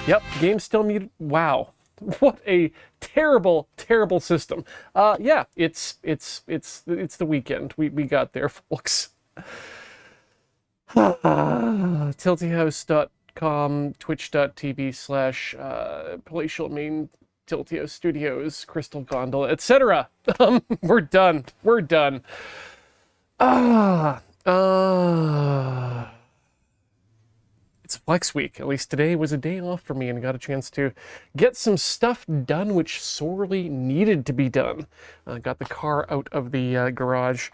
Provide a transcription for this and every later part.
Yep, game's still muted. Wow. What a terrible, terrible system. Yeah, it's the weekend. We got there, folks. Tiltyhouse.com, twitch.tv/palatial main Tiltio Studios, Crystal Gondola, etc. We're done. We're done. It's flex week. At least today was a day off for me and I got a chance to get some stuff done which sorely needed to be done. Got the car out of the garage.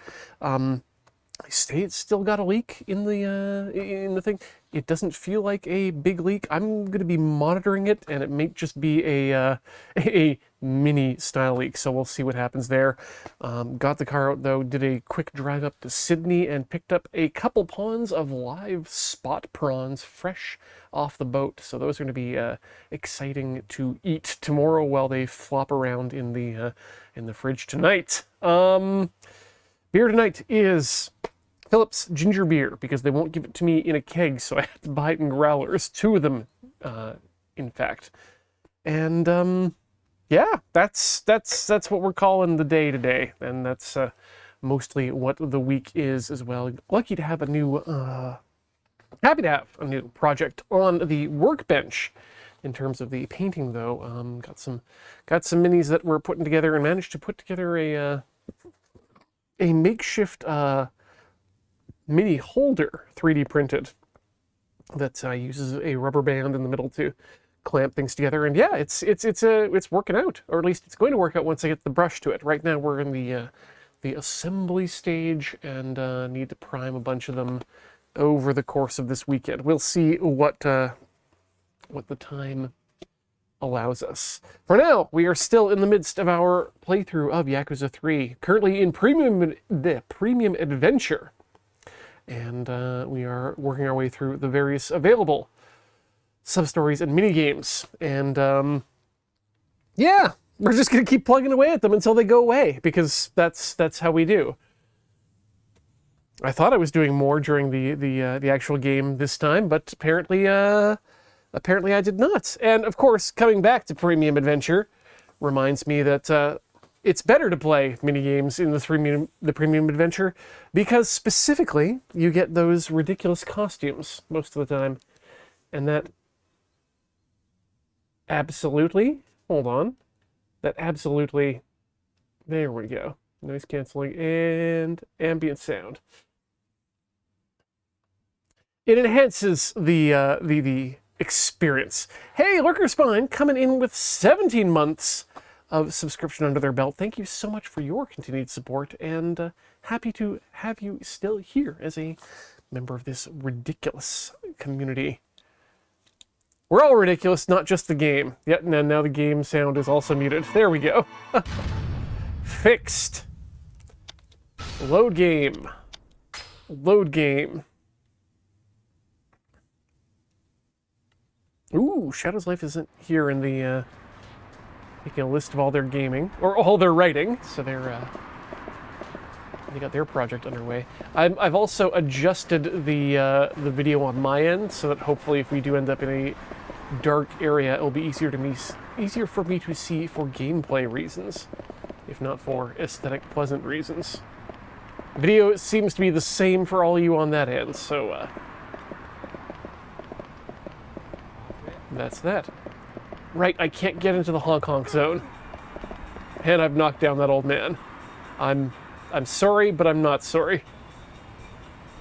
It's still got a leak in the thing. It doesn't feel like a big leak. I'm going to be monitoring it, and it may just be a mini style leak. So we'll see what happens there. Got the car out though. Did a quick drive up to Sydney and picked up a couple ponds of live spot prawns, fresh off the boat. So those are going to be exciting to eat tomorrow while they flop around in the fridge tonight. Beer tonight is Phillips Ginger Beer, because they won't give it to me in a keg, so I have to buy it in growlers. 2 of them, in fact. And, yeah, that's what we're calling the day today. And that's mostly what the week is as well. Lucky to have a new, happy to have a new project on the workbench. In terms of the painting, though, got some minis that we're putting together and managed to put together a makeshift mini holder, 3D printed, that uses a rubber band in the middle to clamp things together. And yeah, it's working out, or at least it's going to work out once I get the brush to it. Right now we're in the assembly stage and need to prime a bunch of them over the course of this weekend. We'll see what the time allows us. For now, we are still in the midst of our playthrough of Yakuza 3, currently in the premium adventure. And we are working our way through the various available sub-stories and mini-games. And yeah, we're just going to keep plugging away at them until they go away, because that's how we do. I thought I was doing more during the actual game this time, but apparently I did not. And of course, coming back to Premium Adventure reminds me that it's better to play minigames in the Premium Adventure, because specifically you get those ridiculous costumes most of the time. And that absolutely, hold on, that absolutely, there we go. Noise canceling and ambient sound. It enhances the experience. Hey, Lurker Spine coming in with 17 months of subscription under their belt. Thank you so much for your continued support, and happy to have you still here as a member of this ridiculous community. We're all ridiculous, not just the game. Yet, now the game sound is also muted. There we go. Fixed. Load game. Load game. Ooh, Shadow's Life isn't here in the, making a list of all their gaming, or all their writing, so they got their project underway. I've also adjusted the video on my end, so that hopefully if we do end up in a dark area, it'll be easier for me to see for gameplay reasons, if not for aesthetic pleasant reasons. Video seems to be the same for all you on that end, so that's that. Right, I can't get into the honk honk zone. And I've knocked down that old man. I'm sorry, but I'm not sorry.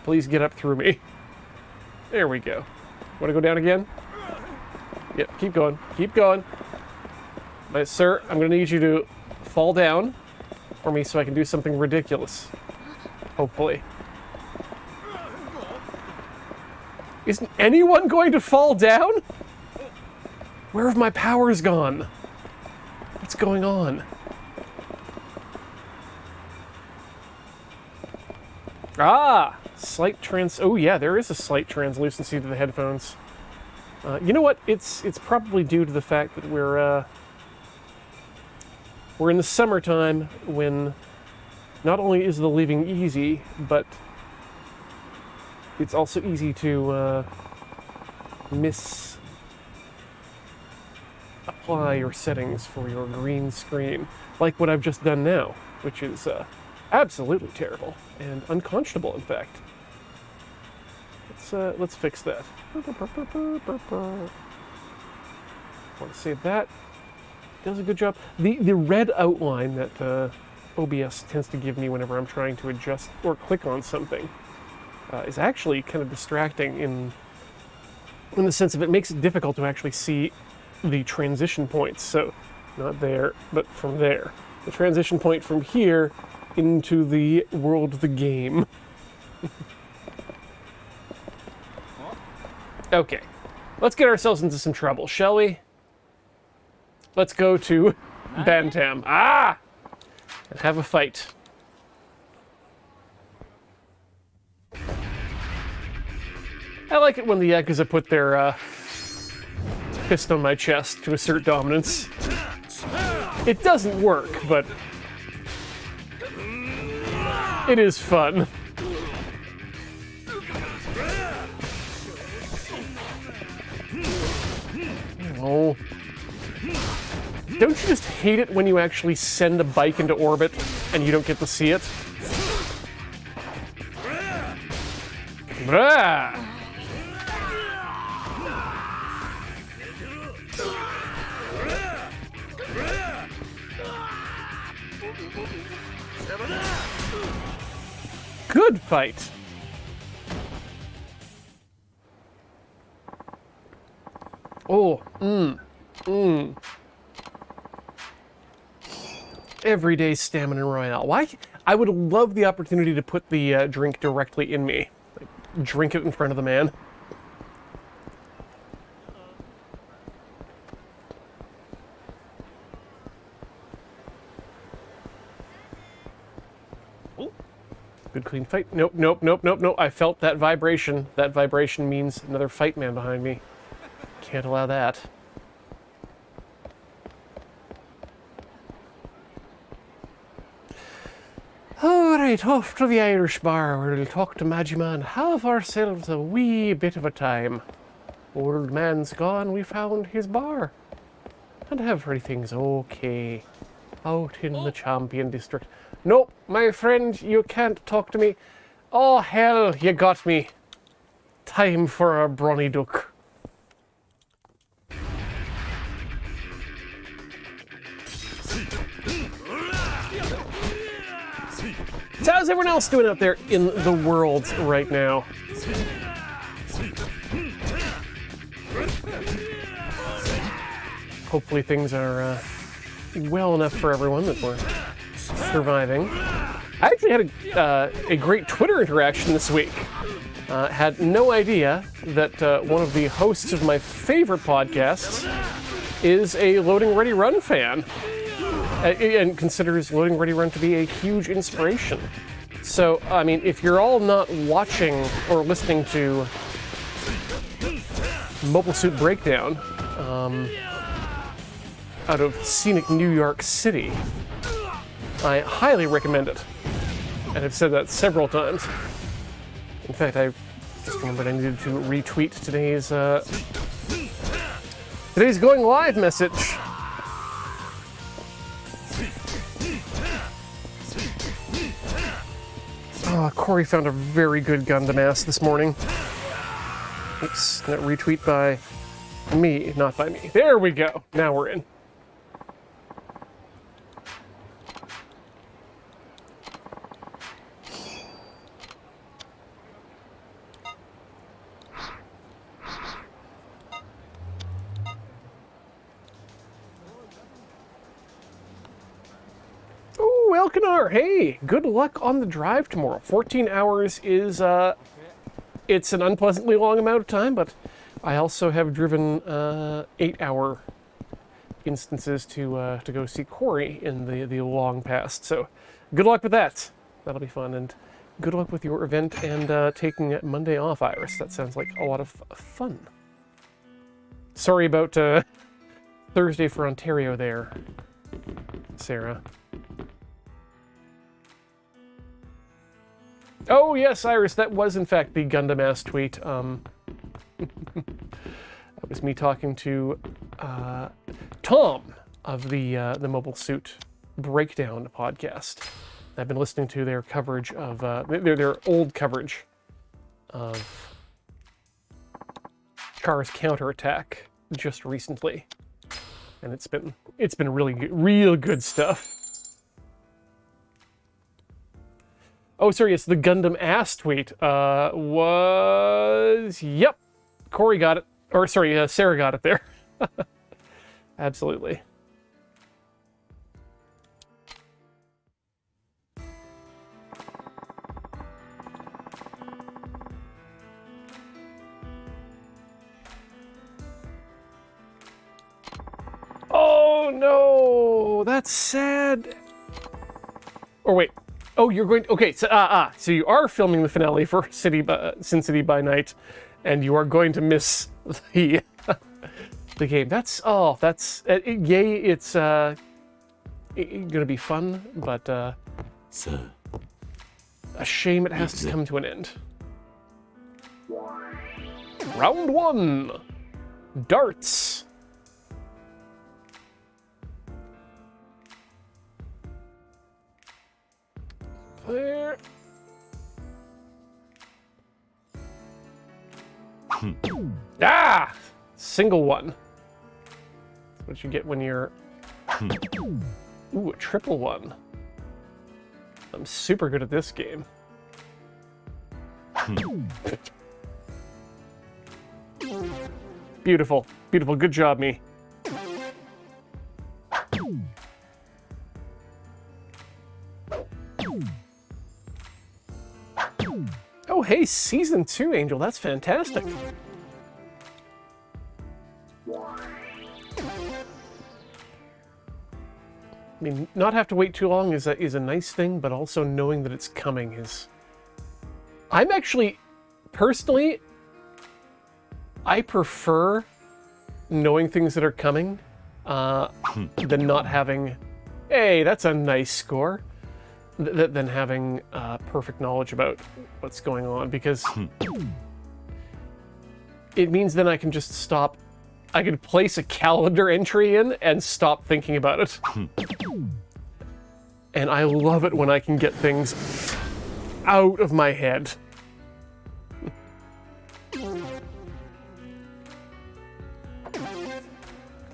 Please get up through me. There we go. Want to go down again? Yep, keep going. Keep going. Sir, I'm going to need you to fall down for me so I can do something ridiculous. Hopefully. Isn't anyone going to fall down? Where have my powers gone? What's going on? Ah! Oh yeah, there is a slight translucency to the headphones. You know what? It's probably due to the fact that we're in the summertime, when not only is the living easy, but it's also easy to miss reapply your settings for your green screen, like what I've just done now, which is absolutely terrible and unconscionable, in fact. Let's fix that. I want to save that. Does a good job. The red outline that OBS tends to give me whenever I'm trying to adjust or click on something is actually kind of distracting in the sense of it makes it difficult to actually see the transition points. So not there, but from there. The transition point from here into the world of the game. Okay, let's get ourselves into some trouble, shall we? Let's go to Bantam. And have a fight. I like it when the Yakuza put their fist on my chest to assert dominance. It doesn't work, but it is fun. Oh. Don't you just hate it when you actually send a bike into orbit and you don't get to see it? Blah. Good fight. Oh, Everyday stamina royale. Why? I would love the opportunity to put the drink directly in me. Like, drink it in front of the man. Good clean fight. Nope, nope, nope, nope, nope. I felt that vibration. That vibration means another fight man behind me. Can't allow that. Alright, off to the Irish bar where we'll talk to Majima and have ourselves a wee bit of a time. Old man's gone, we found his bar. And everything's okay. Out in the Champion District. Nope, my friend, you can't talk to me. Oh, hell, you got me. Time for a brawny duck. So how's everyone else doing out there in the world right now? Hopefully things are well enough for everyone that we're surviving. I actually had a great Twitter interaction this week. Had no idea that one of the hosts of my favorite podcasts is a Loading Ready Run fan. And considers Loading Ready Run to be a huge inspiration. So, I mean, if you're all not watching or listening to Mobile Suit Breakdown out of scenic New York City, I highly recommend it. And I've said that several times. In fact, I just remembered I needed to retweet today's going live message. Corey found a very good Gundam ass this morning. Oops, that retweet by me, not by me. There we go. Now we're in. Elkinar, hey, good luck on the drive tomorrow. 14 hours is, it's an unpleasantly long amount of time, but I also have driven 8-hour instances to go see Corey in the long past. So good luck with that. That'll be fun, and good luck with your event and taking Monday off, Iris. That sounds like a lot of fun. Sorry about Thursday for Ontario there, Sarah. Oh yes, Iris, that was in fact the Gundam ass tweet. That was me talking to Tom of the Mobile Suit Breakdown podcast. I've been listening to their coverage of their old coverage of Char's counterattack just recently, and it's been really good, real good stuff. Oh, sorry, it's the Gundam ass tweet. Yep, Corey got it, or sorry, Sarah got it there. Absolutely. Oh no, that's sad. Or wait, oh, you're going. Okay, so so you are filming the finale for Sin City by Night, and you are going to miss the the game. That's yay! It's gonna be fun, but a shame it has to come to an end. Round 1, darts. There. Single one. That's what you get when you're... Ooh, a triple one. I'm super good at this game. Beautiful. Beautiful. Good job, me. Oh, hey, Season 2, Angel. That's fantastic. I mean, not have to wait too long is a nice thing, but also knowing that it's coming is... I'm actually, personally, I prefer knowing things that are coming than not having, hey, that's a nice score, than having perfect knowledge about what's going on, because it means then I can just stop. I can place a calendar entry in and stop thinking about it. And I love it when I can get things out of my head.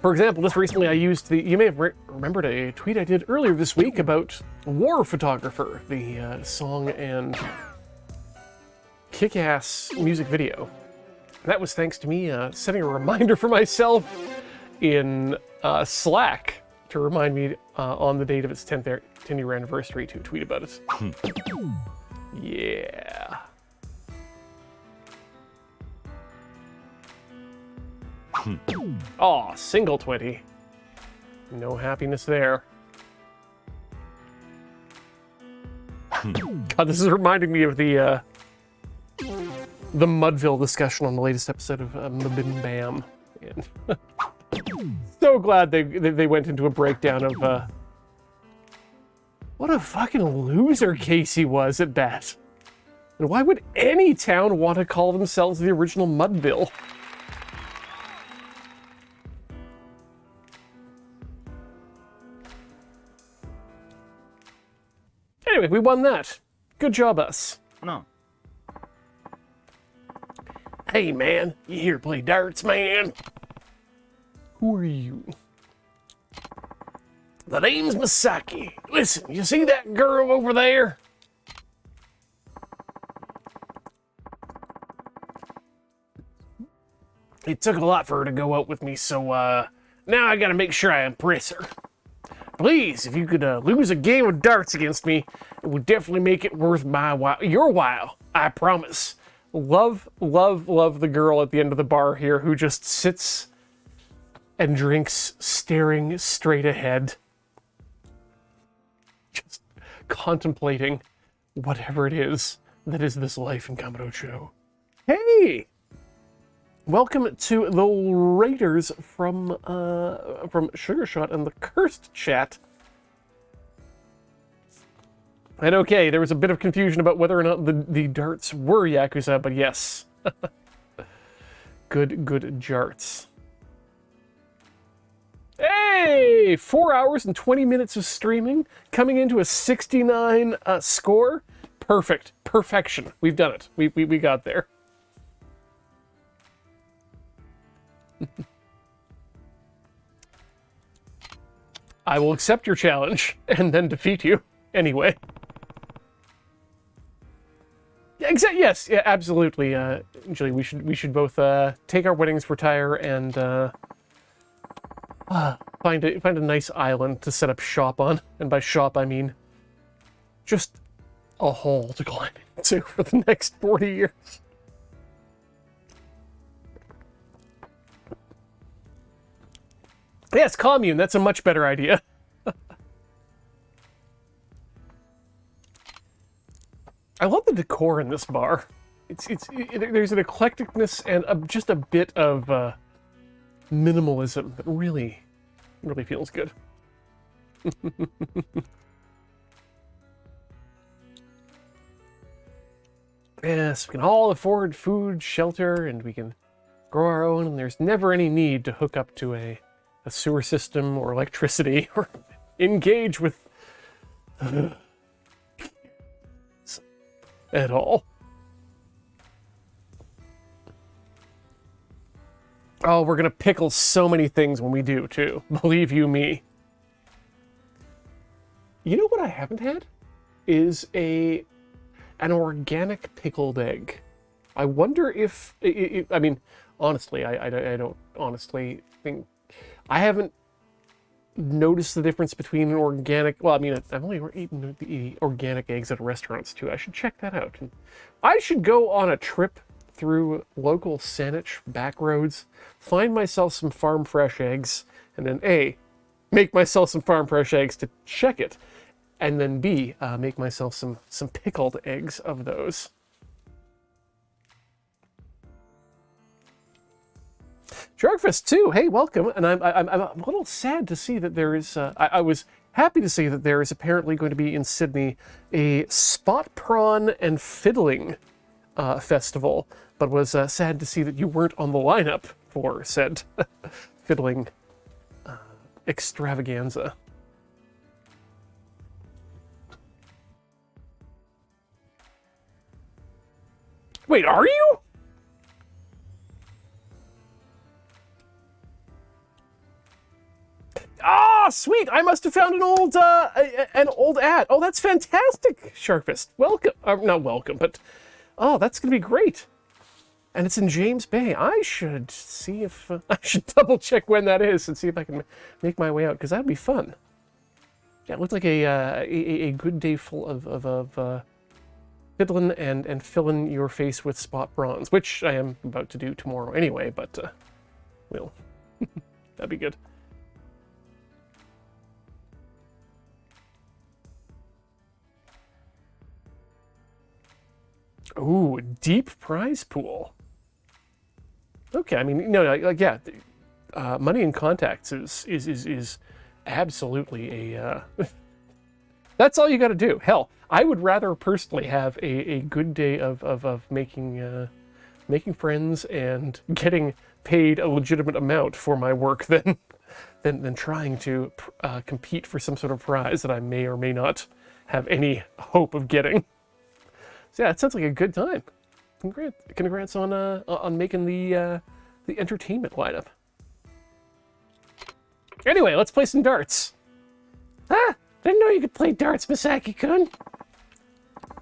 For example, just recently I used you may have remembered a tweet I did earlier this week about War Photographer, the song and kick-ass music video. That was thanks to me setting a reminder for myself in Slack to remind me on the date of its 10-year anniversary to tweet about it. Yeah. Aw, single 20. No happiness there. God, this is reminding me of the Mudville discussion on the latest episode of Mabim Bam. And so glad they went into a breakdown of what a fucking loser Casey was at bat. And why would any town want to call themselves the original Mudville? Anyway, we won that. Good job, us. No. Hey, man, you here play darts, man? Who are you? The name's Misaki. Listen, you see that girl over there? It took a lot for her to go out with me, so now I gotta make sure I impress her. Please, if you could lose a game of darts against me, it would definitely make it worth your while. I promise. Love, love, love the girl at the end of the bar here who just sits and drinks, staring straight ahead. Just contemplating whatever it is that is this life in Kamurocho. Hey! Welcome to the Raiders from Sugarshot and the Cursed Chat. And okay, there was a bit of confusion about whether or not the darts were Yakuza, but yes. Good jarts. Hey! 4 hours and 20 minutes of streaming, coming into a 69 score. Perfect. Perfection. We've done it. We got there. I will accept your challenge and then defeat you anyway. Yeah, yes, yeah, absolutely. Julie, we should both take our weddings, retire, and find a nice island to set up shop on. And by shop, I mean just a hole to climb into for the next 40 years. Yes, commune. That's a much better idea. I love the decor in this bar. There's an eclecticness and just a bit of minimalism that really feels good. Yes, we can all afford food, shelter, and we can grow our own, and there's never any need to hook up to a sewer system or electricity or engage with at all. Oh, we're gonna pickle so many things when we do, too. Believe you me. You know what I haven't had? Is an organic pickled egg. I wonder if... I mean, honestly, I don't honestly think... I haven't noticed the difference between an organic... Well, I mean, I've only eaten the organic eggs at restaurants, too. I should check that out. I should go on a trip through local Saanich back roads, find myself some farm fresh eggs, and then A, make myself some farm fresh eggs to check it, and then B, make myself some pickled eggs of those. Sharkfist too, hey, welcome. And I'm a little sad to see that there is, I was happy to see that there is apparently going to be in Sydney a spot prawn and fiddling festival, but was sad to see that you weren't on the lineup for said fiddling extravaganza. Wait, are you? Ah, sweet! I must have found an old ad. Oh, that's fantastic, Sharkfist. Welcome. Not welcome, but oh, that's gonna be great. And it's in James Bay. I should see if I should double check when that is and see if I can make my way out, because that'd be fun. Yeah, it looked like a good day full of fiddling and filling your face with spot bronze, which I am about to do tomorrow anyway. But well, that'd be good. Ooh, deep prize pool. Okay, I mean, no, like yeah, money in contacts is absolutely a. That's all you got to do. Hell, I would rather personally have a good day of making making friends and getting paid a legitimate amount for my work than trying to compete for some sort of prize that I may or may not have any hope of getting. So yeah, it sounds like a good time. Congrats on making the entertainment lineup. Anyway, let's play some darts. Ah, didn't know you could play darts, Misaki-kun.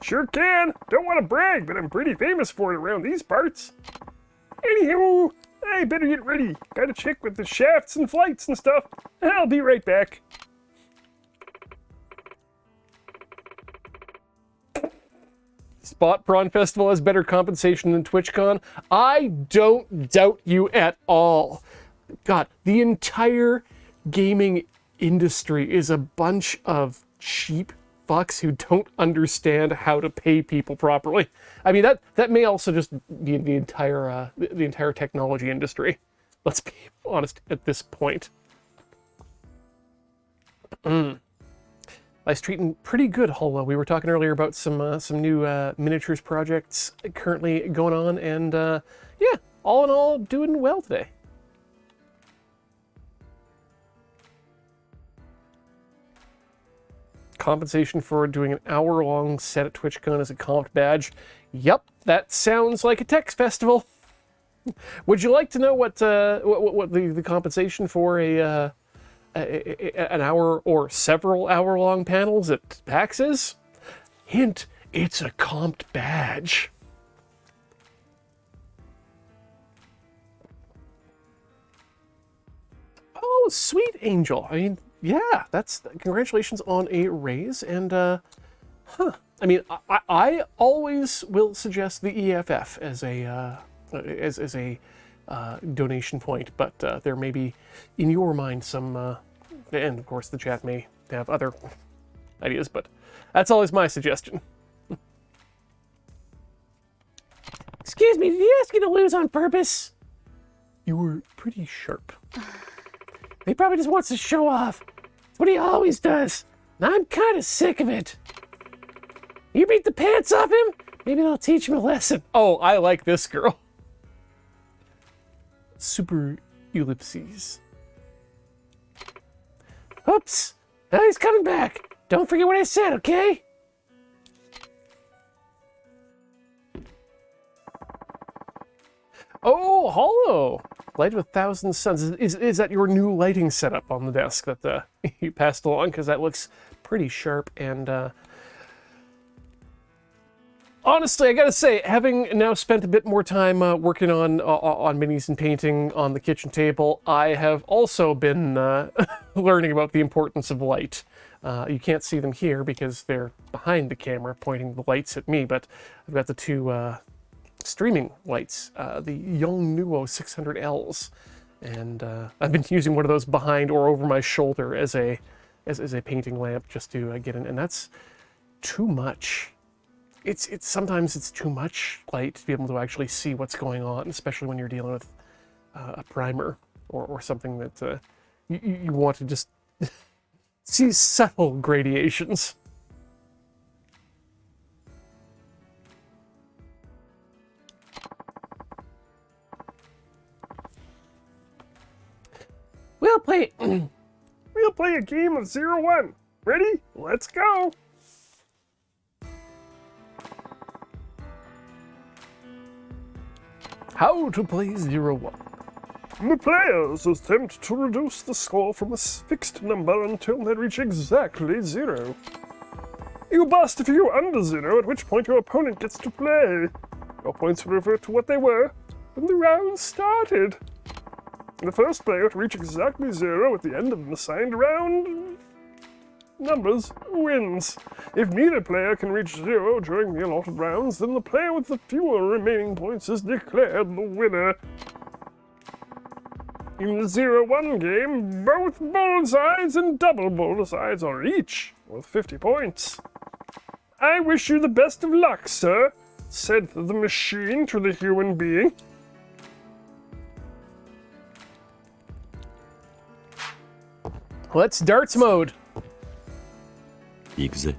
Sure can. Don't want to brag, but I'm pretty famous for it around these parts. Anywho, I better get ready. Gotta check with the shafts and flights and stuff. I'll be right back. Spot Prawn Festival has better compensation than TwitchCon. I don't doubt you at all. God, the entire gaming industry is a bunch of cheap fucks who don't understand how to pay people properly. I mean, that may also just be the entire technology industry. Let's be honest at this point. Life's treating pretty good, Hulwa. We were talking earlier about some new miniatures projects currently going on, and yeah, all in all, doing well today. compensation for doing an hour-long set at TwitchCon as a comped badge. Yep, that sounds like a tech festival. Would you like to know what the compensation for an hour or several hour-long panels at PAX is? Hint, it's a comped badge. Oh, sweet Angel. I mean, yeah, that's congratulations on a raise. And I mean, I always will suggest the EFF as a donation point, but there may be in your mind some, and of course the chat may have other ideas, but that's always my suggestion. Excuse me, did he ask you to lose on purpose? You were pretty sharp. He probably just wants to show off. That's what he always does. And I'm kind of sick of it. You beat the pants off him? Maybe that'll teach him a lesson. Oh, I like this girl. Super ellipses. Oops. Now he's coming back. Don't forget what I said, okay? Oh, Hollow! Light with 1,000 suns. Is that your new lighting setup on the desk that you passed along? Because that looks pretty sharp. And honestly, I gotta say, having now spent a bit more time working on minis and painting on the kitchen table, I have also been learning about the importance of light. You can't see them here because they're behind the camera pointing the lights at me, but I've got the two streaming lights, the Yongnuo 600Ls, and I've been using one of those behind or over my shoulder as a painting lamp just to get in, and that's too much. It's sometimes it's too much light to be able to actually see what's going on, especially when you're dealing with a primer or something that you want to just see subtle gradations. We'll play a game of 0-1. Ready? Let's go. How to play 0-1. The players attempt to reduce the score from a fixed number until they reach exactly 0. You bust if you're under 0, at which point your opponent gets to play. Your points revert to what they were when the round started. The first player to reach exactly 0 at the end of an assigned round numbers wins. If neither player can reach 0 during the allotted rounds, then the player with the fewer remaining points is declared the winner. In the 0-1 game, both bullseyes and double bullseyes are each worth 50 points. I wish you the best of luck, sir, said the machine to the human being. Let's darts mode. Yakuza.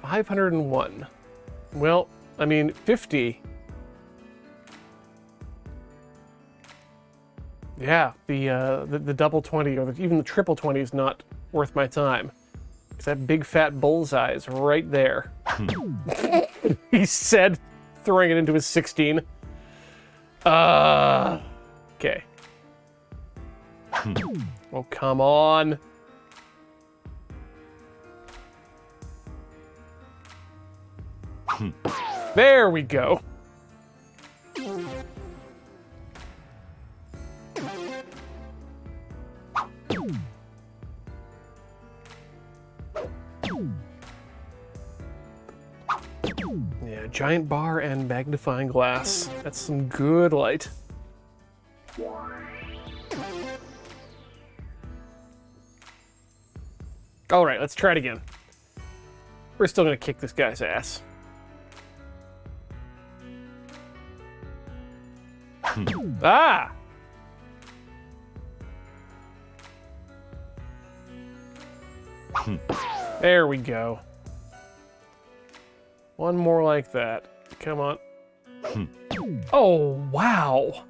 501. Well, I mean, 50. Yeah, the double 20 or even the triple 20 is not worth my time. It's that big fat bullseye is right there. He said, throwing it into his 16. Okay. Oh, come on. There we go. Yeah, giant bar and magnifying glass. That's some good light. All right, let's try it again. We're still gonna kick this guy's ass. Ah! There we go. One more like that. Come on. Oh, wow.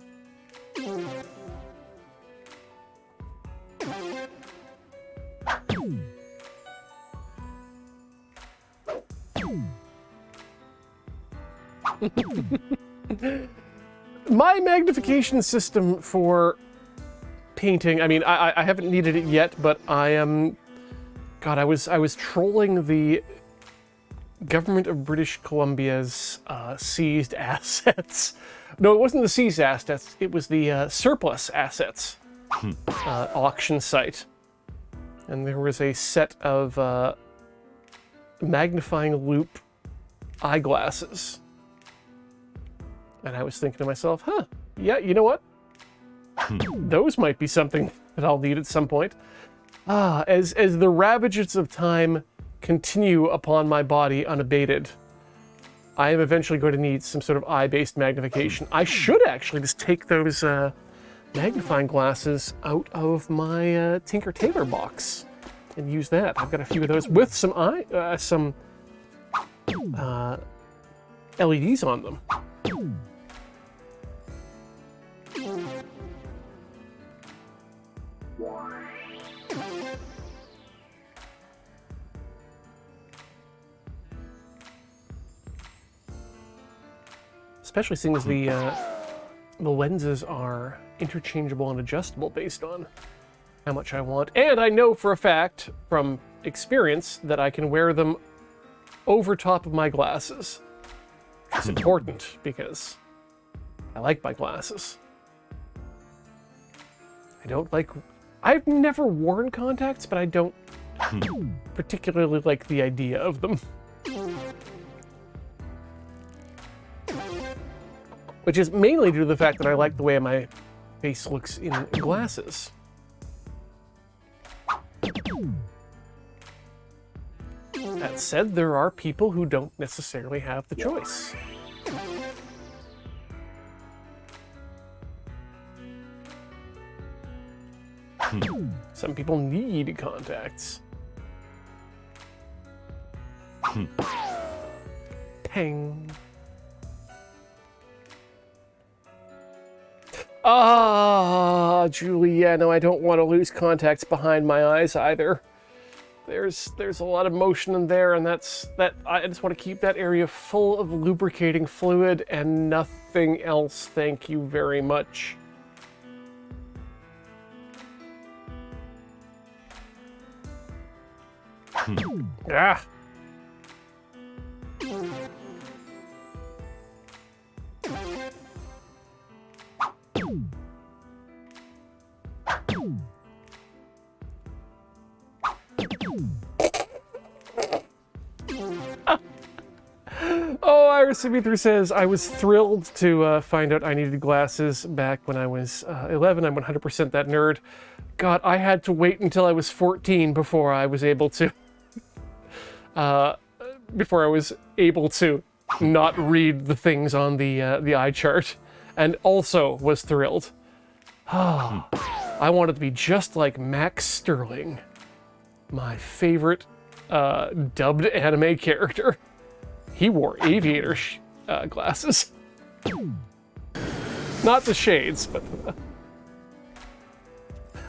My magnification system for painting, I mean, I haven't needed it yet, but I am... God, I was trolling the government of British Columbia's seized assets. No, it wasn't the seized assets, it was the surplus assets auction site. And there was a set of magnifying loupe eyeglasses. And I was thinking to myself, huh, yeah, you know what? Those might be something that I'll need at some point. As the ravages of time continue upon my body unabated, I am eventually going to need some sort of eye-based magnification. I should actually just take those magnifying glasses out of my Tinker Tailor box and use that. I've got a few of those with some LEDs on them. Especially seeing as the lenses are interchangeable and adjustable based on how much I want. And I know for a fact, from experience, that I can wear them over top of my glasses. It's important because I like my glasses. I've never worn contacts, but I don't particularly like the idea of them. Which is mainly due to the fact that I like the way my face looks in glasses. That said, there are people who don't necessarily have the choice. Some people need contacts. Pang. Julie, yeah, no, I don't want to lose contacts behind my eyes either. There's a lot of motion in there, and I just want to keep that area full of lubricating fluid and nothing else. Thank you very much. Ah. Oh, IRCB3 says, I was thrilled to find out I needed glasses back when I was 11. I'm 100% that nerd. God, I had to wait until I was 14 before I was able to not read the things on the eye chart, and also was thrilled. I wanted to be just like Max Sterling, my favorite dubbed anime character. He wore aviator glasses. Not the shades, but...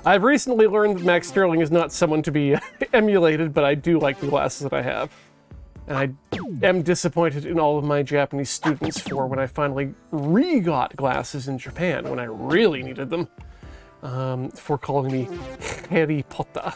I've recently learned that Max Sterling is not someone to be emulated, but I do like the glasses that I have. And I am disappointed in all of my Japanese students for when I finally re-got glasses in Japan, when I really needed them, for calling me Harry Potter.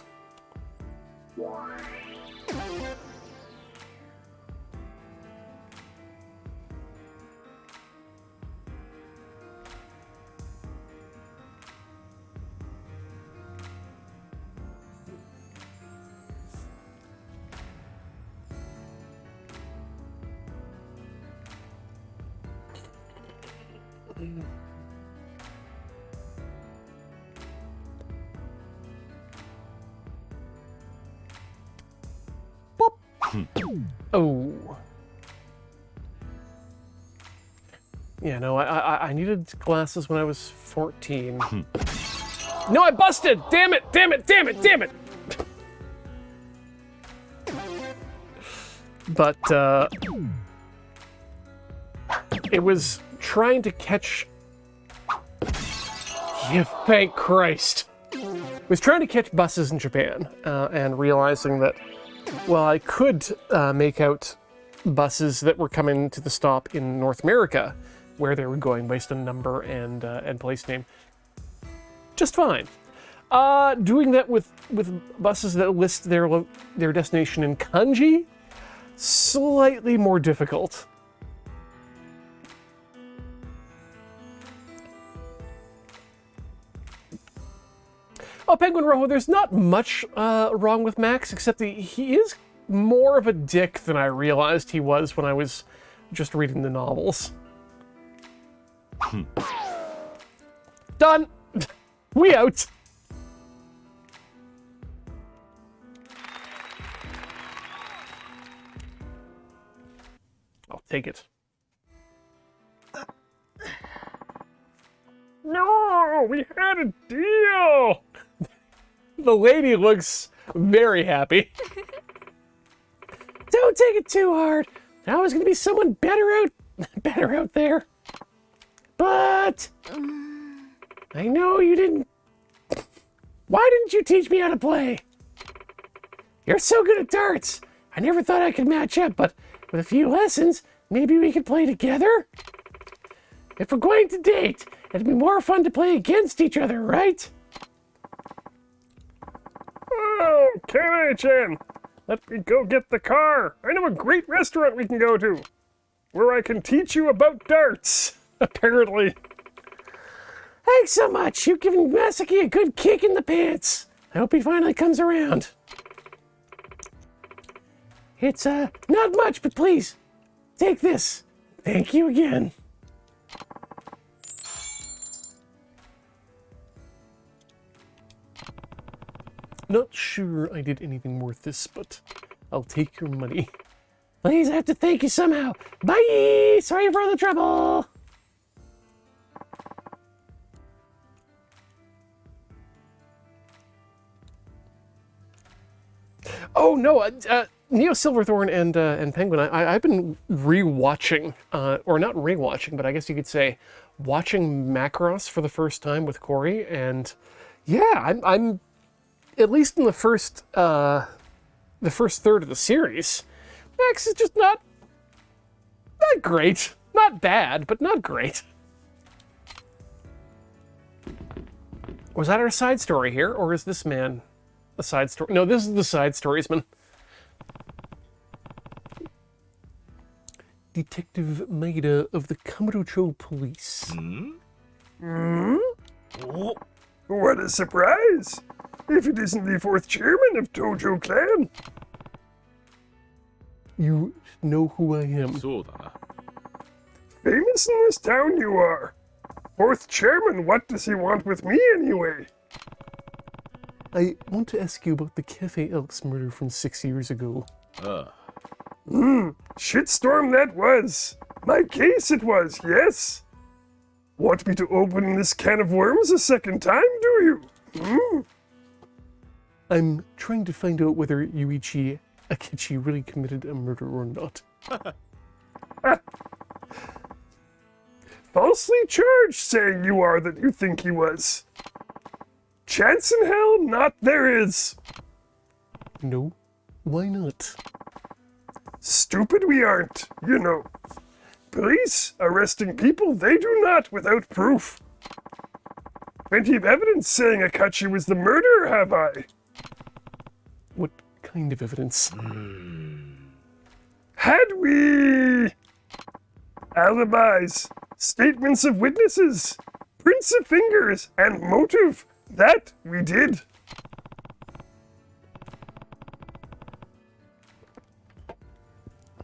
Oh. Yeah, no, I needed glasses when I was 14. No, I busted! Damn it! Damn it! Damn it! Damn it! But, it was trying to catch... Yeah, thank Christ. It was trying to catch buses in Japan, and realizing that, well, I could make out buses that were coming to the stop in North America, where they were going based on number and place name. Just fine. Doing that with buses that list their destination in kanji, slightly more difficult. Oh, Penguin Rojo, there's not much wrong with Max, except that he is more of a dick than I realized he was when I was just reading the novels. Done! We out! I'll take it. No! We had a deal! The lady looks very happy. Don't take it too hard. Now there's gonna be someone better out there. But I know you didn't. Why didn't you teach me how to play? You're so good at darts. I never thought I could match up, but with a few lessons, maybe we could play together? If we're going to date, it'd be more fun to play against each other, right? Oh, Kenai-chan, let me go get the car. I know a great restaurant we can go to, where I can teach you about darts, apparently. Thanks so much. You've given Masaki a good kick in the pants. I hope he finally comes around. It's, not much, but please, take this. Thank you again. Not sure I did anything worth this, but I'll take your money. Please, I have to thank you somehow. Bye! Sorry for the trouble! Oh, no, Neo Silverthorn and Penguin, I've been rewatching, or not rewatching, but I guess you could say watching Macross for the first time with Corey, and yeah, I'm at least in the first third of the series, Max is just not great. Not bad, but not great. Was that our side story here, or is this man a side story? No, this is the side storiesman. Detective Maeda of the Kamurocho Police. Oh, what a surprise! If it isn't the fourth chairman of Tojo Clan. You know who I am. Famous in this town you are. Fourth chairman, what does he want with me anyway? I want to ask you about the Cafe Elks murder from 6 years ago. Shitstorm that was. My case it was, yes. Want me to open this can of worms a second time, do you? I'm trying to find out whether Yuichi Akechi really committed a murder or not. Falsely charged, saying you are that you think he was. Chance in hell, not there is. No, why not? Stupid we aren't, you know. Police arresting people they do not without proof. Plenty of evidence saying Akachi was the murderer, have I? What kind of evidence? Had we? Alibis, statements of witnesses, prints of fingers, and motive. That we did.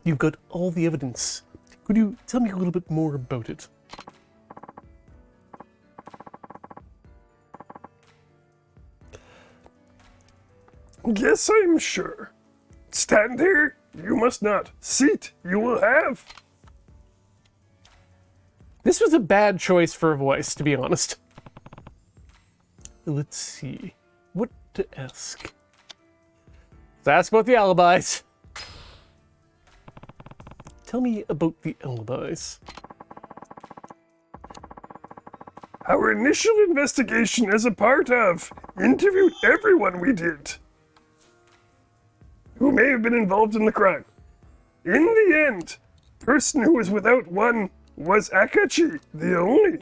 You've got all the evidence. Could you tell me a little bit more about it? Yes, I'm sure. Stand here, you must not. Seat, you will have. This was a bad choice for a voice, to be honest. Let's see. What to ask? Let's ask about the alibis. Tell me about the alibis. Our initial investigation as a part of interviewed everyone we did who may have been involved in the crime. In the end, person who was without one was Akachi, the only.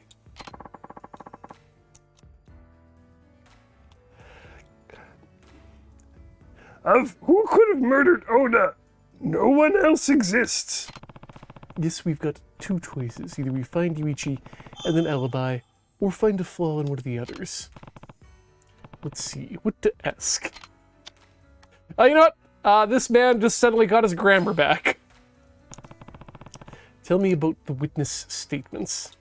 Of who could have murdered Oda, no one else exists. Guess we've got two choices. Either we find Yuichi and then alibi, or find a flaw in one of the others. Let's see, what to ask? You know what? This man just suddenly got his grammar back. Tell me about the witness statements.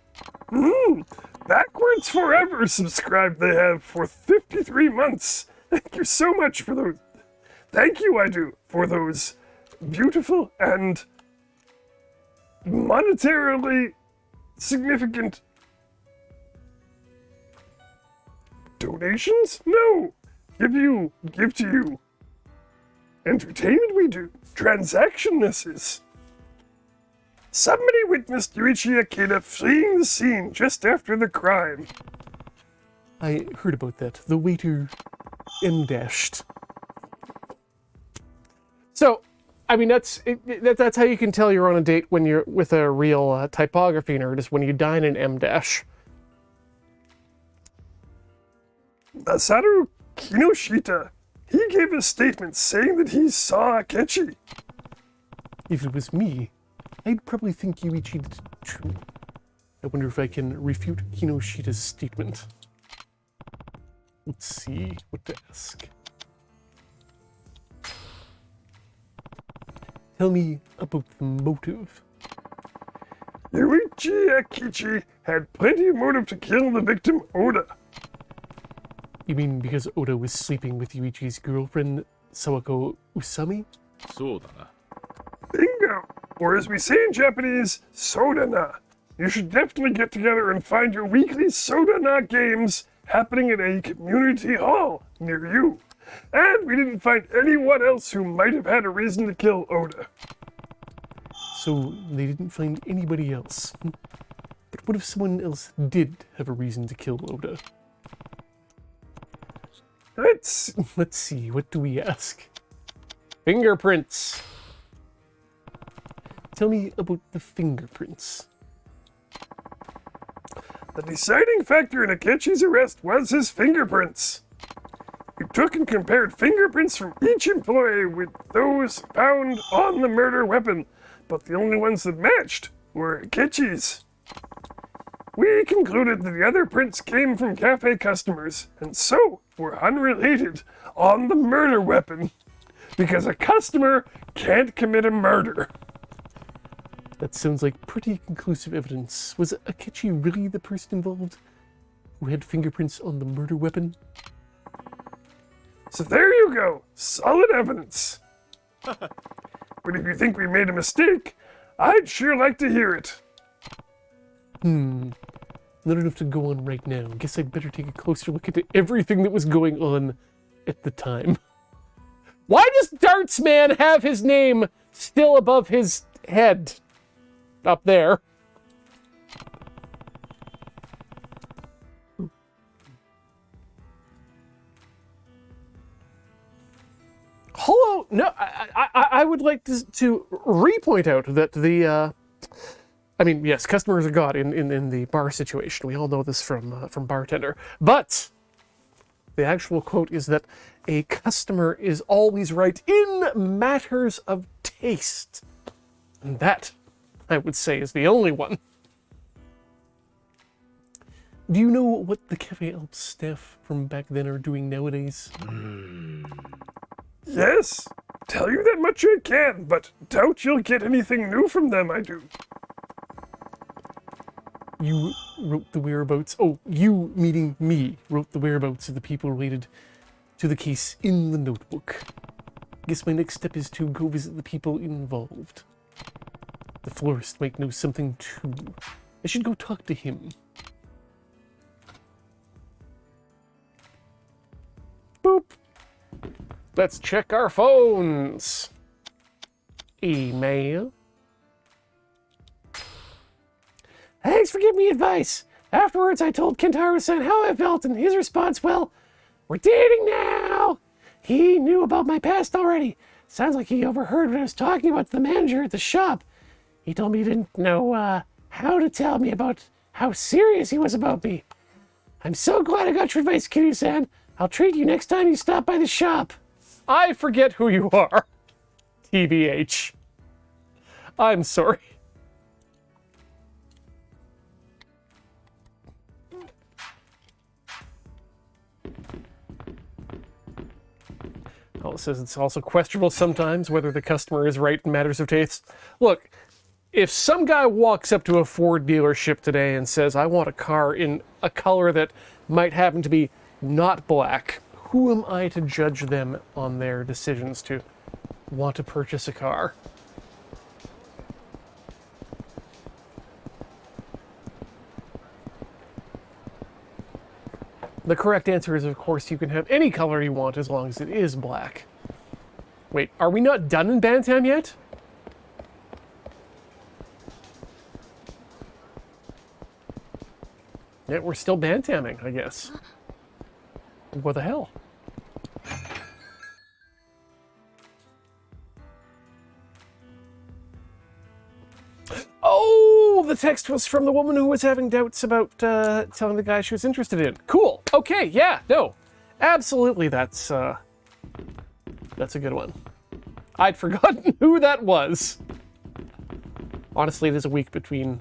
Backwards Forever subscribed they have for 53 months. Thank you so much for those. Thank you, I do, for those beautiful and monetarily significant donations? No. Give to you. Entertainment we do. Transaction this is. Somebody witnessed Yuichi Akeda fleeing the scene just after the crime. I heard about that. The waiter M-dashed. So, I mean, that's how you can tell you're on a date when you're with a real typography nerd, is when you dine in M-dash. Masaru Kinoshita, he gave a statement saying that he saw Akechi. If it was me, I'd probably think Yuichi did too. I wonder if I can refute Kinoshita's statement. Let's see what to ask. Tell me about the motive. Yuichi Akichi had plenty of motive to kill the victim Oda. You mean because Oda was sleeping with Yuichi's girlfriend, Sawako Usami? そうだな。 Bingo! Or as we say in Japanese, Sodana. You should definitely get together and find your weekly Sodana games happening at a community hall near you. And we didn't find anyone else who might have had a reason to kill Oda. So they didn't find anybody else. But what if someone else did have a reason to kill Oda? Let's see, what do we ask? Fingerprints. Tell me about the fingerprints. The deciding factor in Akechi's arrest was his fingerprints. We took and compared fingerprints from each employee with those found on the murder weapon, but the only ones that matched were Akechi's. We concluded that the other prints came from cafe customers, and so were unrelated on the murder weapon, because a customer can't commit a murder. That sounds like pretty conclusive evidence. Was Akechi really the person involved who had fingerprints on the murder weapon? So there you go, solid evidence. But if you think we made a mistake, I'd sure like to hear it. Not enough to go on right now. Guess I'd better take a closer look into everything that was going on at the time. Why does Dartsman have his name still above his head? Up there. Hello. No, I would like to re-point out that the I mean, yes, customers are God in the bar situation. We all know this from Bartender. But the actual quote is that a customer is always right in matters of taste. And that, I would say, is the only one. Do you know what the Cafe Alps staff from back then are doing nowadays? Yes, tell you that much I can, but doubt you'll get anything new from them, I do. You wrote the whereabouts. Oh, you, meaning me, wrote the whereabouts of the people related to the case in the notebook. Guess my next step is to go visit the people involved. The florist might know something too. I should go talk to him. Boop. Let's check our phones. Email. Thanks for giving me advice. Afterwards, I told Kentaro-san how I felt, and his response, well, we're dating now. He knew about my past already, Sounds like he overheard what I was talking about to the manager at the shop. He told me he didn't know how to tell me about how serious he was about me. I'm so glad I got your advice, Kiryu-san. I'll treat you next time you stop by the shop. I forget who you are. TBH. I'm sorry. Oh, it says it's also questionable sometimes whether the customer is right in matters of taste. Look, if some guy walks up to a Ford dealership today and says, I want a car in a color that might happen to be not black, who am I to judge them on their decisions to want to purchase a car? The correct answer is, of course, you can have any color you want as long as it is black. Wait, are we not done in Bantam yet? Yeah, we're still bantamming, I guess. What the hell? Oh, the text was from the woman who was having doubts about telling the guy she was interested in. Cool. Okay, yeah, no. Absolutely, that's a good one. I'd forgotten who that was. Honestly, it is a week between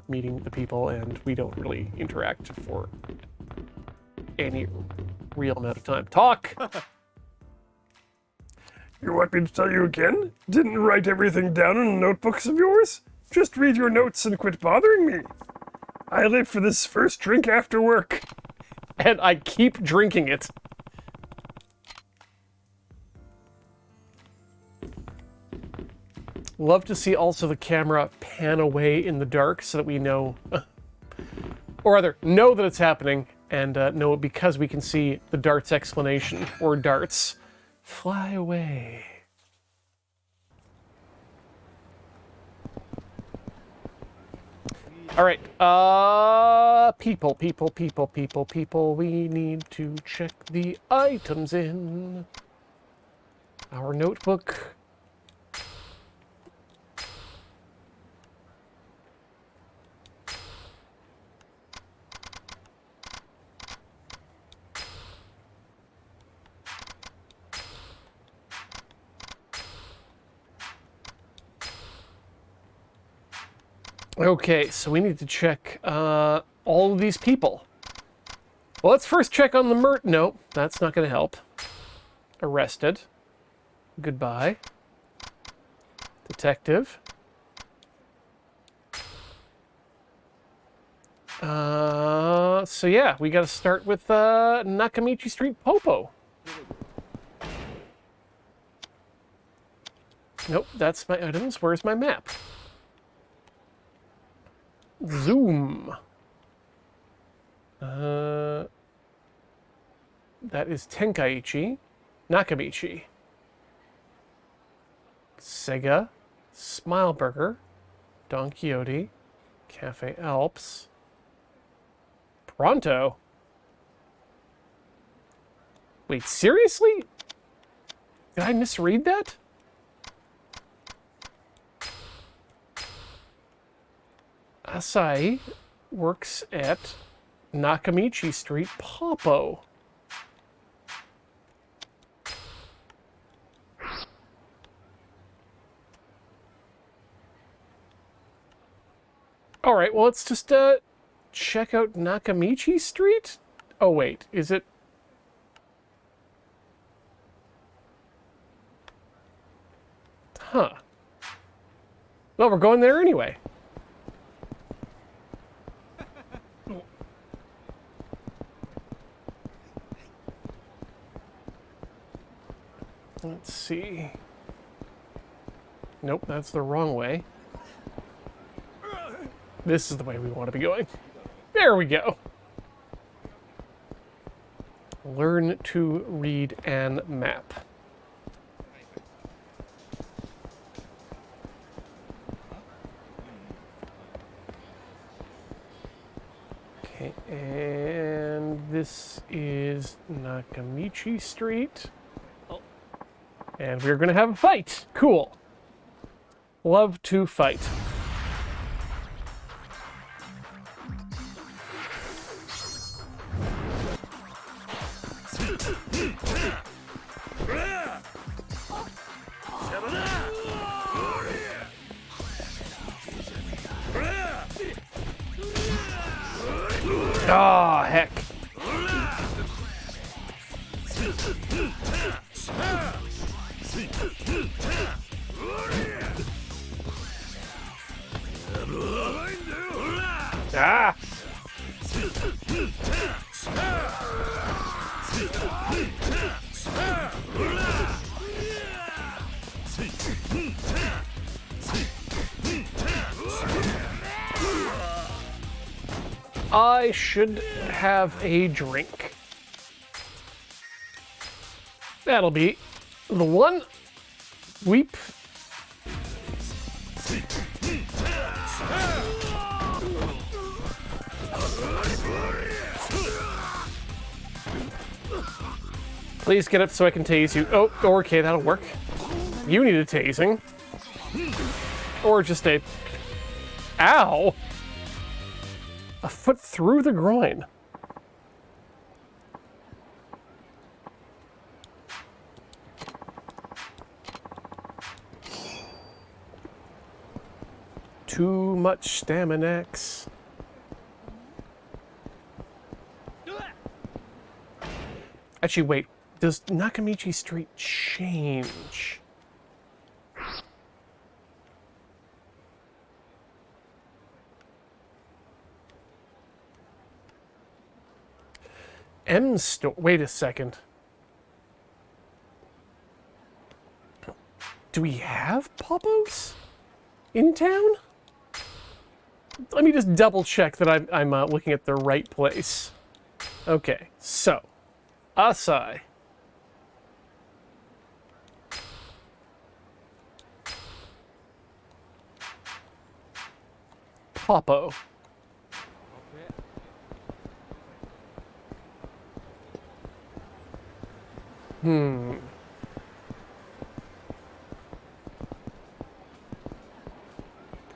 meeting the people, and we don't really interact for any real amount of time. Talk! You want me to tell you again? Didn't write everything down in notebooks of yours? Just read your notes and quit bothering me. I live for this first drink after work. And I keep drinking it. Love to see also the camera pan away in the dark so that we know, or rather, know that it's happening, and know it because we can see the darts explanation, or darts. Fly away. All right, people, we need to check the items in our notebook. Okay, so we need to check all of these people. Well, let's first check on the no, that's not going to help. Arrested. Goodbye. Detective. So yeah, we got to start with Nakamichi Street Popo. Nope, that's my items. Where's my map? Zoom. That is Tenkaichi. Nakamichi. Sega. Smileburger. Don Quixote. Cafe Alps. Pronto. Wait, seriously? Did I misread that? Asai works at Nakamichi Street, Popo. All right, well, let's just check out Nakamichi Street. Oh, wait, is it? Huh. Well, we're going there anyway. Let's see. Nope, that's the wrong way. This is the way we want to be going. There we go. Learn to read an map. Okay, and this is Nakamichi Street. And we're gonna have a fight. Cool. Love to fight. Ah, heck. Ah! I should have a drink. That'll be the one. Weep. Please get up so I can tase you. Oh, okay, that'll work. You need a tasing. Or just a... Ow! A foot through the groin. Too much Staminax. Actually, wait. Does Nakamichi Street change? M store. Wait a second. Do we have Poppos in town? Let me just double check that I'm looking at the right place. Okay, so Asai. Poppo.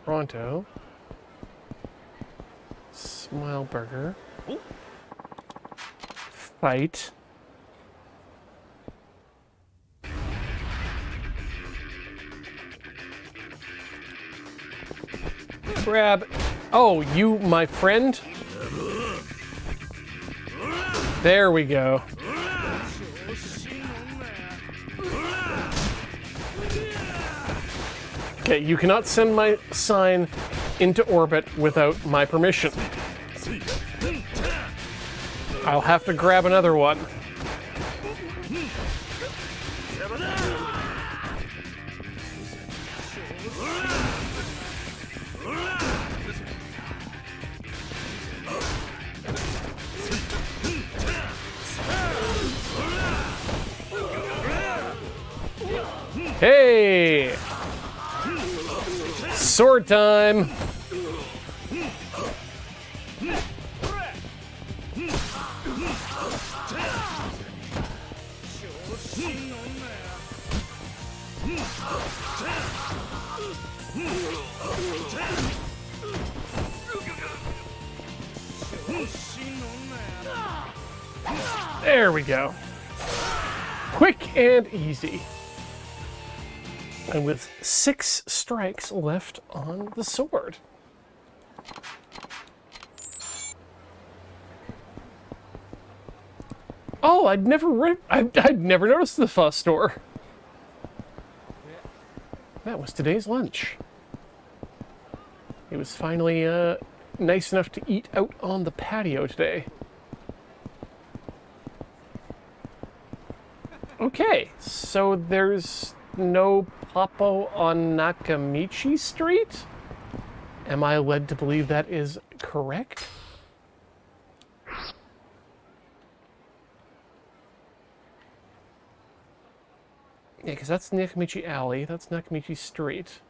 Pronto. Smile Burger. Fight. Grab. Oh, you, my friend? There we go. Okay, you cannot send my sign into orbit without my permission. I'll have to grab another one. Hey! Sword time! There we go. Quick and easy. And with 6 strikes left on the sword. Oh, I'd never noticed the pho store. That was today's lunch. It was finally nice enough to eat out on the patio today. Okay, so there's no Poppo on Nakamichi Street? Am I led to believe that is correct? Yeah, because that's Nakamichi Alley, that's Nakamichi Street.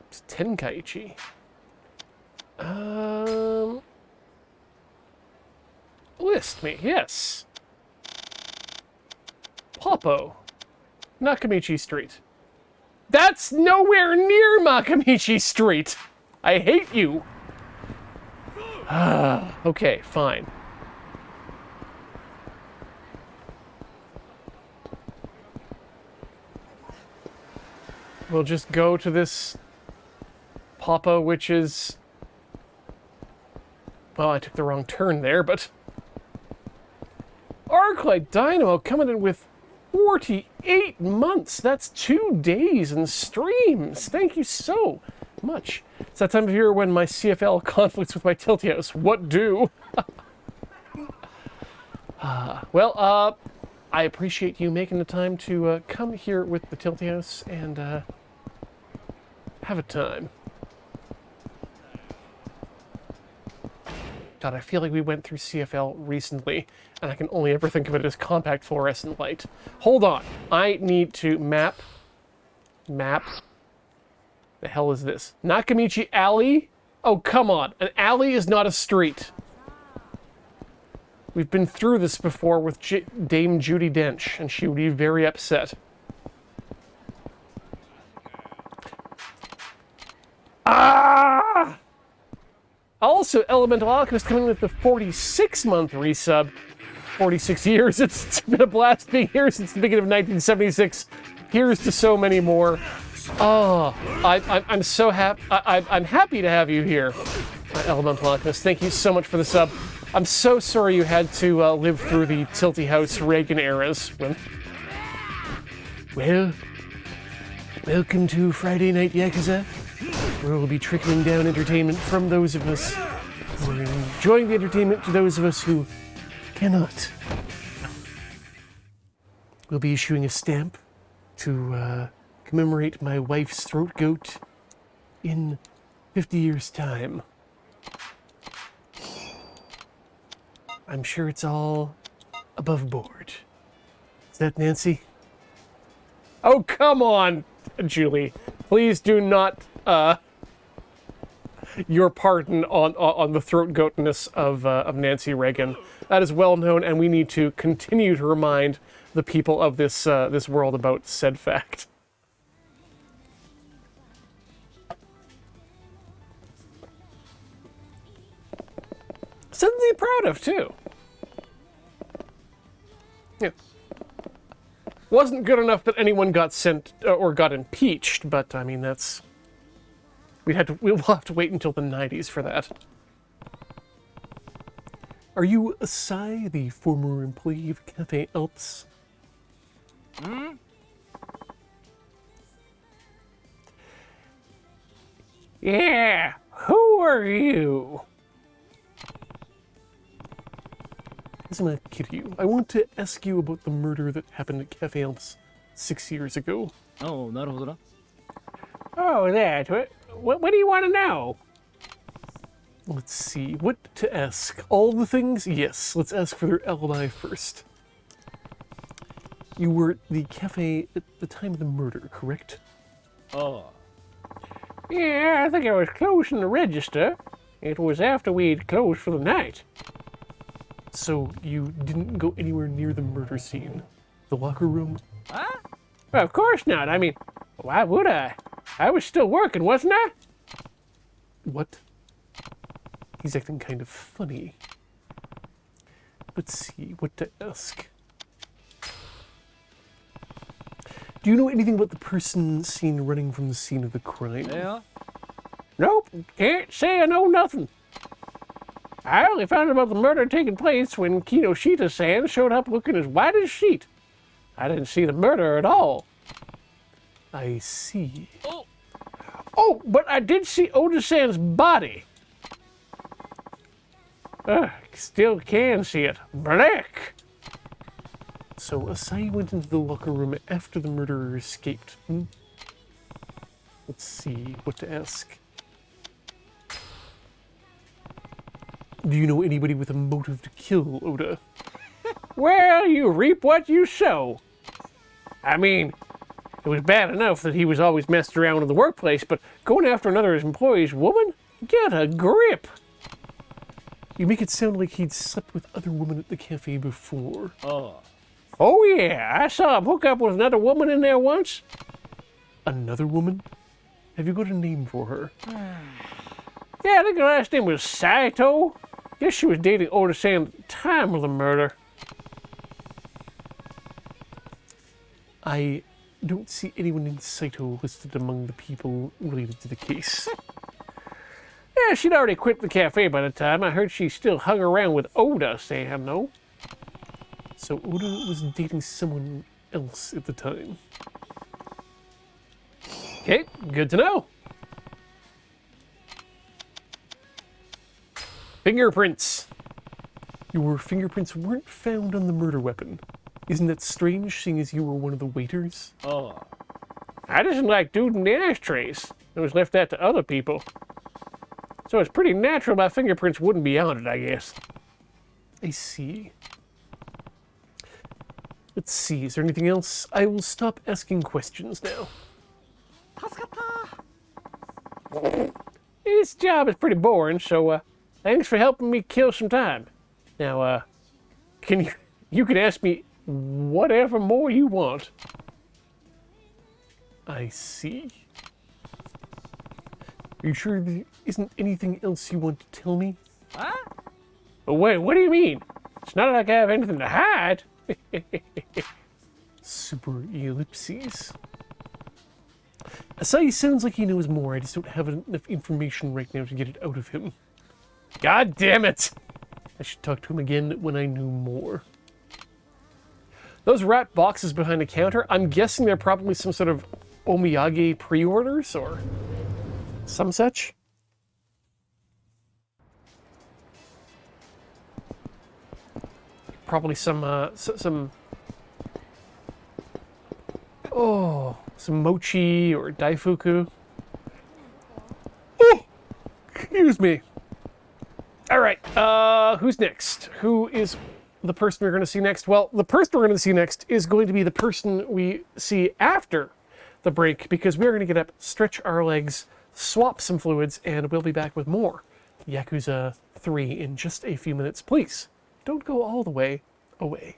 It's Tenkaichi. list me, yes. Popo. Nakamichi Street. That's nowhere near Nakamichi Street! I hate you! Okay, fine. We'll just go to this Papa, which is... Well, I took the wrong turn there, but... Arclight Dynamo coming in with 48 months. That's 2 days in streams. Thank you so much. It's that time of year when my CFL conflicts with my Tiltios. What do? Well, I appreciate you making the time to come here with the Tiltios and have a time. God, I feel like we went through CFL recently, and I can only ever think of it as compact fluorescent light. Hold on. I need to map. The hell is this? Nakamichi Alley? Oh, come on. An alley is not a street. We've been through this before with Dame Judi Dench, and she would be very upset. Ah! Also, Elemental Alchemist coming with the 46-month resub. 46 years. It's been a blast being here since the beginning of 1976. Here's to so many more. Oh, I'm so happy. I'm happy to have you here, Elemental Alchemist. Thank you so much for the sub. I'm so sorry you had to live through the Tilty House Reagan eras. Well, welcome to Friday Night Yakuza, where we'll be trickling down entertainment from those of us who are enjoying the entertainment to those of us who cannot. We'll be issuing a stamp to commemorate my wife's throat goat in 50 years' time. I'm sure it's all above board. Is that Nancy? Oh, come on, Julie. Please do not, your pardon on the throat goatness of Nancy Reagan. That is well known, and we need to continue to remind the people of this, this world about said fact. Something to be proud of, too. Yeah. Wasn't good enough that anyone got sent or got impeached, but I mean that's we'll have to wait until the 90s for that. Are you Asai, the former employee of Cafe Alps? Hmm? Yeah, who are you? Kazuma Kiryu, I want to ask you about the murder that happened at Cafe Alps 6 years ago. Oh, なるほどな. Oh, that. What do you want to know? Let's see, what to ask? All the things? Yes, let's ask for their alibi first. You were at the cafe at the time of the murder, correct? Oh. Yeah, I think I was closing the register. It was after we'd closed for the night. So you didn't go anywhere near the murder scene? The locker room? Huh? Well, of course not. I mean, why would I? I was still working, wasn't I? What? He's acting kind of funny. Let's see, what to ask. Do you know anything about the person seen running from the scene of the crime? Yeah? Nope, can't say I know nothing. I only found out about the murder taking place when Kinoshita-san showed up looking as white as a sheet. I didn't see the murder at all. I see. Oh, but I did see Oda-san's body. Still can see it. Black. So Asai went into the locker room after the murderer escaped. Let's see what to ask. Do you know anybody with a motive to kill Oda? Well, you reap what you sow. I mean, it was bad enough that he was always messed around in the workplace, but going after another employee's woman? Get a grip. You make it sound like he'd slept with other women at the cafe before. Oh yeah, I saw him hook up with another woman in there once. Another woman? Have you got a name for her? Yeah, I think her last name was Saito. Guess she was dating Oda-san at the time of the murder. I don't see anyone in Saito listed among the people related to the case. Yeah, she'd already quit the cafe by the time. I heard she still hung around with Oda-san, though. So Oda was dating someone else at the time. Okay, good to know. Fingerprints. Your fingerprints weren't found on the murder weapon. Isn't that strange, seeing as you were one of the waiters? I just like dude in the ashtrays. I was left that to other people. So it's pretty natural my fingerprints wouldn't be on it, I guess. I see. Let's see, is there anything else? I will stop asking questions now. This job is pretty boring, so thanks for helping me kill some time. Now, you can ask me whatever more you want. I see. Are you sure there isn't anything else you want to tell me? Wait, what do you mean? It's not like I have anything to hide. Super ellipses. Asai sounds like he knows more. I just don't have enough information right now to get it out of him. God damn it! I should talk to him again when I knew more. Those wrapped boxes behind the counter, I'm guessing they're probably some sort of omiyage pre-orders or some such. Probably some mochi or daifuku. Oh, excuse me. All right, who's next? Who is the person we're going to see next? Well, the person we're going to see next is going to be the person we see after the break, because we're going to get up, stretch our legs, swap some fluids, and we'll be back with more Yakuza 3 in just a few minutes. Please, don't go all the way away.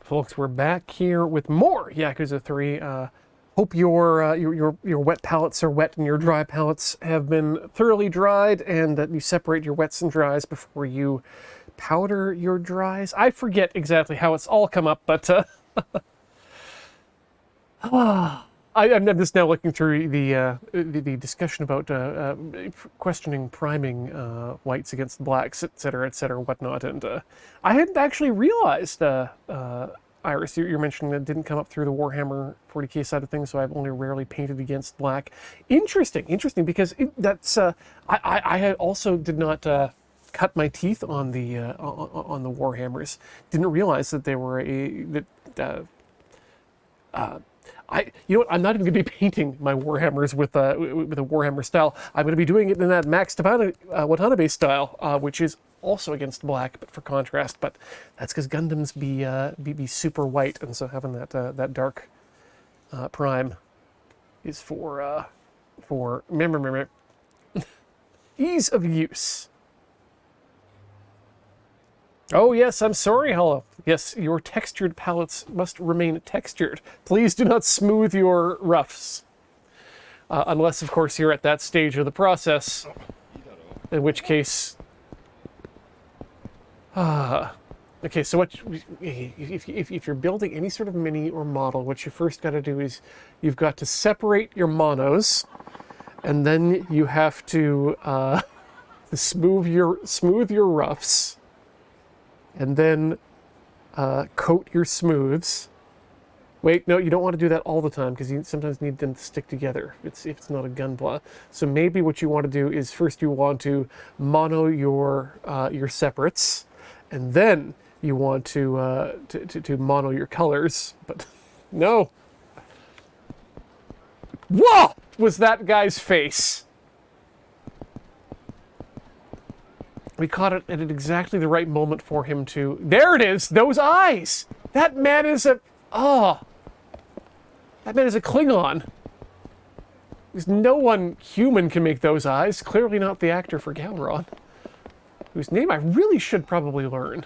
folks, we're back here with more Yakuza 3. Hope your wet palettes are wet and your dry palettes have been thoroughly dried, and that you separate your wets and dries before you powder your dries. I forget exactly how it's all come up, but I'm just now looking through the discussion about questioning priming whites against blacks, etc., whatnot, and I hadn't actually realized, Iris, you're mentioning that didn't come up through the Warhammer 40k side of things, so I've only rarely painted against black. Interesting, because I had also did not cut my teeth on the Warhammers. Didn't realize that they were you know what? I'm not even going to be painting my Warhammers with a Warhammer style. I'm going to be doing it in that Max Watanabe style, which is also against black, but for contrast. But that's because Gundams be super white, and so having that dark prime is for ease of use. Oh yes, I'm sorry, Hollow. Yes, your textured palettes must remain textured. Please do not smooth your roughs. Unless, of course, you're at that stage of the process. In which case... okay, so if you're building any sort of mini or model, what you first got to do is you've got to separate your monos, and then you have to smooth your roughs. And then coat your smooths. Wait, no, you don't want to do that all the time because you sometimes need them to stick together if it's not a gunpla. So maybe what you want to do is first you want to mono your separates, and then you want to mono your colors. But no. What was that guy's face? We caught it at exactly the right moment for him to... There it is! Those eyes! That man is a... Oh! That man is a Klingon. Because no one human can make those eyes. Clearly not the actor for Galron. Whose name I really should probably learn.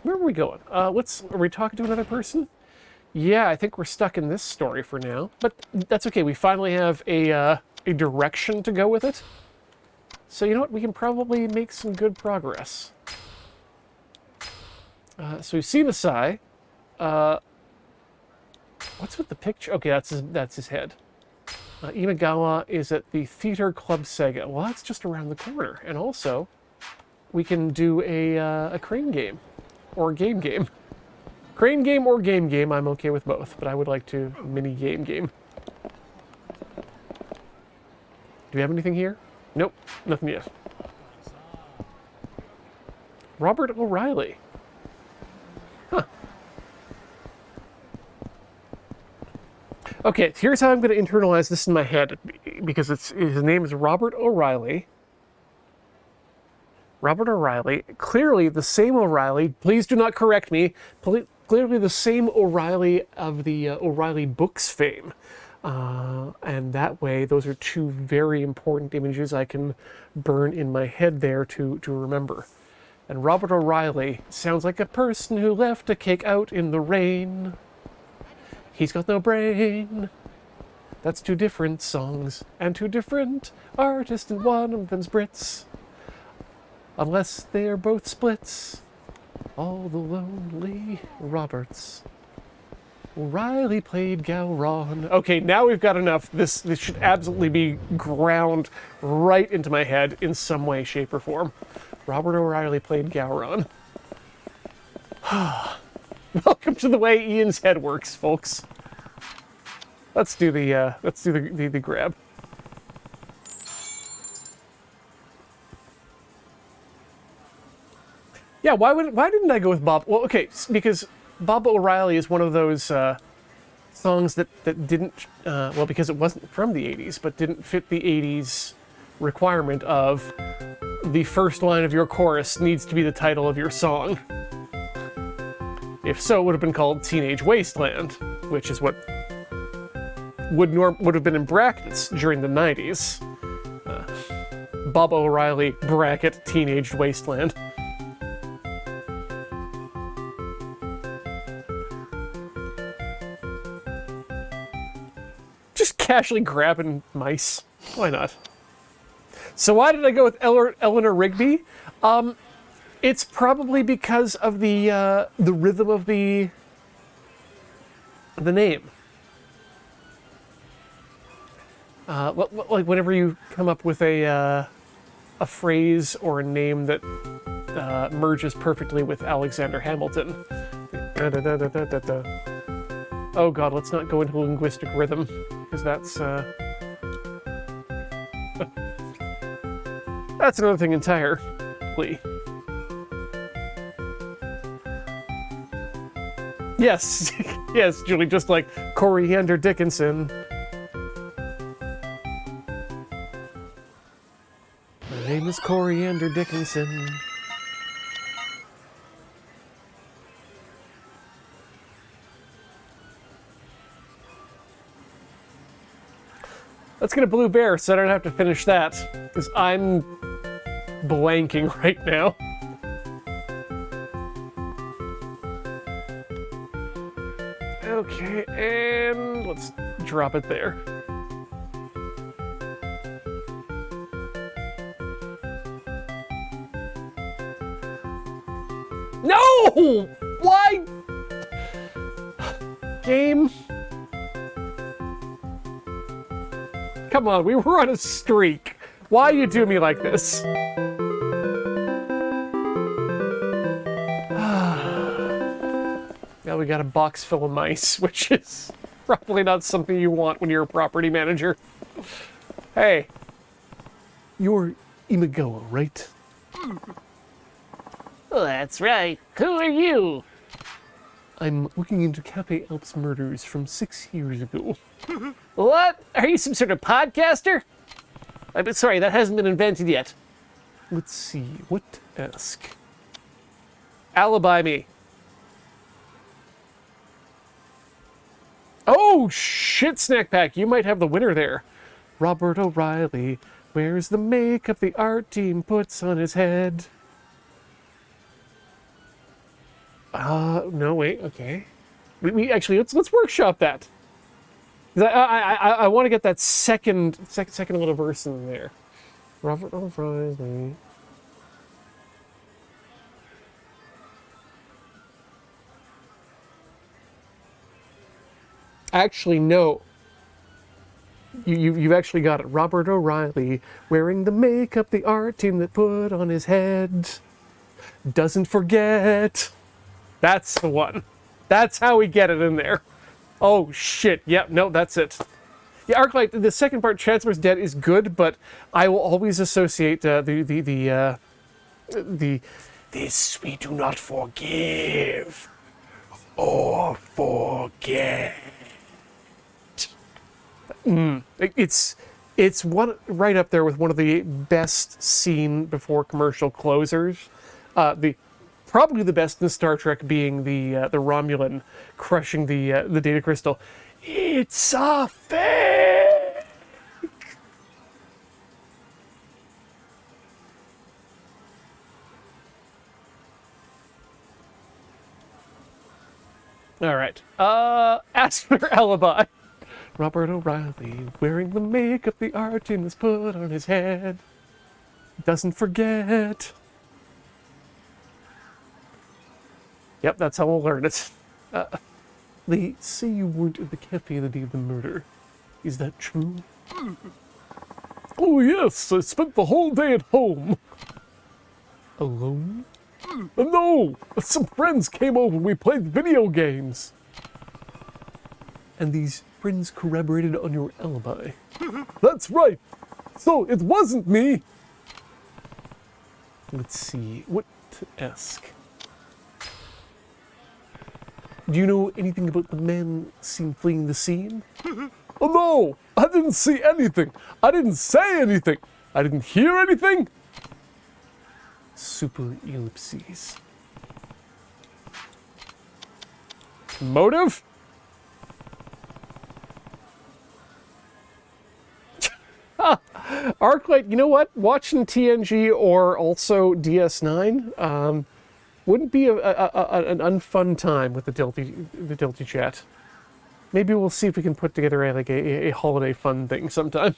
Where are we going? Are we talking to another person? Yeah, I think we're stuck in this story for now, but that's okay. We finally have a direction to go with it. So you know what? We can probably make some good progress. So we've seen the Sai. What's with the picture? Okay, that's his head. Imagawa is at the Theater Club Sega. Well, that's just around the corner. And also, we can do a crane game. Or game. Crane game or game, I'm okay with both, but I would like to mini game. Do we have anything here? Nope, nothing yet. Robert O'Reilly. Huh. Okay, here's how I'm going to internalize this in my head, because his name is Robert O'Reilly. Robert O'Reilly, clearly the same O'Reilly, please do not correct me, clearly the same O'Reilly of the O'Reilly books fame. And that way, those are two very important images I can burn in my head there to remember. And Robert O'Reilly sounds like a person who left a cake out in the rain. He's got no brain. That's two different songs, and two different artists, and one of them's Brits. Unless they are both splits. All the lonely Roberts. O'Reilly played Gowron. Okay, now we've got enough. This should absolutely be ground right into my head in some way, shape, or form. Robert O'Reilly played Gowron. Welcome to the way Ian's head works, folks. Let's do the grab. Yeah, why didn't I go with Bob? Well, okay, because Bob O'Reilly is one of those songs that didn't, well, because it wasn't from the 80s, but didn't fit the 80s requirement of the first line of your chorus needs to be the title of your song. If so, it would have been called Teenage Wasteland, which is what would have been in brackets during the 90s. Bob O'Reilly, bracket, Teenaged Wasteland. Just casually grabbing mice. Why not? So why did I go with Eleanor Rigby? It's probably because of the rhythm of the name. Like whenever you come up with a phrase or a name that merges perfectly with Alexander Hamilton. Oh God, let's not go into linguistic rhythm, because that's that's another thing entirely. Yes, yes, Julie, just like Coriander Dickinson. My name is Coriander Dickinson. Let's get a blue bear so I don't have to finish that, because I'm blanking right now. Okay, and let's drop it there. No! Why? Game. Come on, we were on a streak. Why you do me like this? Now we got a box full of mice, which is probably not something you want when you're a property manager. Hey, you're Imagoa, right? Well, that's right. Who are you? I'm looking into Cafe Alps murders from 6 years ago. What? Are you some sort of podcaster? Sorry, that hasn't been invented yet. Let's see, what to ask? Alibi me. Oh, shit, Snack Pack, you might have the winner there. Robert O'Reilly, where's the makeup the art team puts on his head? No, wait, okay. We actually, let's workshop that. I want to get that second little verse in there. Robert O'Reilly. Actually, no. You've actually got it. Robert O'Reilly, wearing the makeup the art team that put on his head. Doesn't forget. That's the one. That's how we get it in there. Oh, shit. Yep, no, that's it. Yeah, Arclight, the second part, Chancellor's Dead, is good, but I will always associate the this we do not forgive or forget. It's one right up there with one of the best seen before commercial closers. Probably the best in Star Trek being the Romulan crushing the data crystal. It's a fake. All right. Ask for alibi. Robert O'Reilly, wearing the makeup the art team has put on his head. Doesn't forget. Yep, that's how we'll learn it. They say you weren't at the cafe the day of the murder. Is that true? Oh yes, I spent the whole day at home. Alone? No! Some friends came over and we played video games. And these friends corroborated on your alibi. That's right! So, it wasn't me! Let's see, what to ask? Do you know anything about the man seen fleeing the scene? Oh no! I didn't see anything! I didn't say anything! I didn't hear anything! Super ellipses. Arclight, you know what? Watching TNG or also DS9 wouldn't be an unfun time with the Dilty chat. Maybe we'll see if we can put together a holiday fun thing sometime.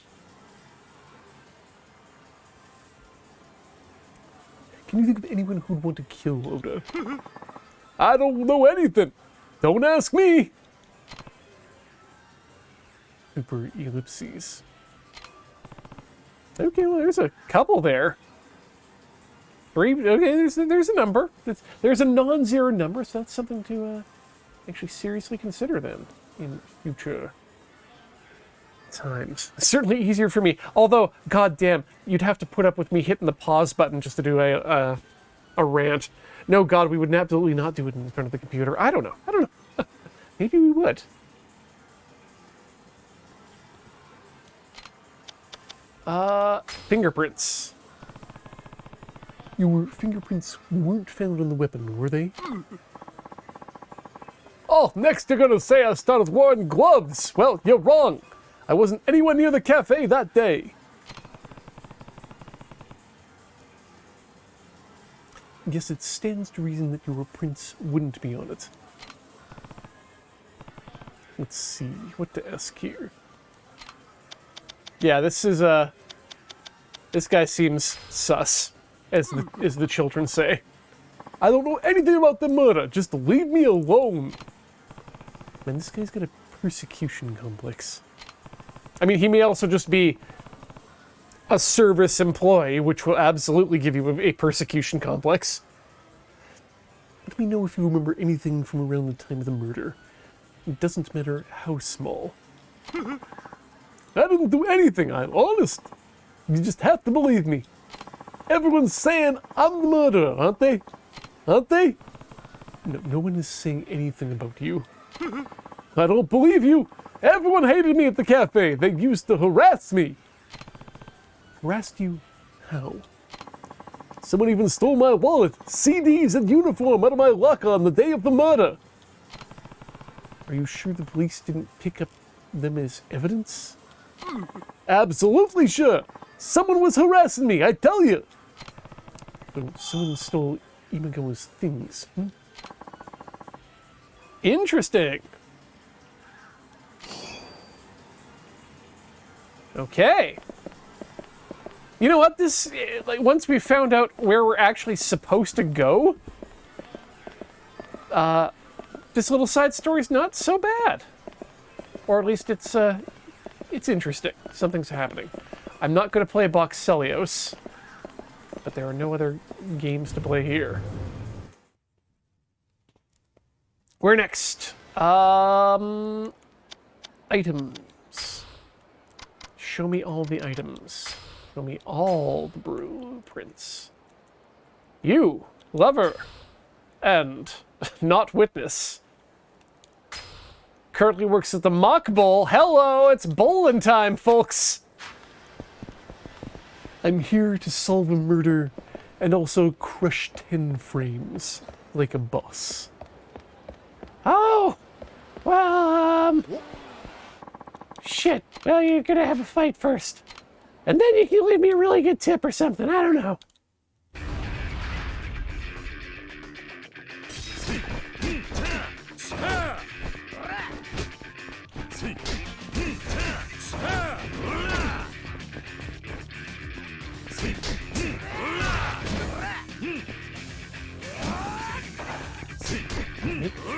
Can you think of anyone who'd want to kill Oda? I don't know anything. Don't ask me. Super ellipses. Okay, well, there's a couple there. 3. Okay, there's a number. There's a non-zero number, so that's something to actually seriously consider then in future times. Certainly easier for me. Although, goddamn, you'd have to put up with me hitting the pause button just to do a rant. No, God, we would absolutely not do it in front of the computer. I don't know. Maybe we would. Fingerprints. Your fingerprints weren't found on the weapon, were they? Oh, next you're gonna say I started wearing gloves. Well, you're wrong. I wasn't anywhere near the cafe that day. Guess it stands to reason that your prints wouldn't be on it. Let's see, what to ask here. Yeah, this is, this guy seems sus, as the children say. I don't know anything about the murder, just leave me alone. Man, this guy's got a persecution complex. I mean, he may also just be a service employee, which will absolutely give you a persecution complex. Let me know if you remember anything from around the time of the murder. It doesn't matter how small. I didn't do anything, I'm honest. You just have to believe me. Everyone's saying I'm the murderer, aren't they? Aren't they? No one is saying anything about you. I don't believe you. Everyone hated me at the cafe. They used to harass me. Harassed you? How? Someone even stole my wallet, CDs, and uniform out of my locker on the day of the murder. Are you sure the police didn't pick up them as evidence? Absolutely sure. Someone was harassing me, I tell you. So someone stole Imagawa's things. Interesting. Okay. You know what? This, like, once we found out where we're actually supposed to go, this little side story's not so bad. Or at least it's interesting. Something's happening. I'm not going to play Boxelios, but there are no other games to play here. Where next? Items. Show me all the items. Show me all the blueprints. You, lover, and not witness. Currently works at the Mock Bowl. Hello, it's bowling time, folks. I'm here to solve a murder and also crush 10 frames like a boss. Oh, well, shit. Well, you're gonna have a fight first. And then you can leave me a really good tip or something. I don't know.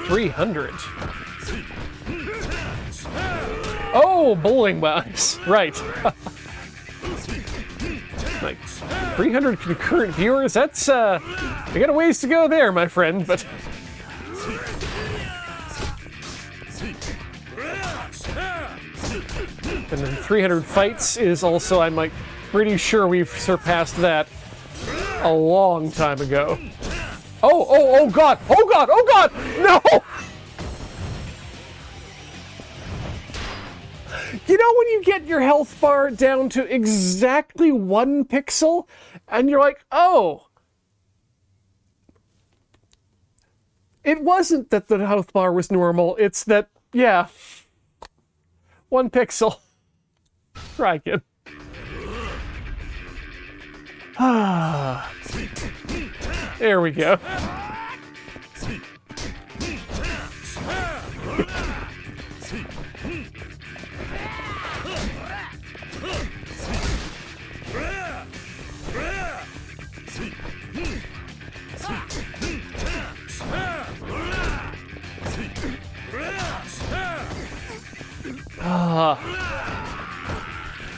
$300. Oh, bowling bugs. Right. Like 300 concurrent viewers. That's we got a ways to go there, my friend. But and then 300 fights is also, I'm like pretty sure we've surpassed that a long time ago. Oh God! Oh God! Oh God! No! You know when you get your health bar down to exactly 1 pixel, and you're like, oh. It wasn't that the health bar was normal, it's that, yeah. 1 pixel. Try again. Ah, there we go.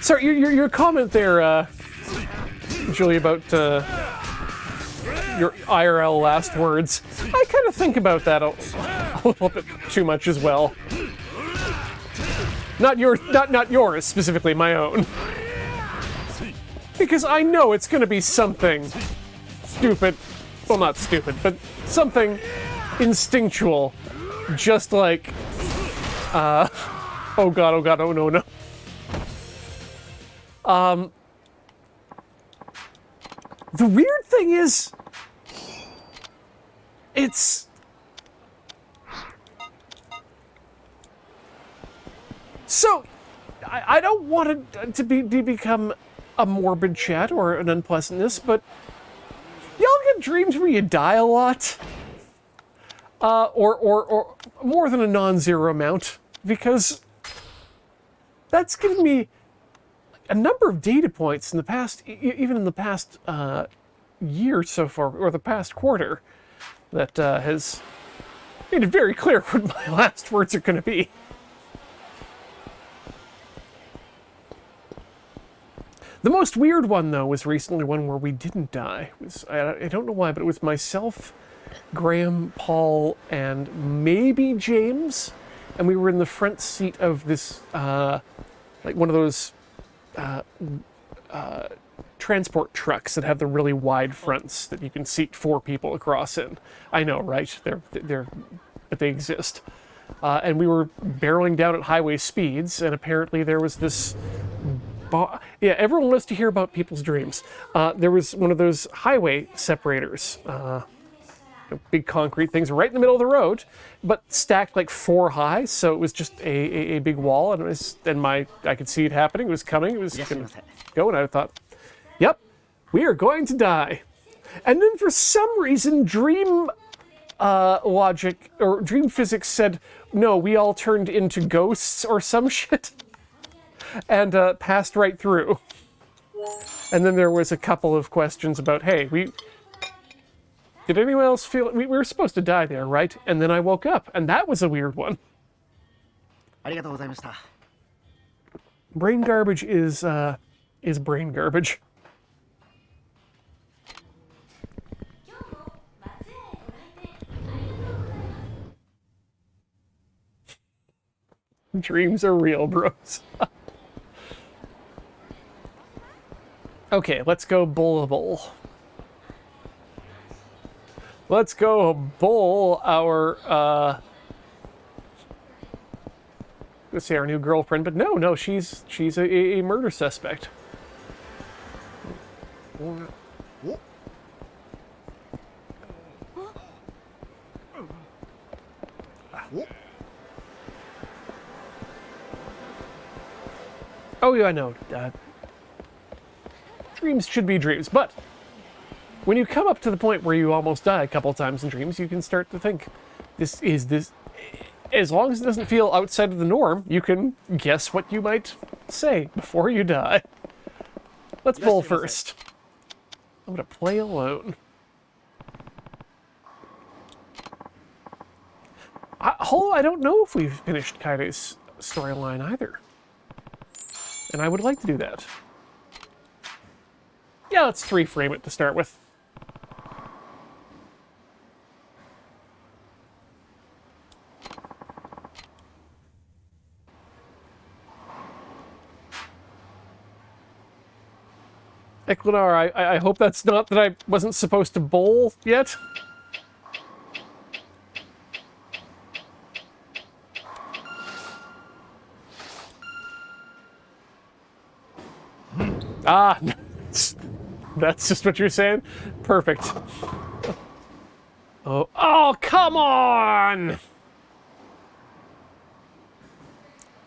Sorry, your comment there, Julie, about your IRL last words. I kind of think about that a little bit too much as well. Not yours specifically, my own. Because I know it's going to be something stupid. Well, not stupid, but something instinctual, just like, oh god, oh no. The weird thing is, it's... So, I don't want it to become a morbid chat or an unpleasantness, but y'all get dreams where you die a lot? Or more than a non-zero amount, because that's given me a number of data points in the past, even in the past year so far, or the past quarter, that has made it very clear what my last words are going to be. The most weird one, though, was recently one where we didn't die. It was, I don't know why, but it was myself, Graham, Paul, and maybe James, and we were in the front seat of this, like one of those transport trucks that have the really wide fronts that you can seat 4 people across in. I know, right? But they exist. And we were barreling down at highway speeds, and apparently there was this... Yeah, everyone loves to hear about people's dreams. There was one of those highway separators, big concrete things right in the middle of the road, but stacked like 4 high, so it was just a big wall, and I could see it happening. It was coming. It was going to go, and I thought, "Yep, we are going to die." And then for some reason, dream logic or dream physics said, "No, we all turned into ghosts or some shit." And passed right through. And then there was a couple of questions about, hey, did anyone else feel we were supposed to die there, right? And then I woke up, and that was a weird one. Brain garbage is brain garbage. Dreams are real, bros. Okay, let's go bullable. Let's go bull our, let's say our new girlfriend, but no, she's a murder suspect. Oh yeah, I know. Dreams should be dreams, but when you come up to the point where you almost die a couple times in dreams, you can start to think, this, as long as it doesn't feel outside of the norm, you can guess what you might say before you die. Let's bowl first. I'm gonna play alone. I don't know if we've finished Kaide's storyline either. And I would like to do that. Yeah, let's 3-frame it to start with. Equinar, I hope that's not that I wasn't supposed to bowl yet. Ah, that's just what you're saying? Perfect. Oh, come on!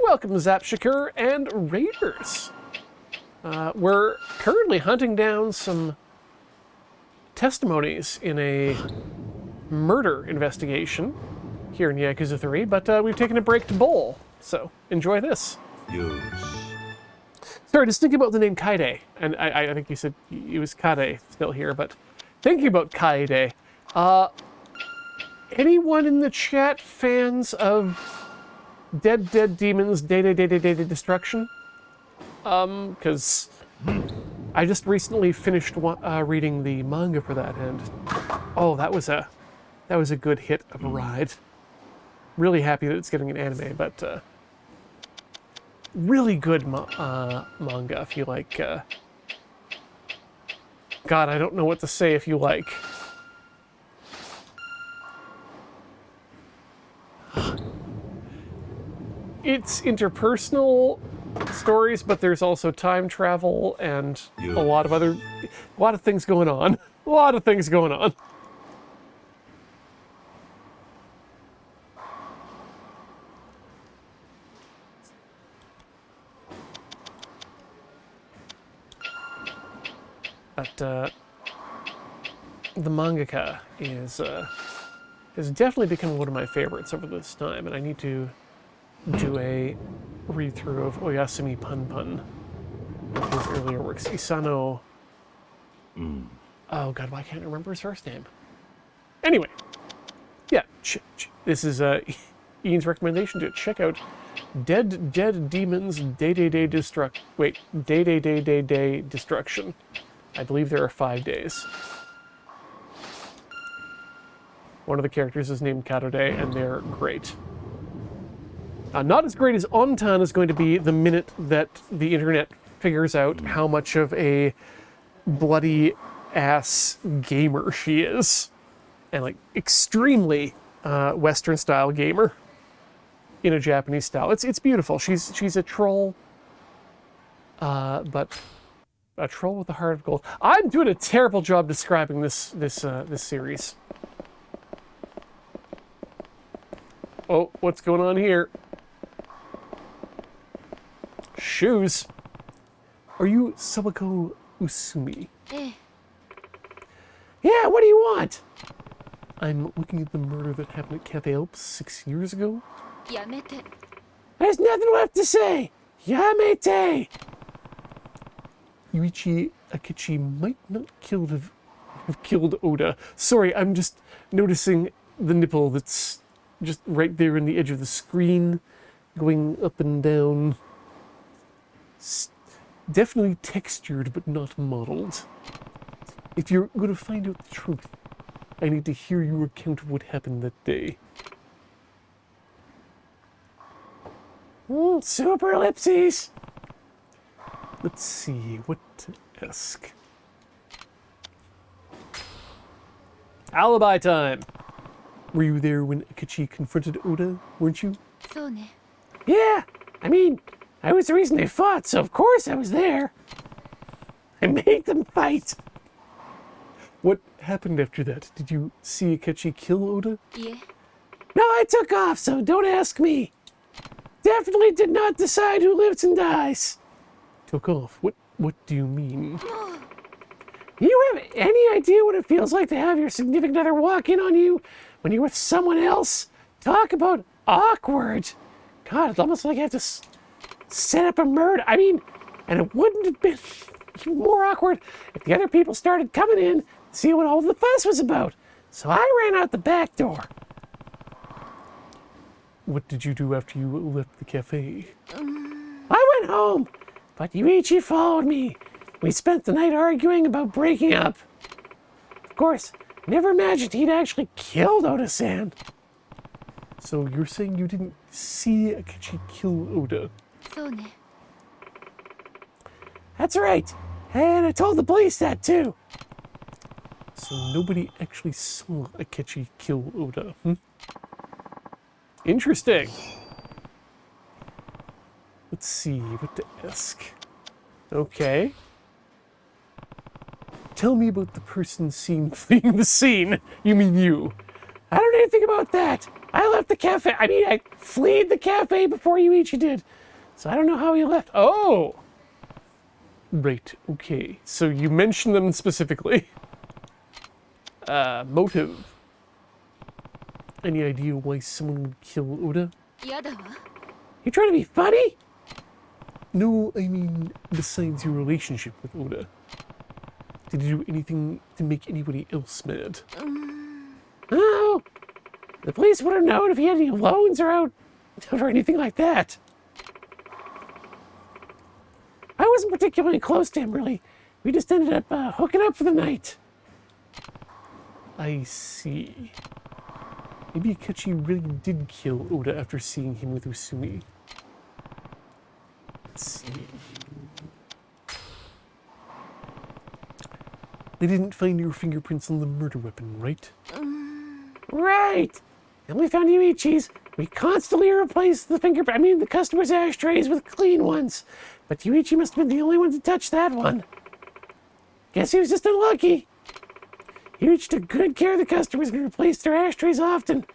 Welcome, Zap Shakur and Raiders. We're currently hunting down some testimonies in a murder investigation here in Yakuza 3, but we've taken a break to bowl, so enjoy this. Sorry, just thinking about the name Kaide, and I think you said it was Kade still here, but thinking about Kaide, anyone in the chat fans of Dead Demons Day Destruction? Because I just recently finished reading the manga for that, and oh, that was a good hit of a ride. Really happy that it's getting an anime, but really good manga if you like. God, I don't know what to say if you like. It's interpersonal stories, but there's also time travel and a lot of things going on. A lot of things going on. But the mangaka has definitely become one of my favorites over this time, and I need to do a read-through of Oyasumi Punpun, his earlier works. Isano... Oh god, why can't I remember his first name? Anyway, yeah, this is Ian's recommendation to check out Dead Demons Day Destruction. Wait, Day Destruction. I believe there are 5 days. One of the characters is named Katode, and they're great. Not as great as Ontan is going to be the minute that the internet figures out how much of a bloody ass gamer she is. And like extremely Western style gamer in a Japanese style. It's beautiful. She's a troll, but a troll with a heart of gold. I'm doing a terrible job describing this series. Oh, what's going on here? Shoes. Are you Sawako Usumi? Yeah, what do you want? I'm looking at the murder that happened at Cafe Alps 6 years ago. Yamete. There's nothing left to say. Yamete. Yuichi Akechi might not have killed Oda. Sorry, I'm just noticing the nipple that's just right there in the edge of the screen, going up and down. Definitely textured, but not modeled. If you're going to find out the truth, I need to hear your account of what happened that day. Super ellipses! Let's see, what to ask. Alibi time! Were you there when Akechi confronted Oda, weren't you? So ne. Yeah! I mean, I was the reason they fought, so of course I was there. I made them fight! What happened after that? Did you see Akechi kill Oda? Yeah. No, I took off, so don't ask me. Definitely did not decide who lives and dies. Took off? What do you mean? You have any idea what it feels like to have your significant other walk in on you when you're with someone else? Talk about awkward. God, it's almost like I have to set up a murder. I mean, and it wouldn't have been even more awkward if the other people started coming in to see what all the fuss was about. So I ran out the back door. What did you do after you left the cafe? I went home, but Yuichi followed me. We spent the night arguing about breaking up. Of course, never imagined he'd actually killed Oda-san. So you're saying you didn't see Akechi kill Oda? So ne. That's right. And I told the police that too. So nobody actually saw Akechi kill Oda, Interesting. Let's see what to ask. Okay. Tell me about the person seen fleeing the scene. You mean you. I don't know anything about that. I left the cafe. I mean, I fled the cafe before Yuichi did. So I don't know how he left. Oh! Right, okay. So you mentioned them specifically. Motive. Any idea why someone would kill Oda? 嫌だわ You trying to be funny? No, I mean, besides your relationship with Oda. Did you do anything to make anybody else mad? Oh, the police would have known if he had any loans or out or anything like that. I wasn't particularly close to him, really. We just ended up hooking up for the night. I see. Maybe Akechi really did kill Oda after seeing him with Usumi. Let's see. They didn't find your fingerprints on the murder weapon, right? Right. And we found Yuichi's. We constantly replace the customers' ashtrays with clean ones. But Yuichi must have been the only one to touch that one. Guess he was just unlucky. Yuichi took good care of the customers and replaced their ashtrays often.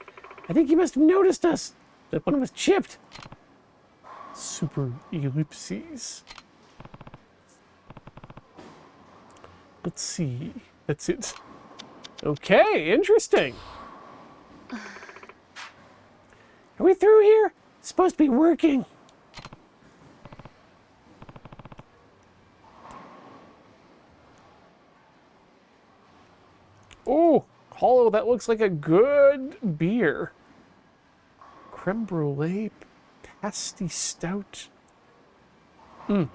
I think he must have noticed us. That one was chipped. Super ellipses. Let's see. That's it. Okay, interesting. Are we through here? It's supposed to be working. Oh, Hollow, that looks like a good beer. Creme brulee, pasty stout. I'm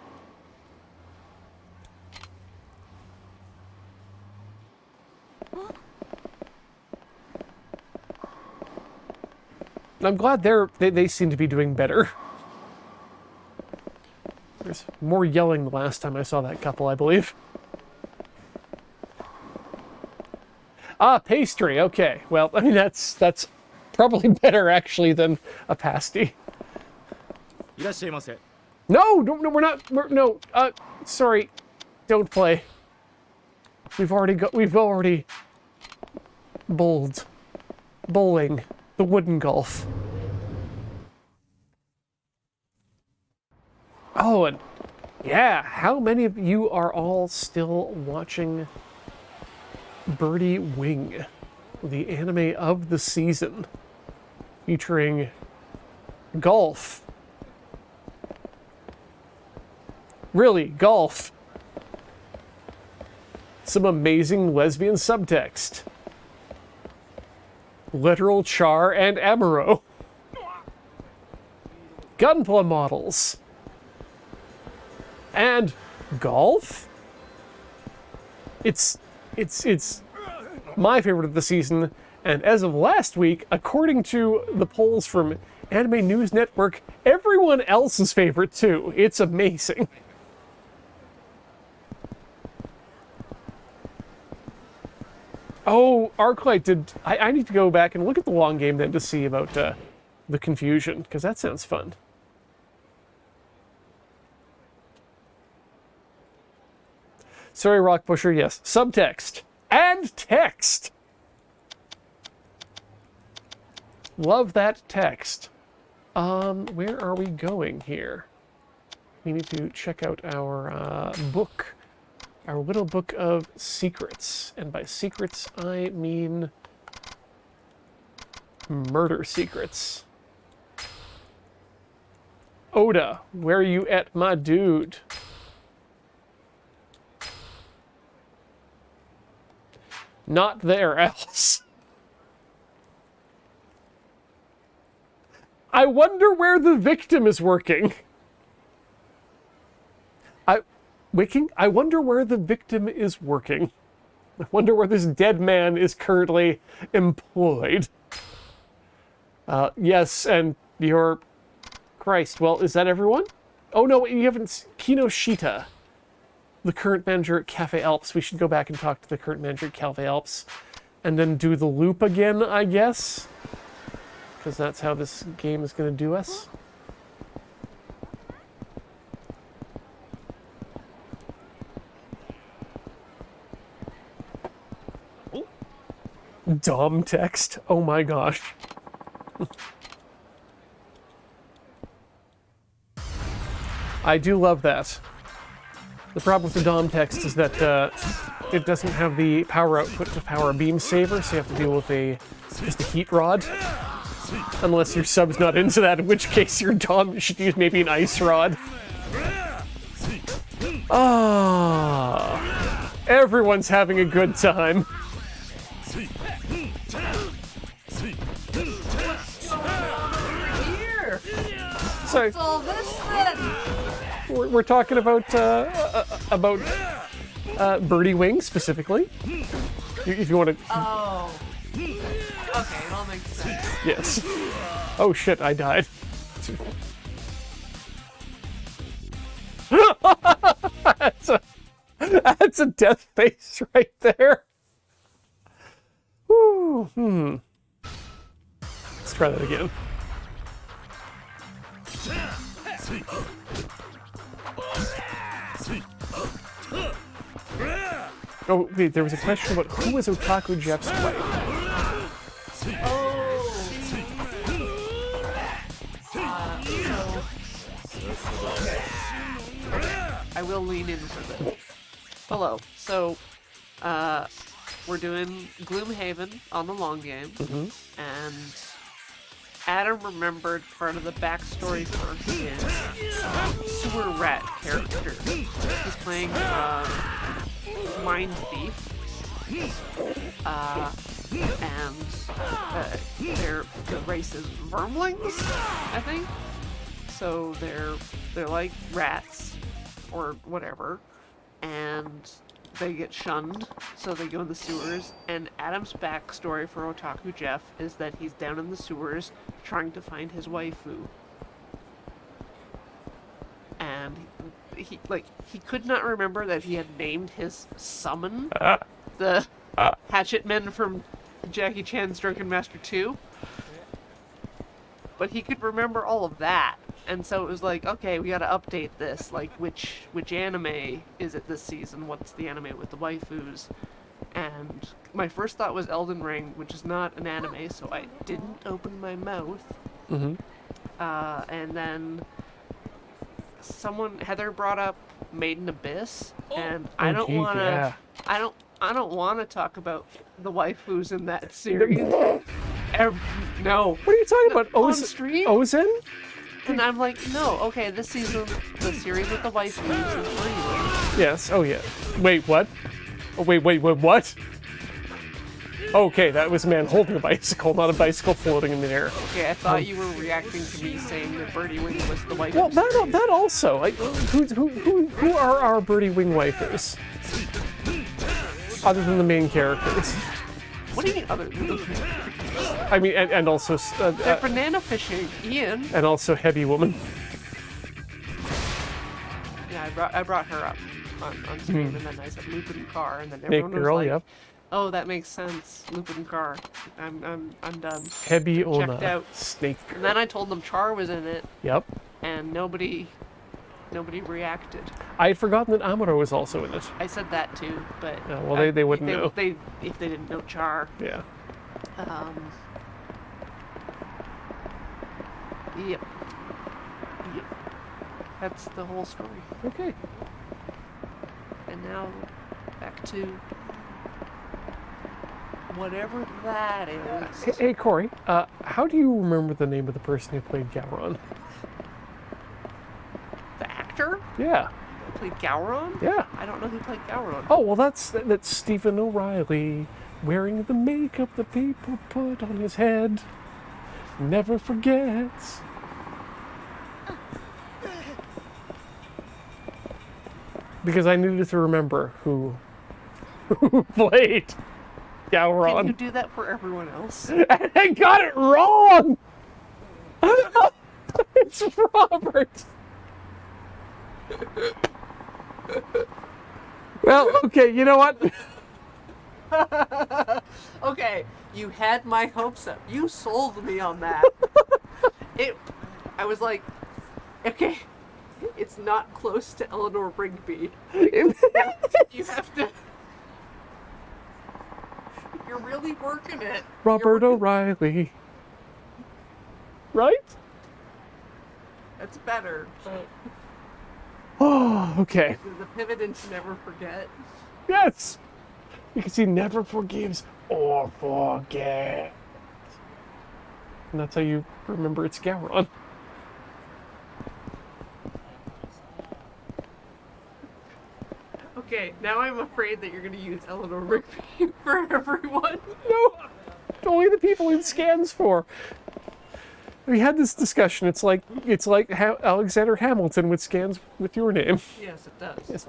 glad they seem to be doing better. There's more yelling the last time I saw that couple, I believe. Ah, pastry. Okay. Well, I mean that's probably better actually than a pasty. いらっしゃいませ。 No, no, we're not. No. Sorry. Don't play. We've already bowling the wooden golf. Oh, and yeah, how many of you are all still watching Birdie Wing, the anime of the season, featuring golf? Really, golf. Some amazing lesbian subtext. Literal Char and Amuro. Gunpla models. And golf? It's my favorite of the season, and as of last week, according to the polls from Anime News Network, everyone else's favorite too. It's amazing. Oh, Arclight did... I need to go back and look at the long game then to see about the confusion, because that sounds fun. Sorry, Rock Pusher, yes. Subtext. And text! Love that text. Where are we going here? We need to check out our book. Our little book of secrets. And by secrets, I mean murder secrets. Oda, where you at, my dude? Not there else. I wonder where the victim is working. I wonder where the victim is working. I wonder where this dead man is currently employed. Yes, and your... Christ, well, is that everyone? Oh no, you haven't... Kinoshita, the current manager at Cafe Alps. We should go back and talk to the current manager at Cafe Alps. And then do the loop again, I guess. Because that's how this game is going to do us. Dom text? Oh my gosh. I do love that. The problem with the DOM text is that it doesn't have the power output to power a beam saver, so you have to deal with just a heat rod. Unless your sub's not into that, in which case your DOM should use maybe an ice rod. Ah, everyone's having a good time. Here. Sorry, What's all this then? we're talking about Birdie Wing specifically. If you want to, Oh. Okay, it all makes sense. yes. Oh shit, I died. That's a death face right there. Woo, Let's try that again. Oh, wait, there was a question about who was Otaku Jeff's wife. I will lean in for this. Hello. So, we're doing Gloomhaven on the long game, and Adam remembered part of the backstory for his sewer rat character. He's playing Mind Thief, and the race is Vermlings, I think. So they're like rats or whatever, and they get shunned, so they go in the sewers. And Adam's backstory for Otaku Jeff is that he's down in the sewers trying to find his waifu. And he could not remember that he had named his summon the Hatchet Men from Jackie Chan's Drunken Master 2. But he could remember all of that. And so it was like, okay, we gotta update this. Like, which anime is it this season? What's the anime with the waifus? And my first thought was Elden Ring, which is not an anime, so I didn't open my mouth. And then Heather brought up Made in Abyss, and I don't want to. I don't want to talk about the waifus in that series. No. What are you talking about? On stream? Ozen? And I'm like, no, okay, this season, the series with the waifus is real. Yes. Oh yeah. Wait, what? Oh, wait, what? Okay, that was a man holding a bicycle, not a bicycle floating in the air. Okay, I thought you were reacting to me saying that Birdie Wing was the waifus. Well, that also. Like, who are our Birdie Wing waifus? Other than the main characters. What do you mean other than those? I mean, and also... They're banana fishing, Ian. And also Heavy Woman. Yeah, I brought her up on stream, and then I said Lupin Car, and then everyone was Girl, like, yep. oh, that makes sense, Lupin Car. I'm done. Heavy Checked Ona. out. Snake. And then I told them Char was in it, Yep. and nobody reacted. I had forgotten that Amuro was also in it. I said that too, but Yeah, well, they wouldn't know. If they didn't know Char. Yeah. Yep. That's the whole story. Okay. And now back to whatever that is. Hey, Corey, how do you remember the name of the person who played Gowron? The actor Yeah. who played Gowron? Yeah. I don't know who played Gowron. Oh, well, that's Stephen O'Reilly, wearing the makeup that people put on his head. Never forgets. Because I needed to remember who played Gowron. Can you do that for everyone else? And I got it wrong! It's Robert! Well, okay, you know what? Okay, you had my hopes up. You sold me on that. I was like, okay, it's not close to Eleanor Rigby. You have to. You're really working it. Robert O'Reilly. Right? That's better, but Oh, okay. The pivot into never forget. Yes. You can see never forgives or forget. And that's how you remember it's Gowron. Okay, now I'm afraid that you're gonna use Eleanor Rigby for everyone. No, only the people it scans for. We had this discussion. It's like Alexander Hamilton with scans with your name. Yes, it does. Yes.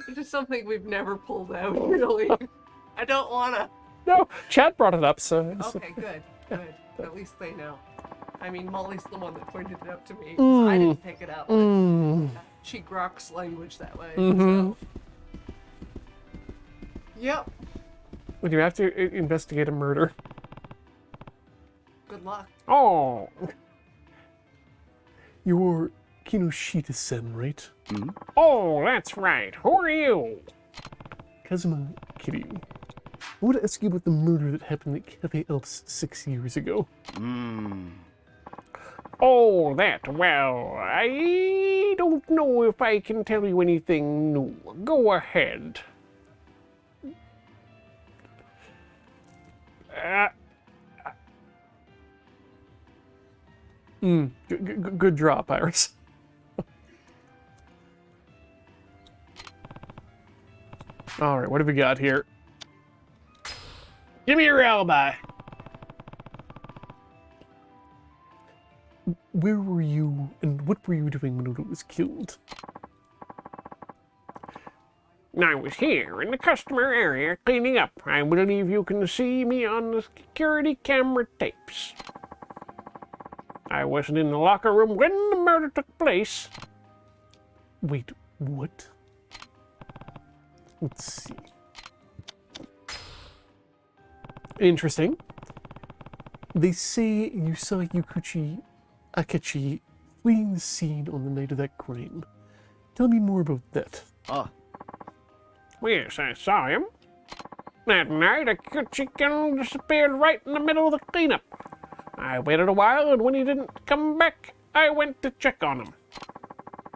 It's just something we've never pulled out, really. I don't wanna. No, Chad brought it up, so. Okay, good, good. At least they know. I mean, Molly's the one that pointed it up to me. So I didn't pick it up. She grokks language that way. So. Yep. When you have to investigate a murder. Good luck. Oh. You're Kinoshita-sen, right? Oh, that's right. Who are you? Kazuma Kiryu. I want to ask you about the murder that happened at Cafe Elps 6 years ago. Oh, that. Well, I don't know if I can tell you anything new. Go ahead. Good drop, Iris. All right, what have we got here? Give me your alibi. Where were you and what were you doing when Udo was killed? I was here in the customer area cleaning up. I believe you can see me on the security camera tapes. I wasn't in the locker room when the murder took place. Wait, what? Let's see. Interesting. They say you saw Yukuchi Akechi fleeing the scene on the night of that crime. Tell me more about that. Yes, I saw him. That night, a chicken disappeared right in the middle of the cleanup. I waited a while, and when he didn't come back, I went to check on him.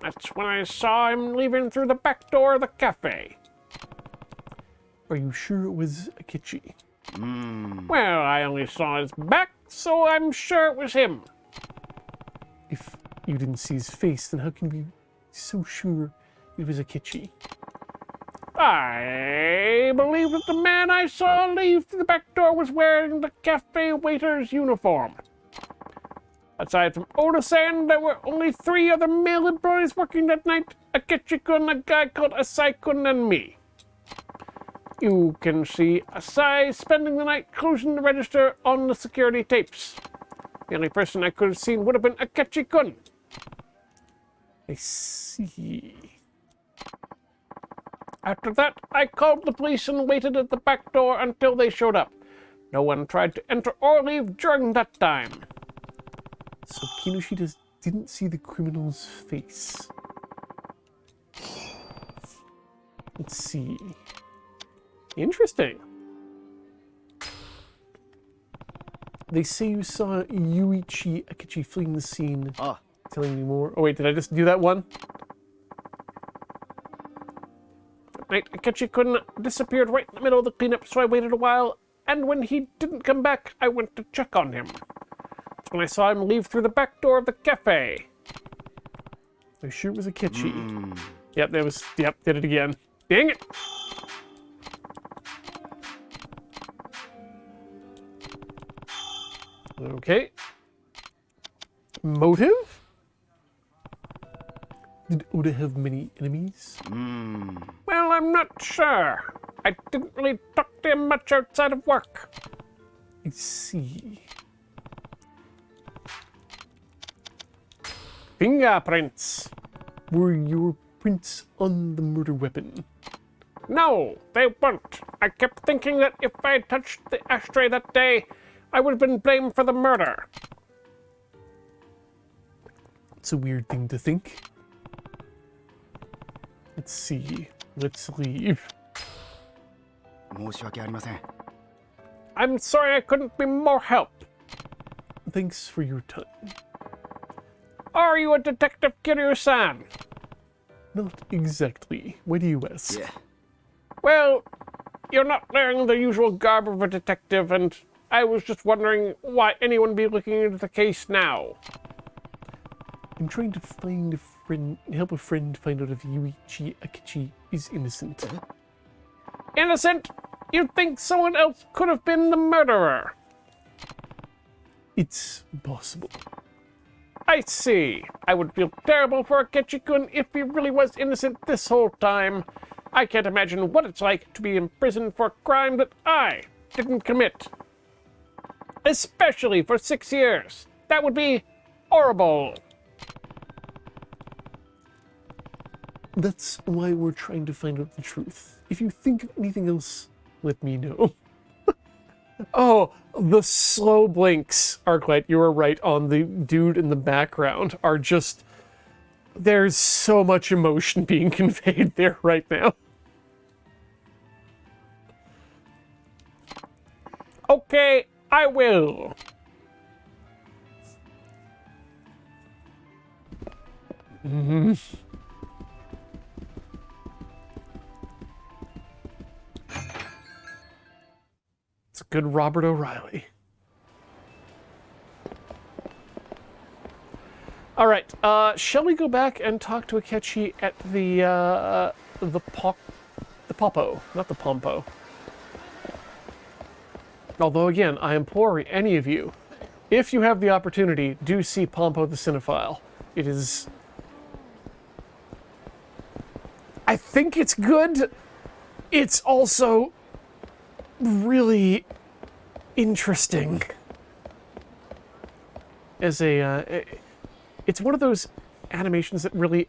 That's when I saw him leaving through the back door of the cafe. Are you sure it was Akechi? Well, I only saw his back, so I'm sure it was him. If you didn't see his face, then how can you be so sure it was Akechi? I believe that the man I saw leave through the back door was wearing the cafe waiter's uniform. Aside from Oda-san, there were only 3 other male employees working that night: Akechi-kun, a guy called Asai-kun, and me. You can see Asai spending the night closing the register on the security tapes. The only person I could have seen would have been Akechi-kun. I see. After that, I called the police and waited at the back door until they showed up. No one tried to enter or leave during that time. So Kinoshita didn't see the criminal's face. Let's see. Interesting. They say you saw Yuichi Akechi fleeing the scene. Telling me more. Oh wait, did I just do that one? Night, Akechi-kun disappeared right in the middle of the cleanup, so I waited a while, and when he didn't come back, I went to check on him. That's when I saw him leave through the back door of the cafe. Are you sure it was Akechi? Yep, did it again. Dang it! Okay. Motive? Did Oda have many enemies? Well, I'm not sure. I didn't really talk to him much outside of work. I see. Fingerprints. Were your prints on the murder weapon? No, they weren't. I kept thinking that if I had touched the ashtray that day, I would have been blamed for the murder. It's a weird thing to think. Let's see. Let's leave. 申し訳ありません。 I'm sorry I couldn't be more help. Thanks for your time. Are you a Detective Kiryu-san? Not exactly. Why do you ask? Yeah. Well, you're not wearing the usual garb of a detective, and I was just wondering why anyone would be looking into the case now. I'm trying to find a friend, help a friend find out if Yuichi Akichi is innocent. Innocent? You'd think someone else could have been the murderer. It's possible. I see. I would feel terrible for Akechi-kun if he really was innocent this whole time. I can't imagine what it's like to be imprisoned for a crime that I didn't commit. Especially for 6 years. That would be horrible. That's why we're trying to find out the truth. If you think of anything else, let me know. Oh, the slow blinks, Arclight, you were right on the dude in the background, are just... There's so much emotion being conveyed there right now. Okay, I will. It's a good Robert O'Reilly. All right, shall we go back and talk to Akechi at the Popo, not the Pompo. Although, again, I implore any of you, if you have the opportunity, do see Pompo the Cinephile. It is... I think it's good. It's also really interesting. As a... it's one of those animations that really...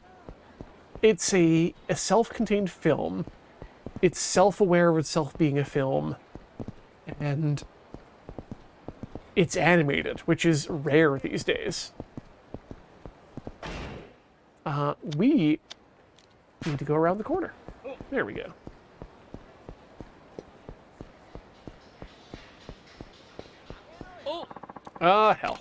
It's a self-contained film. It's self-aware of itself being a film. And it's animated, which is rare these days. We need to go around the corner. There we go. Hell.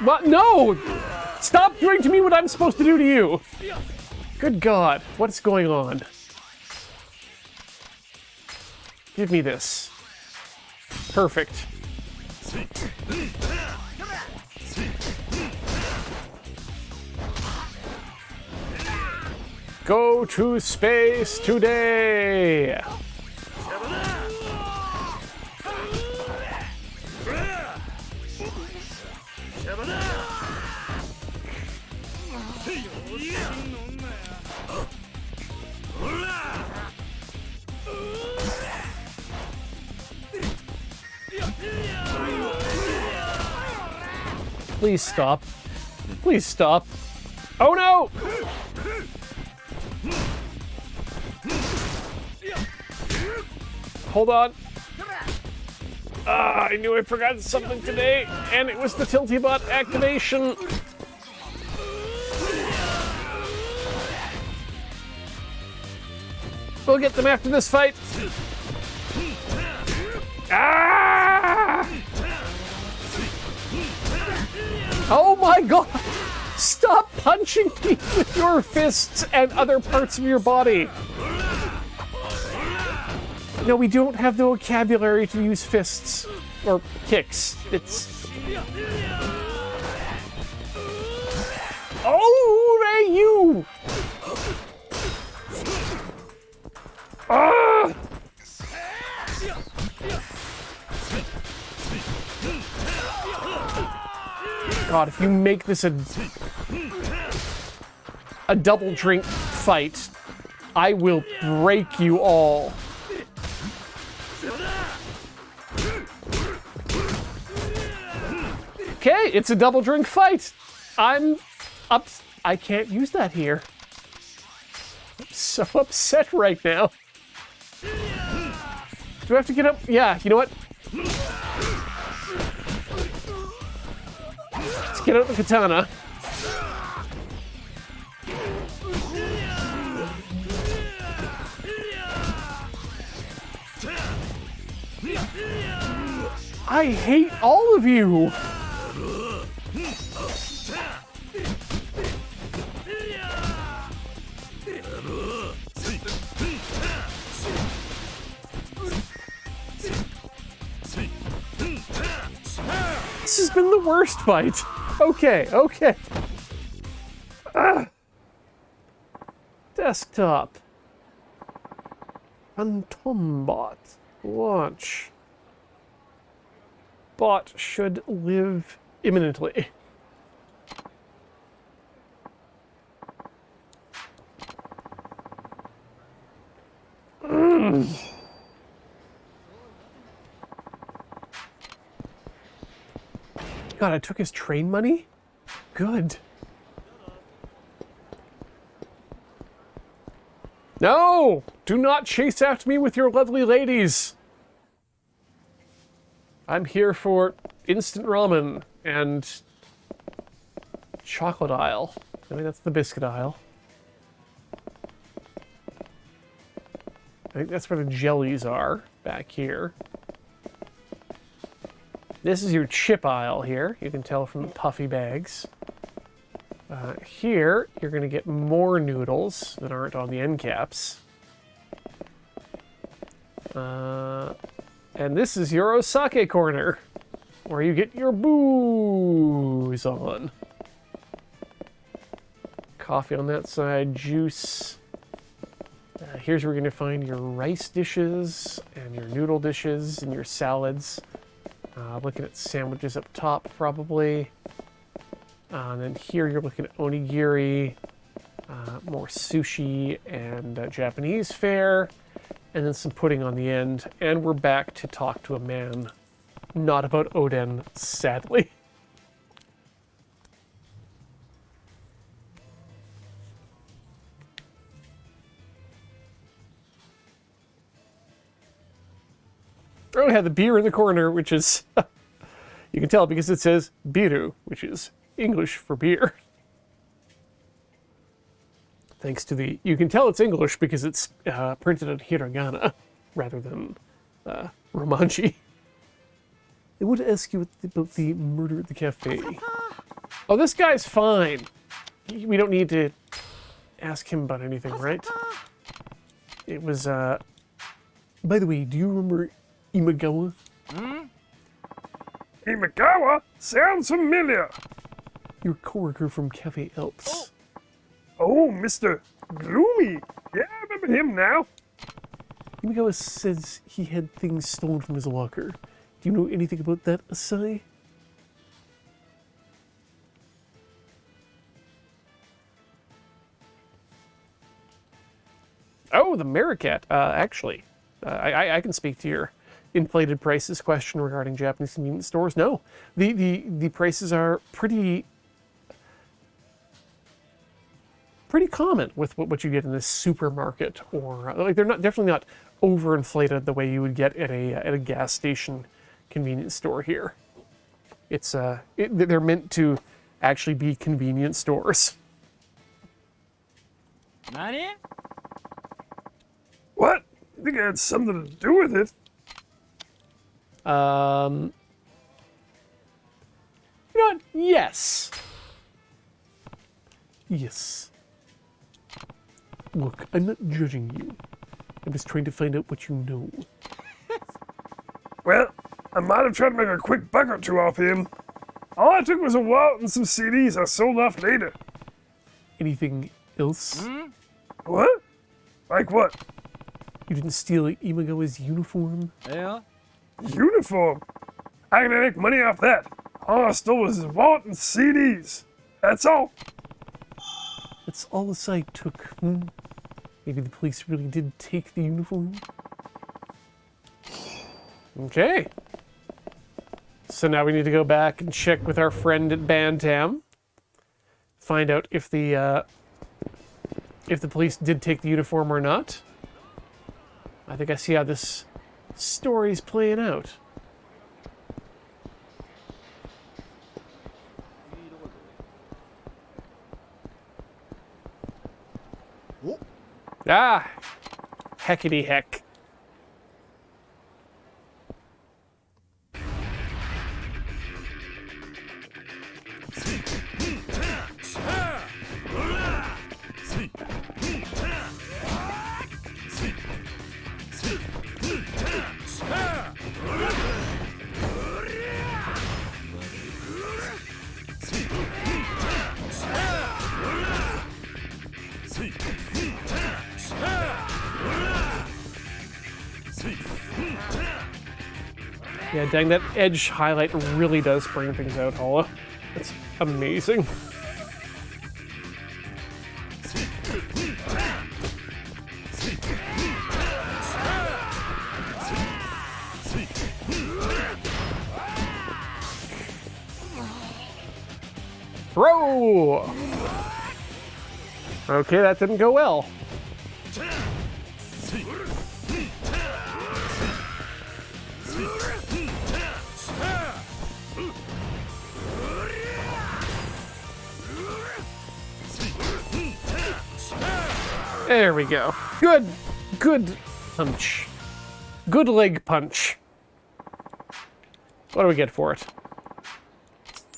What? No! Stop doing to me what I'm supposed to do to you! Good God, what's going on? Give me this. Perfect. Go to space today! Please stop. Please stop. Oh no! Hold on. I knew I forgot something today, and it was the Tiltybot activation. We'll get them after this fight. Ah! Oh my God! Stop punching me with your fists and other parts of your body. No, we don't have the vocabulary to use fists or kicks. It's... Oh, hey, you! Ah! God, if you make this a double drink fight, I will break you all. Okay, it's a double drink fight. I'm up. I can't use that here. I'm so upset right now. Do I have to get up? Yeah, you know what? Get out the katana. I hate all of you. This has been the worst fight. Okay, okay. Desktop. Phantom bot. Launch. Bot should live imminently. God, I took his train money? Good. No! Do not chase after me with your lovely ladies! I'm here for instant ramen and chocolate aisle. I mean, that's the biscuit aisle. I think that's where the jellies are, back here. This is your chip aisle here. You can tell from the puffy bags. Here, you're going to get more noodles that aren't on the end caps. And this is your Osake corner, where you get your booze on. Coffee on that side, juice. Here's where you're going to find your rice dishes, and your noodle dishes, and your salads. Looking at sandwiches up top, probably. And then here you're looking at onigiri, more sushi, and Japanese fare, and then some pudding on the end. And we're back to talk to a man. Not about Oden, sadly. Oh, yeah, the beer in the corner, which is... you can tell because it says biru, which is English for beer. Thanks to the... You can tell it's English because it's printed in hiragana rather than romanji. I want to ask you about the murder at the cafe. Oh, this guy's fine. We don't need to ask him about anything, right? It was, By the way, do you remember Imagawa? Imagawa? Sounds familiar. Your coworker from Cafe Alps. Oh, Mr. Gloomy. Yeah, I remember him now. Imagawa says he had things stolen from his locker. Do you know anything about that, Asai? Oh, the Maricat. Actually, I can speak to your inflated prices question regarding Japanese convenience stores. No, the prices are pretty common with what you get in this supermarket, or like they're definitely not overinflated the way you would get at a gas station convenience store here. It's they're meant to actually be convenience stores. Nani? What? I think it had something to do with it. You know what? Yes. Yes. Look, I'm not judging you. I'm just trying to find out what you know. Well, I might have tried to make a quick buck or two off him. All I took was a wallet and some CDs I sold off later. Anything else? What? Like what? You didn't steal Imagawa's uniform? Yeah. Uniform? I can make money off that. All I stole was his wallet and CDs. That's all. That's all the site took. Maybe the police really did take the uniform? Okay. So now we need to go back and check with our friend at Bantam. Find out if the police did take the uniform or not. I think I see how this story's playing out. Ah, heckity heck. Yeah, dang, that edge highlight really does bring things out, Hollow. It's amazing. Throw! Okay, that didn't go well. There we go. Good punch. Good leg punch. What do we get for it?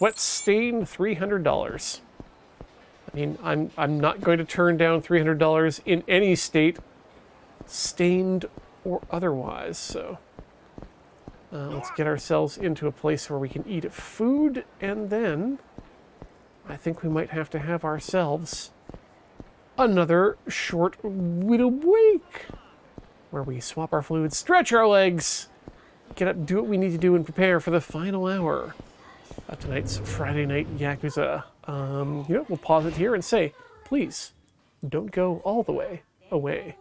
Wet stain, $300. I mean, I'm not going to turn down $300 in any state, stained or otherwise. So let's get ourselves into a place where we can eat food, and then I think we might have to have ourselves another short little break where we swap our fluids, stretch our legs, get up, do what we need to do, and prepare for the final hour of tonight's Friday Night Yakuza. We'll pause it here and say, please, don't go all the way away.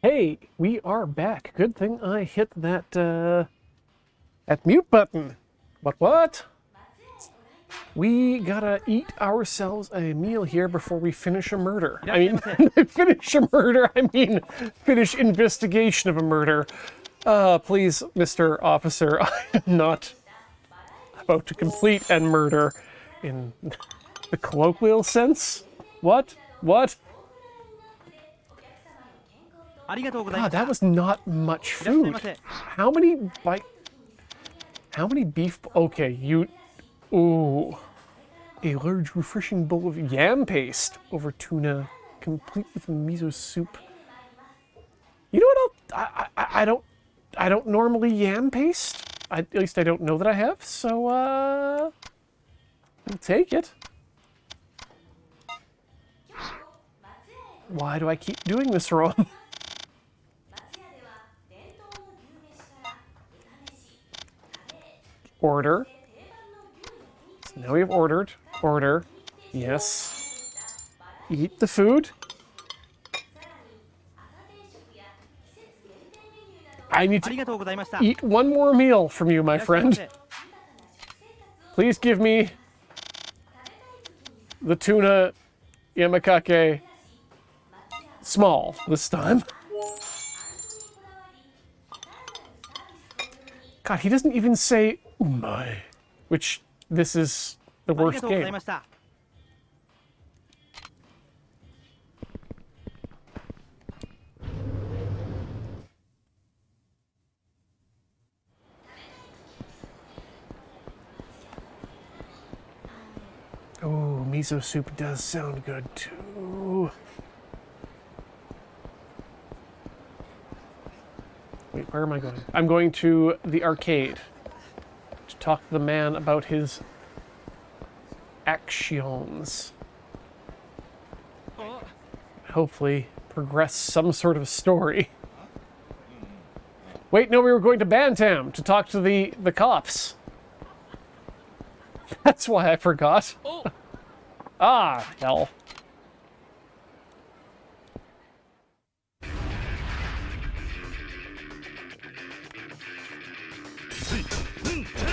Hey, we are back. Good thing I hit that mute button. What? We gotta eat ourselves a meal here before we finish a murder. I mean, finish a murder, I mean, finish investigation of a murder. Please, Mr. Officer, I am not about to complete a murder in the colloquial sense. What? God, that was not much food. How many beef? Okay, you. Ooh. A large, refreshing bowl of yam paste over tuna, complete with miso soup. You know what? I don't normally yam paste. At least I don't know that I have. So I'll take it. Why do I keep doing this wrong? Order. So now we have ordered. Order. Yes. Eat the food. I need to eat one more meal from you, my friend. Please give me the tuna yamakake small this time. God, he doesn't even say umai, which this is the worst game. Oh, miso soup does sound good too. Wait, where am I going? I'm going to the arcade to talk to the man about his actions. Hopefully progress some sort of story. Wait, no, we were going to Bantam to talk to the cops. That's why I forgot. Ah, hell.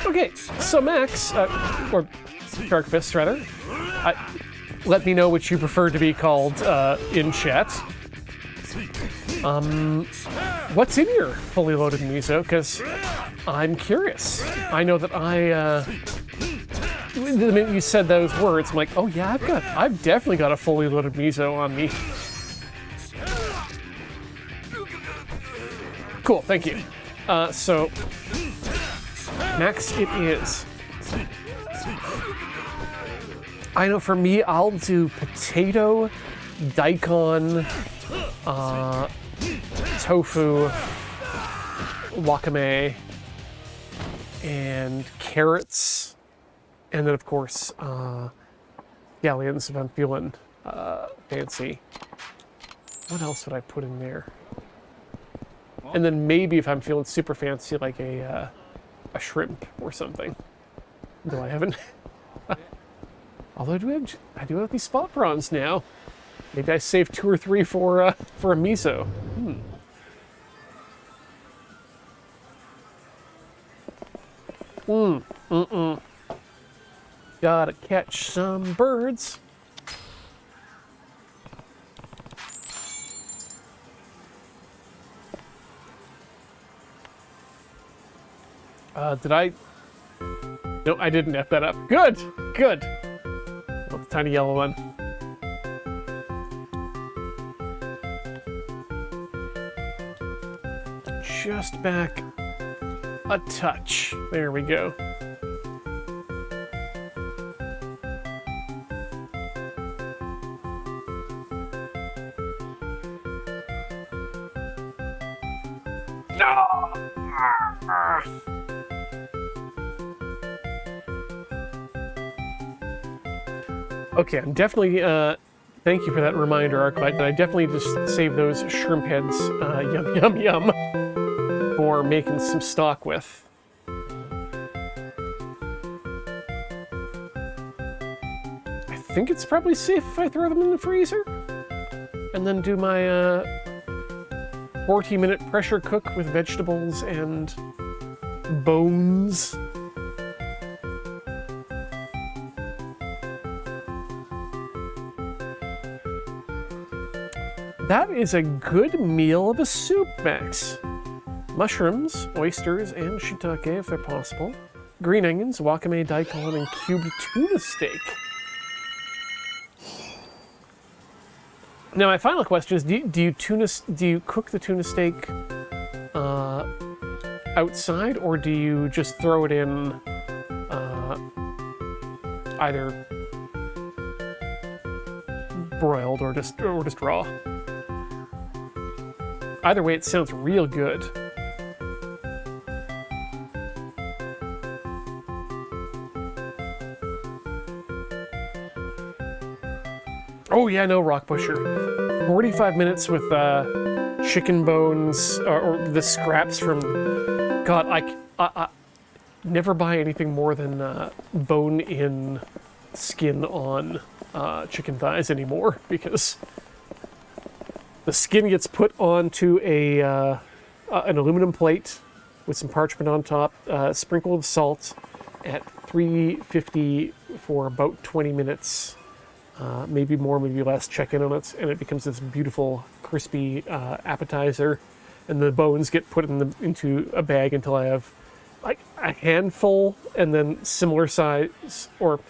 Okay, so Max, or Shark Fist rather, let me know what you prefer to be called in chat. What's in your fully loaded miso? Because I'm curious. I know that the minute you said those words, I'm like, oh yeah, I've definitely got a fully loaded miso on me. Cool, thank you. So, Max, it is. I know for me, I'll do potato, daikon, tofu, wakame, and carrots. And then, of course, scallions if I'm feeling fancy. What else would I put in there? And then maybe if I'm feeling super fancy, like a shrimp or something. Though I haven't. Although I do have these spot prawns now. Maybe I saved 2 or 3 for a miso. Gotta catch some birds. Did I? No, I didn't F that up. Good. Well, the tiny yellow one. Just back a touch. There we go. Okay, I'm definitely, thank you for that reminder, Arclight, I definitely just save those shrimp heads, yum, for making some stock with. I think it's probably safe if I throw them in the freezer, and then do my, 40-minute pressure cook with vegetables and bones. That is a good meal of a soup, Max. Mushrooms, oysters, and shiitake if they're possible. Green onions, wakame, daikon, and cubed tuna steak. Now, my final question is: do you cook the tuna steak outside, or do you just throw it in either broiled or just raw? Either way, it sounds real good. Oh yeah, no, Rock Pusher. 45 minutes with chicken bones or the scraps from. God, I never buy anything more than bone-in, skin on chicken thighs anymore, because the skin gets put onto an aluminum plate with some parchment on top, sprinkled with salt at 350 for about 20 minutes. Maybe more, maybe less. Check in on it, and it becomes this beautiful, crispy appetizer. And the bones get put into a bag until I have like a handful, and then similar size, or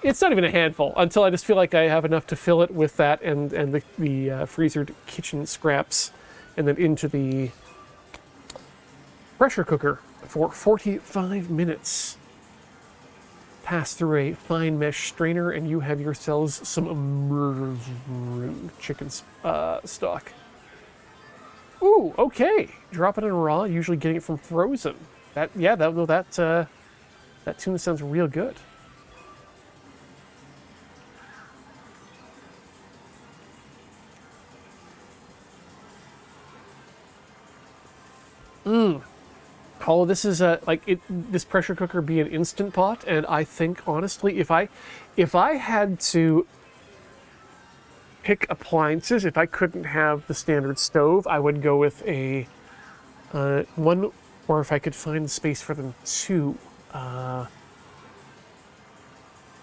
it's not even a handful, until I just feel like I have enough to fill it with that and the freezered kitchen scraps, and then into the pressure cooker for 45 minutes. Pass through a fine mesh strainer, and you have yourselves some amazing chicken stock. Ooh, okay. Drop it in raw, usually getting it from frozen. That tuna sounds real good. All of this is this pressure cooker be an instant pot, and I think honestly, if I had to pick appliances, if I couldn't have the standard stove, I would go with a one, or if I could find space for them, two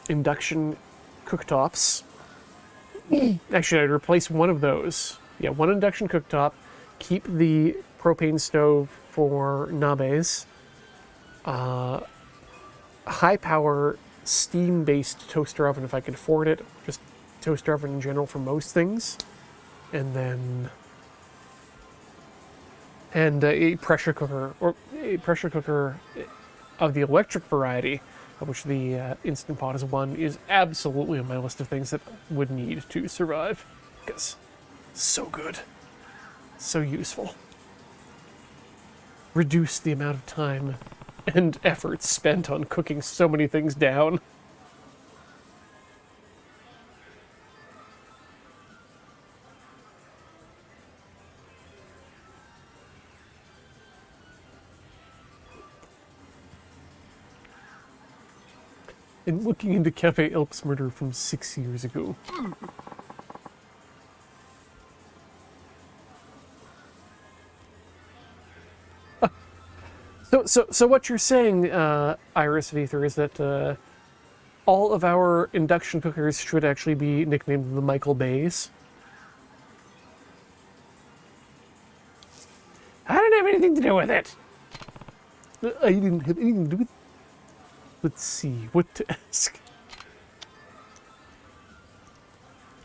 induction cooktops. Actually, I'd replace one of those. Yeah, one induction cooktop. Keep the propane stove for nabes. High power steam-based toaster oven if I can afford it. Just toaster oven in general for most things. And then a pressure cooker, or a pressure cooker of the electric variety, of which the Instant Pot is one, is absolutely on my list of things that would need to survive. Because so good. So useful. Reduce the amount of time and effort spent on cooking so many things down. And looking into Cafe Elk's murder from 6 years ago. So what you're saying, Iris Vether, is that all of our induction cookers should actually be nicknamed the Michael Bays? I don't have anything to do with it. I didn't have anything to do with it. Let's see what to ask.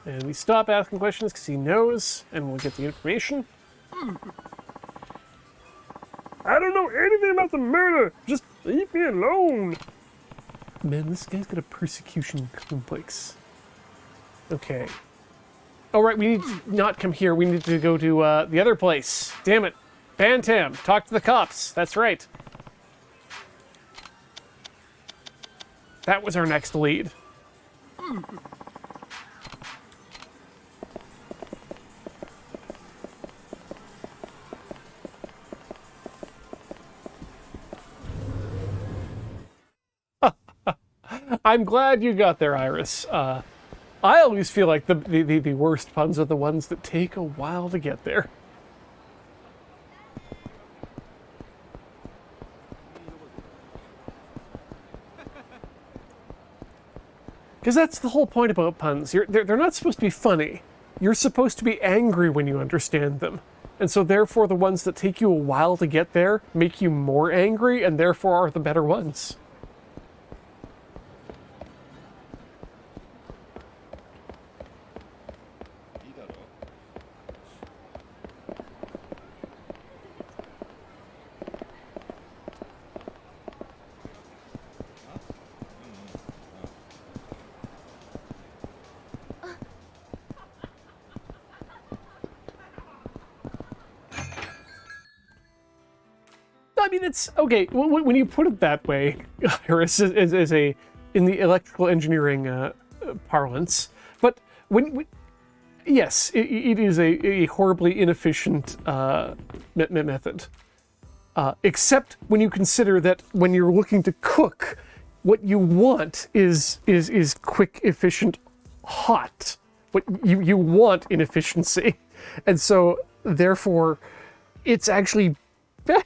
And we stop asking questions because he knows, and we'll get the information. I don't know anything about the murder. Just leave me alone. Man, this guy's got a persecution complex. Okay. Oh, right, we need to not come here. We need to go to the other place. Damn it. Bantam, talk to the cops. That's right. That was our next lead. I'm glad you got there, Iris. I always feel like the worst puns are the ones that take a while to get there. Because that's the whole point about puns. They're not supposed to be funny. You're supposed to be angry when you understand them. And so therefore the ones that take you a while to get there make you more angry and therefore are the better ones. I mean, it's okay when you put it that way, Iris, as a in the electrical engineering parlance. But yes, it is a horribly inefficient method. Except when you consider that when you're looking to cook, what you want is quick, efficient, hot. What you want inefficiency, and so therefore, it's actually better.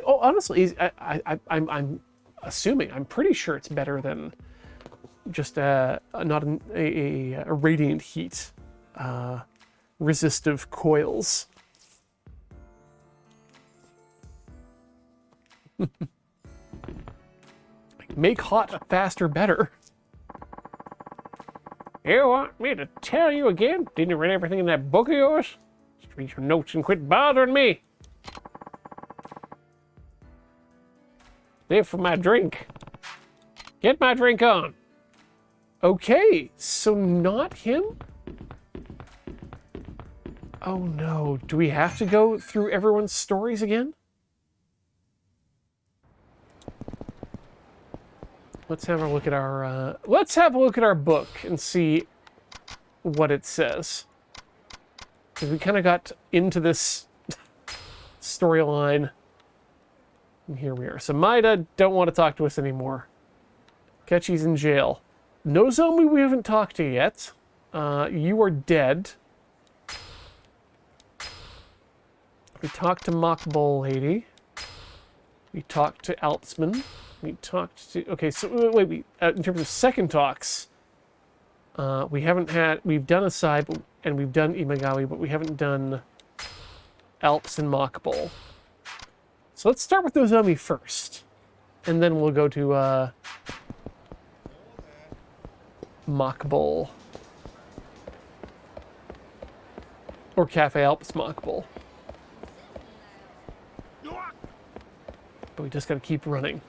Honestly, I'm assuming, I'm pretty sure it's better than just not a radiant heat resistive coils. Make hot faster better. You want me to tell you again? Didn't you read everything in that book of yours? Just read your notes and quit bothering me. Live for my drink. Get my drink on. Okay, so not him? Oh no, do we have to go through everyone's stories again? Let's have a look at our book and see what it says. Because we kind of got into this storyline. And here we are. So Maida don't want to talk to us anymore. Ketchy's in jail. No zombie we haven't talked to yet. You are dead. We talked to Mockbowl Lady. We talked to Alpsman. We talked to... Okay, so wait, in terms of second talks, we've done Asai, and we've done Imagawi, but we haven't done Alps and Mockbowl. So let's start with Nozomi first, and then we'll go to Mockbowl. Or Cafe Alps Mockbowl. But we just gotta keep running.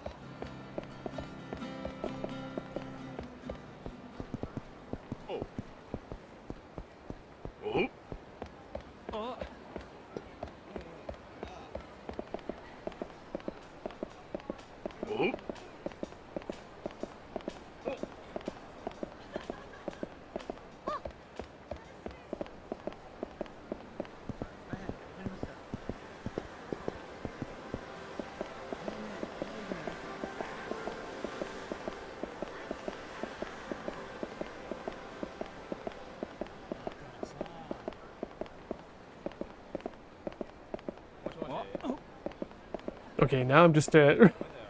Okay, now I'm just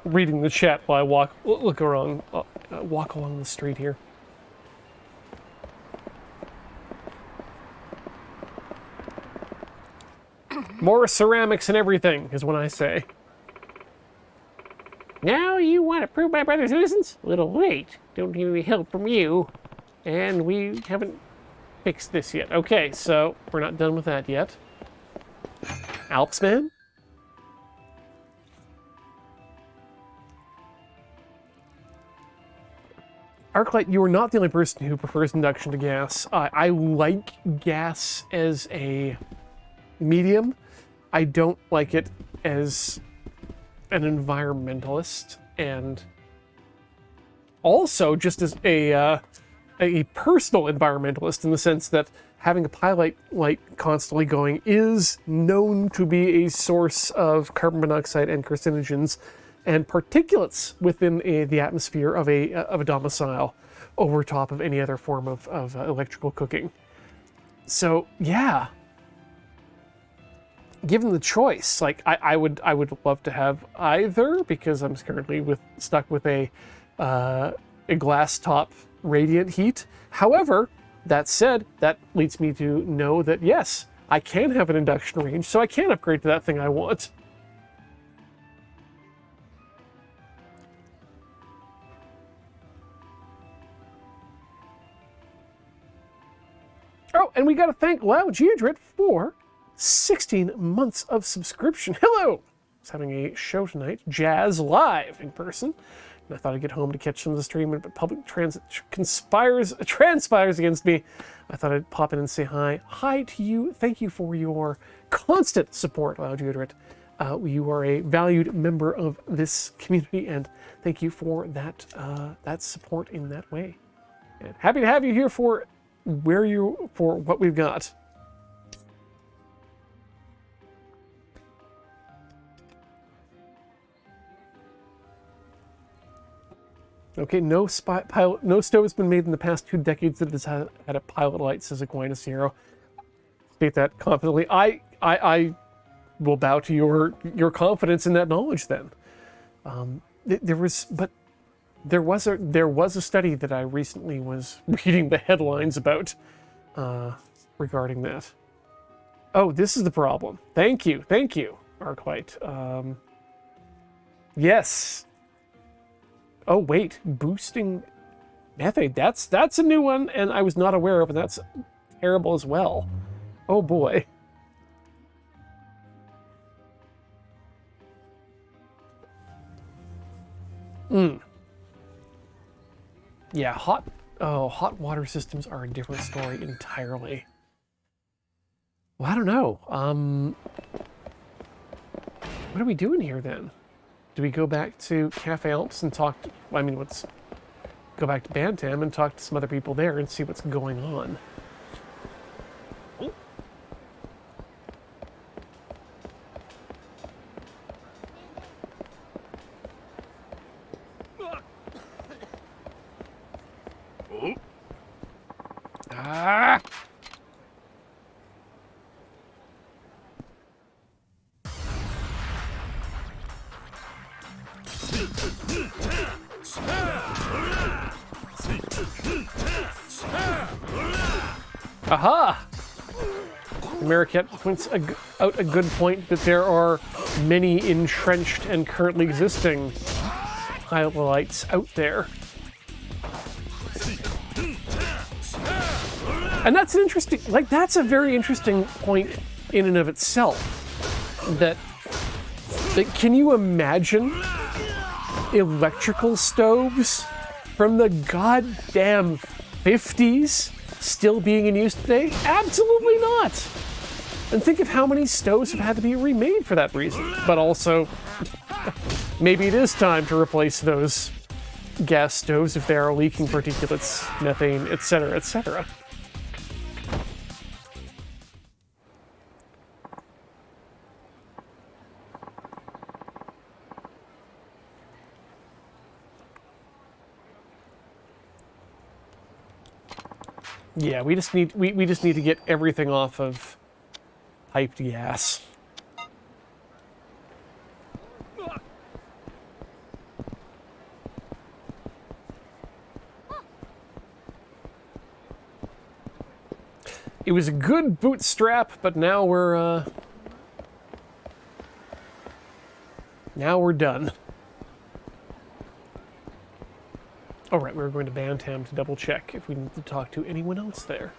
reading the chat while I walk along the street here. More ceramics and everything is what I say. Now you want to prove my brother's innocence? A little late. Don't need any help from you. And we haven't fixed this yet. Okay, so we're not done with that yet. Alpsman? Arclight, you are not the only person who prefers induction to gas. I like gas as a medium. I don't like it as an environmentalist, and also just as a personal environmentalist, in the sense that having a pilot light constantly going is known to be a source of carbon monoxide and carcinogens and particulates within the atmosphere of a domicile over top of any other form of electrical cooking. So yeah, given the choice, like I would love to have either, because I'm currently stuck with a a glass top radiant heat. However, that said, that leads me to know that yes, I can have an induction range, so I can upgrade to that thing I want. Oh, and we got to thank Loud Geodrit for 16 months of subscription. Hello! I was having a show tonight, Jazz Live in person. And I thought I'd get home to catch some of the stream, but public transit transpires against me. I thought I'd pop in and say hi. Hi to you. Thank you for your constant support, Loud Geodrit. You are a valued member of this community, and thank you for that that support in that way. And happy to have you here for what we've got. Okay, no stove has been made in the past 2 decades that has had a pilot light, says Aquinas Hero. State that confidently. I will bow to your confidence in that knowledge. Then, there was a study that I recently was reading the headlines about regarding that. Oh, this is the problem. Thank you, Arclight. Yes. Oh wait, boosting methane. That's a new one, and I was not aware of, and that's terrible as well. Oh boy. Yeah, hot water systems are a different story entirely. Well, I don't know. What are we doing here then? Do we go back to Cafe Alps and talk to, let's go back to Bantam and talk to some other people there and see what's going on. Ah! Aha! Americat points out a good point that there are many entrenched and currently existing pilot lights out there. And that's an interesting, that's a very interesting point in and of itself. That can you imagine electrical stoves from the goddamn 50s still being in use today? Absolutely not. And think of how many stoves have had to be remade for that reason. But also, maybe it is time to replace those gas stoves if they are leaking particulates, methane, etc., etc. Yeah, we just need to get everything off of piped gas. It was a good bootstrap, but now we're done. All right, we're going to Bantam to double check if we need to talk to anyone else there.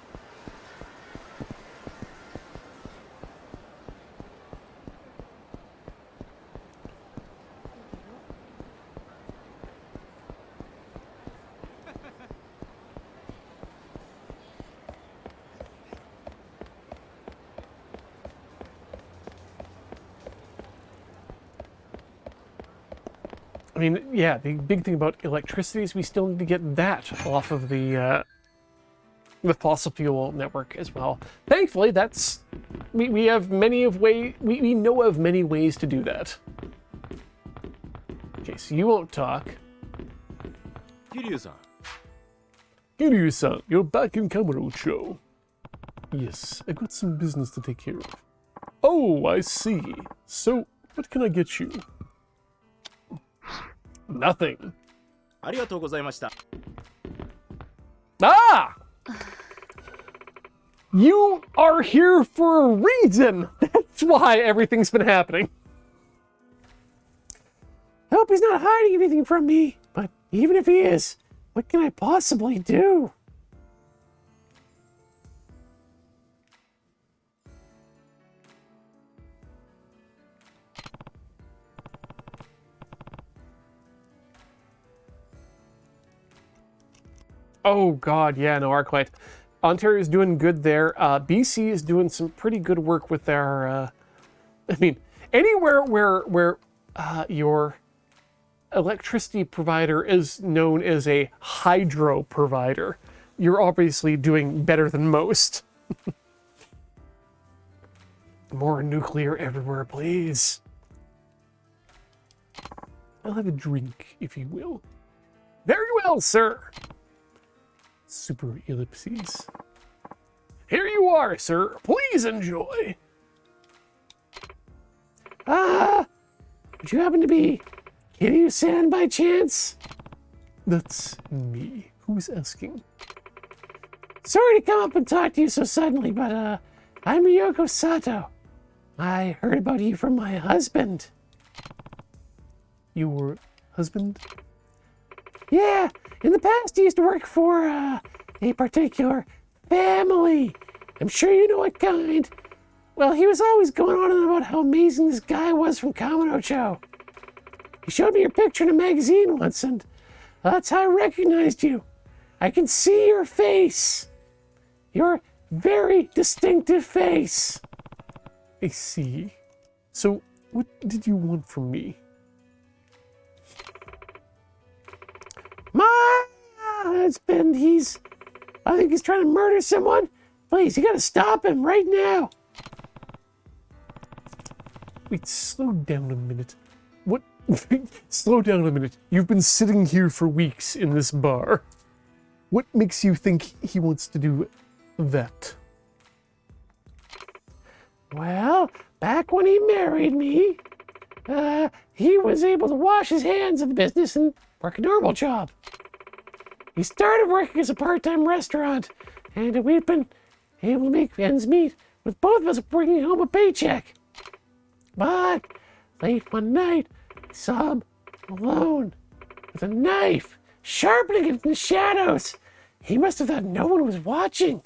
I mean, yeah, the big thing about electricity is we still need to get that off of the fossil fuel network as well. Thankfully, we have we know of many ways to do that. Okay, so you won't talk. Kiryu-san. Kiryu-san, you're back in Kamurocho. Yes, I got some business to take care of. Oh, I see. So, what can I get you? Nothing. ありがとうございました。 Ah! You are here for a reason. That's why everything's been happening. I hope he's not hiding anything from me, but even if he is, what can I possibly do? Oh God, yeah, no, ArcLight. Ontario's doing good there. BC is doing some pretty good work with their. I mean, anywhere where your electricity provider is known as a hydro provider, you're obviously doing better than most. More nuclear everywhere, please. I'll have a drink, if you will. Very well, sir. Super ellipses. Here you are, sir. Please enjoy. Would you happen to be Kiryu-san by chance? That's me. Who's asking? Sorry to come up and talk to you so suddenly, but I'm Ryoko Sato. I heard about you from my husband. Your husband? Yeah, in the past he used to work for a particular family. I'm sure you know what kind. Well, he was always going on and about how amazing this guy was from Kamurocho. He showed me your picture in a magazine once, and that's how I recognized you. I can see your face. Your very distinctive face. I see. So, what did you want from me? My husband, I think he's trying to murder someone. Please, you gotta stop him right now. Wait, slow down a minute. What? Slow down a minute. You've been sitting here for weeks in this bar. What makes you think he wants to do that? Well, back when he married me, he was able to wash his hands of the business and work a normal job. He started working as a part-time restaurant, and we've been able to make ends meet with both of us bringing home a paycheck. But late one night, I saw him alone with a knife, sharpening it in the shadows. He must have thought no one was watching.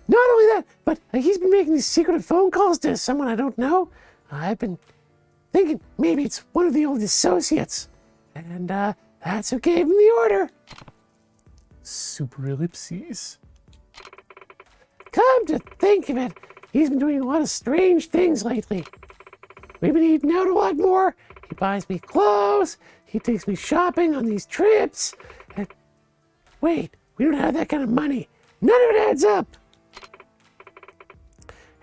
Not only that, but he's been making these secretive phone calls to someone I don't know. I've been thinking maybe it's one of the old associates. And that's who gave him the order. Super ellipses. Come to think of it, he's been doing a lot of strange things lately. We've been eating out a lot more. He buys me clothes. He takes me shopping on these trips. And wait, we don't have that kind of money. None of it adds up.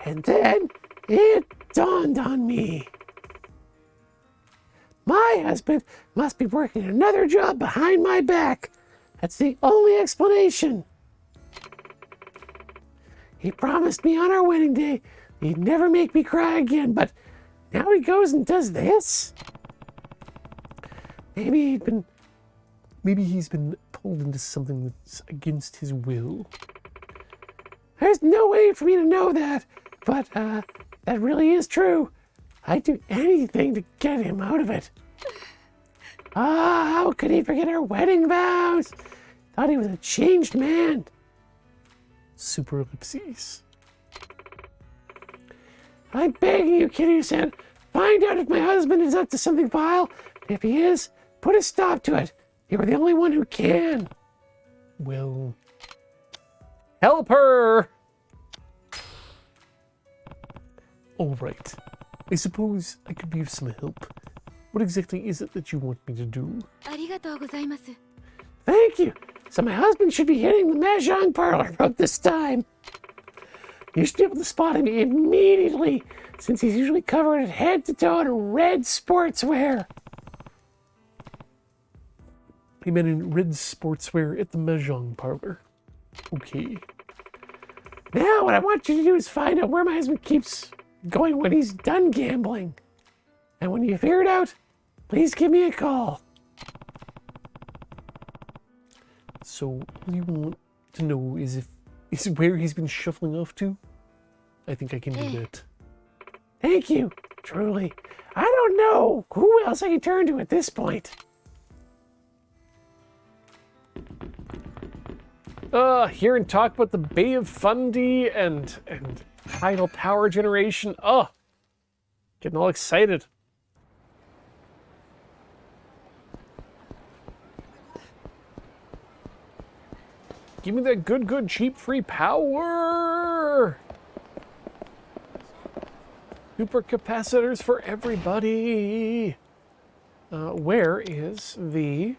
And then it dawned on me. My husband must be working another job behind my back. That's the only explanation. He promised me on our wedding day he'd never make me cry again, but now he goes and does this? Maybe he's been pulled into something that's against his will. There's no way for me to know that, but that really is true. I'd do anything to get him out of it. How could he forget our wedding vows? Thought he was a changed man. Super ellipses. I'm begging you, Kiryu-san, find out if my husband is up to something vile. If he is, put a stop to it. You're the only one who can. Well, help her! All right. I suppose I could be of some help. What exactly is it that you want me to do? ありがとうございます。 Thank you. So my husband should be hitting the mahjong parlor about this time. You should be able to spot him immediately, since he's usually covered head to toe in red sportswear. I Hey man in red sportswear at the Mahjong parlor. Okay. Now what I want you to do is find out where my husband keeps going when he's done gambling. And when you figure it out, please give me a call. So what you want to know is where he's been shuffling off to? I think I can do that. Thank you, truly. I don't know who else I can turn to at this point. Hear and talk about the Bay of Fundy and tidal power generation. Getting all excited. Give me that good, cheap, free power. Supercapacitors for everybody. Where is the...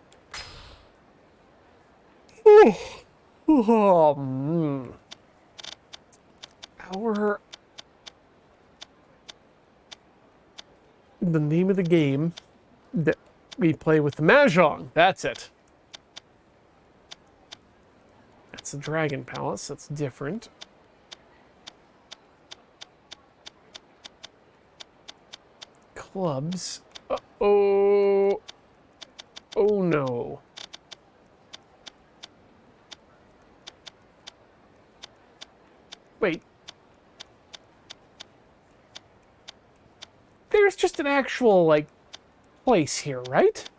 The name of the game that we play with the Mahjong. That's it. That's the Dragon Palace. That's different. Clubs. Uh-oh. Oh no. Wait. There's just an actual, like, place here, right?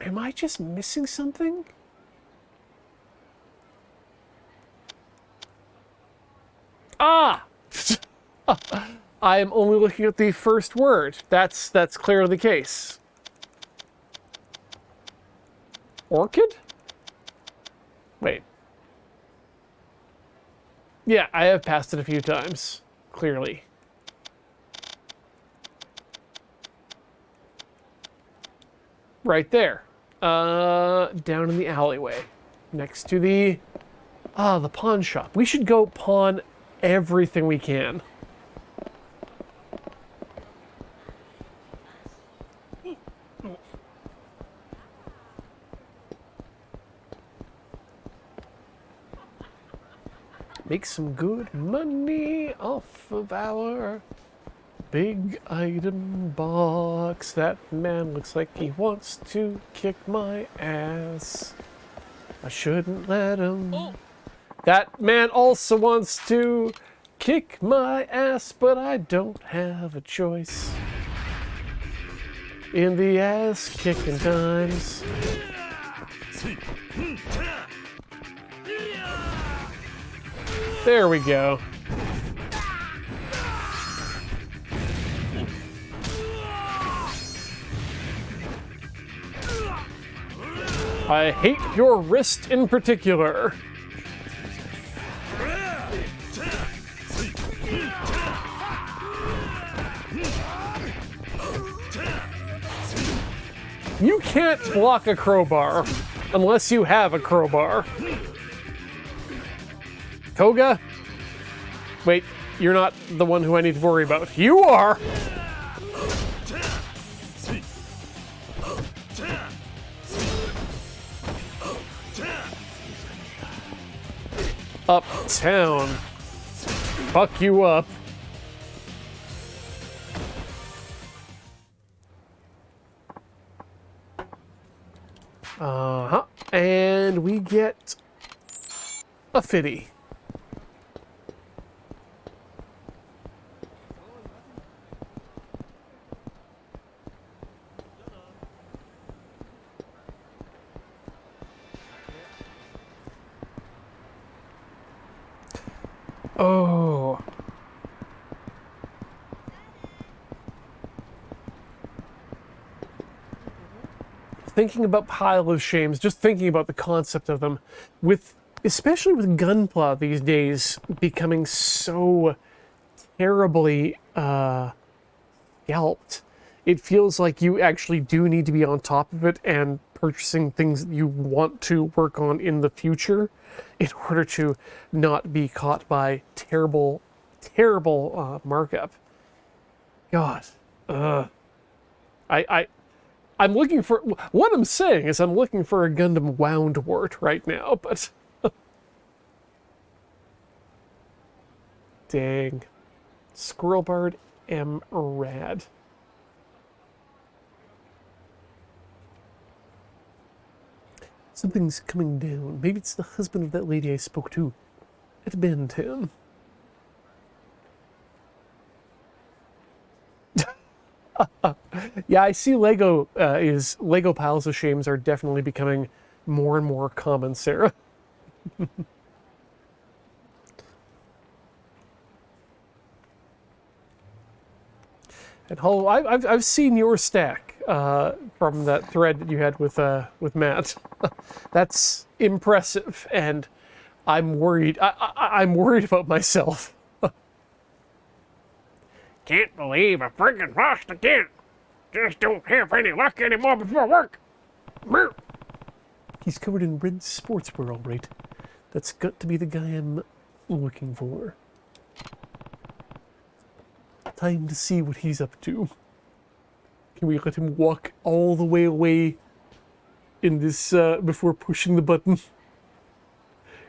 Am I just missing something? Ah! I am only looking at the first word. That's clearly the case. Orchid? Wait. Yeah, I have passed it a few times. Clearly. Right there. Down in the alleyway. Next to the pawn shop. We should go pawn everything we can. Make some good money off of our big item box. That man looks like he wants to kick my ass. I shouldn't let him. Oh. That man also wants to kick my ass, but I don't have a choice. In the ass kicking times. There we go. I hate your wrist in particular. You can't block a crowbar unless you have a crowbar. Koga? Wait, you're not the one who I need to worry about. You are! Uptown. Fuck you up. Uh-huh. And we get a fitty. Oh. Thinking about pile of shames, just thinking about the concept of them, especially with Gunpla these days becoming so terribly scalped, it feels like you actually do need to be on top of it and purchasing things that you want to work on in the future in order to not be caught by terrible markup. God. I'm looking for... What I'm saying is I'm looking for a Gundam Wound Wart right now, but... Dang. Squirrelbard M. Rad. Something's coming down. Maybe it's the husband of that lady I spoke to at Benton. Yeah, I see Lego piles of shames are definitely becoming more and more common, Sarah. And Hollow, I've seen your stack from that thread that you had with Matt. That's impressive, and I'm worried. I'm worried about myself. Can't believe a friggin' lost again. Just don't have any luck anymore before work. Meow. He's covered in red sportswear, all right. That's got to be the guy I'm looking for. Time to see what he's up to. Can we let him walk all the way away in this before pushing the button?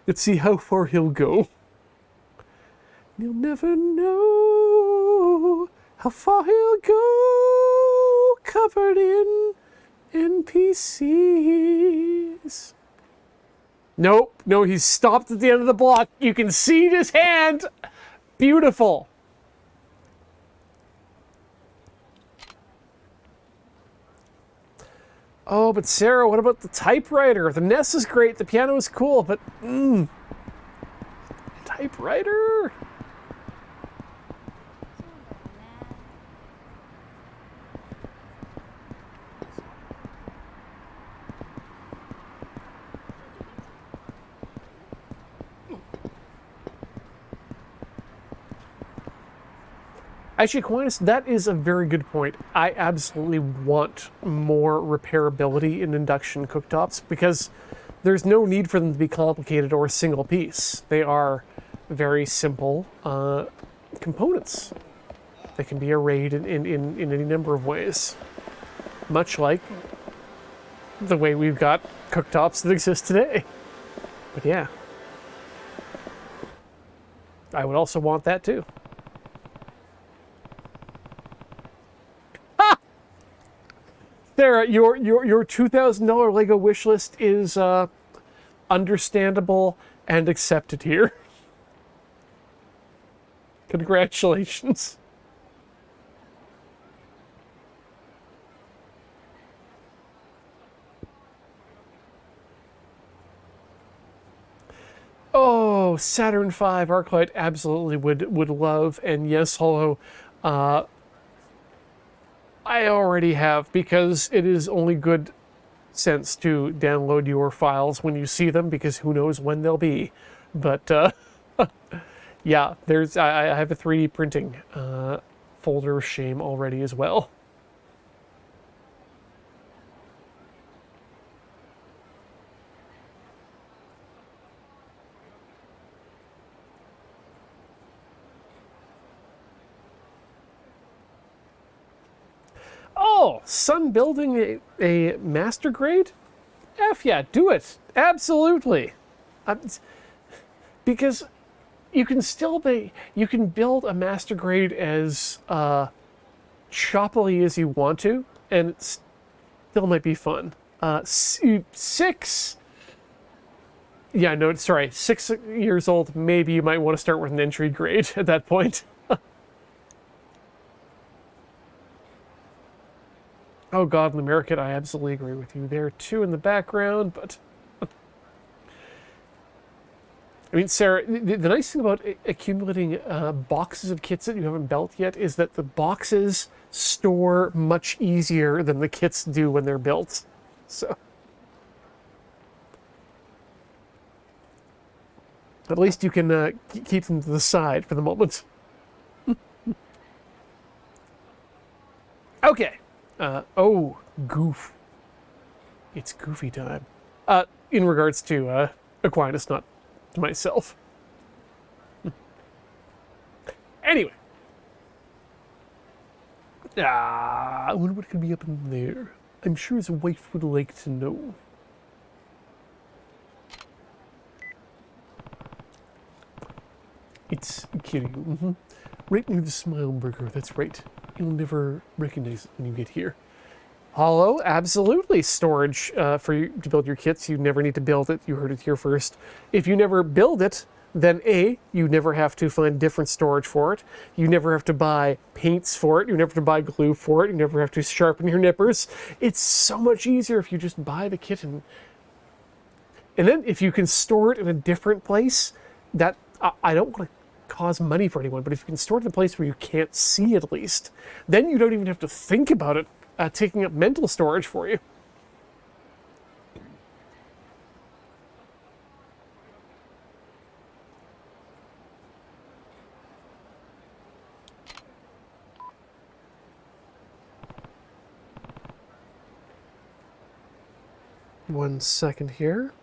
Let's see how far he'll go. You'll never know how far he'll go, covered in NPCs. Nope, no, he's stopped at the end of the block. You can see his hand. Beautiful. Oh, but Sarah, what about the typewriter? The NES is great, the piano is cool, but typewriter? Actually, Aquinas, that is a very good point. I absolutely want more repairability in induction cooktops because there's no need for them to be complicated or a single piece. They are very simple components. They can be arrayed in any number of ways. Much like the way we've got cooktops that exist today. But yeah. I would also want that too. Sarah, your $2,000 Lego wish list is understandable and accepted here. Congratulations. Oh, Saturn V Arclight absolutely would love, and yes, Hollow, I already have, because it is only good sense to download your files when you see them, because who knows when they'll be. But yeah, I have a 3D printing folder of shame already as well. Oh, son building a master grade? F yeah, do it. Absolutely. Because you can you can build a master grade as choppily as you want to, and it still might be fun. 6 years old, maybe you might want to start with an entry grade at that point. Oh God, in American, I absolutely agree with you there too in the background, but I mean, Sarah, the nice thing about accumulating boxes of kits that you haven't built yet is that the boxes store much easier than the kits do when they're built. So at least you can keep them to the side for the moment. Okay. Oh, goof. It's goofy time. In regards to Aquinas, not to myself. Anyway. I wonder what could be up in there. I'm sure his wife would like to know. It's Kiryu. Right near the Smile Burger, that's right. You'll never recognize it when you get here. Hollow, absolutely. Storage for you to build your kits. You never need to build it. You heard it here first. If you never build it, then A, you never have to find different storage for it. You never have to buy paints for it. You never have to buy glue for it. You never have to sharpen your nippers. It's so much easier if you just buy the kit. And then if you can store it in a different place, that I don't want to cause money for anyone, but if you can store it in a place where you can't see at least, then you don't even have to think about it taking up mental storage for you. One second here.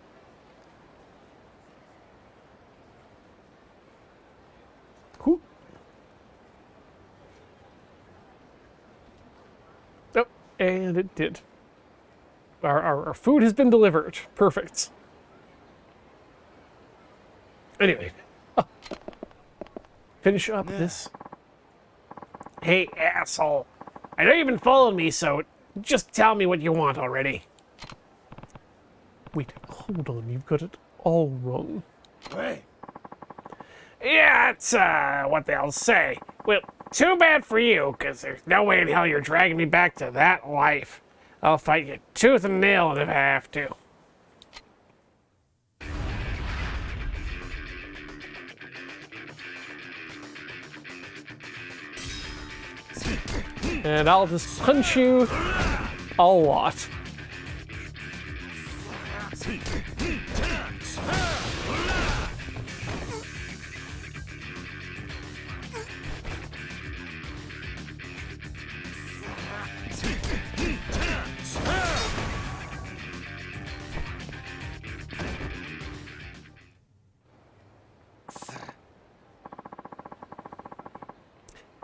Whew. Oh, and it did. Our food has been delivered. Perfect. Anyway, finish up this. Hey, asshole. I know you've been following me, so just tell me what you want already. Wait, hold on. You've got it all wrong. Hey. Yeah, that's what they'll say. Well, too bad for you, because there's no way in hell you're dragging me back to that life. I'll fight you tooth and nail if I have to. And I'll just punch you a lot.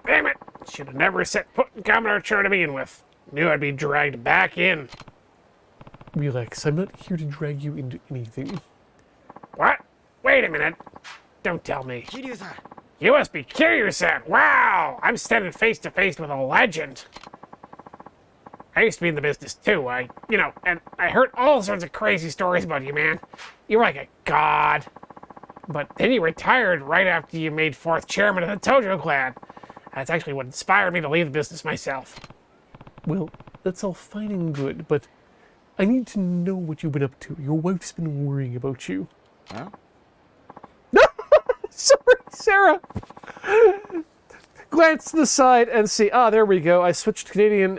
Damn it! Should have never set foot in Commodore to begin with. Knew I'd be dragged back in. Relax, I'm not here to drag you into anything. What? Wait a minute. Don't tell me. Kiryu-san. You must be Kiryu-san. Wow! I'm standing face to face with a legend. I used to be in the business too. And I heard all sorts of crazy stories about you, man. You were like a god. But then you retired right after you made 4th chairman of the Tojo clan. That's actually what inspired me to leave the business myself. Well, that's all fine and good, but I need to know what you've been up to. Your wife's been worrying about you. Huh? Sorry, Sarah. Glance to the side and see. There we go. I switched to Canadian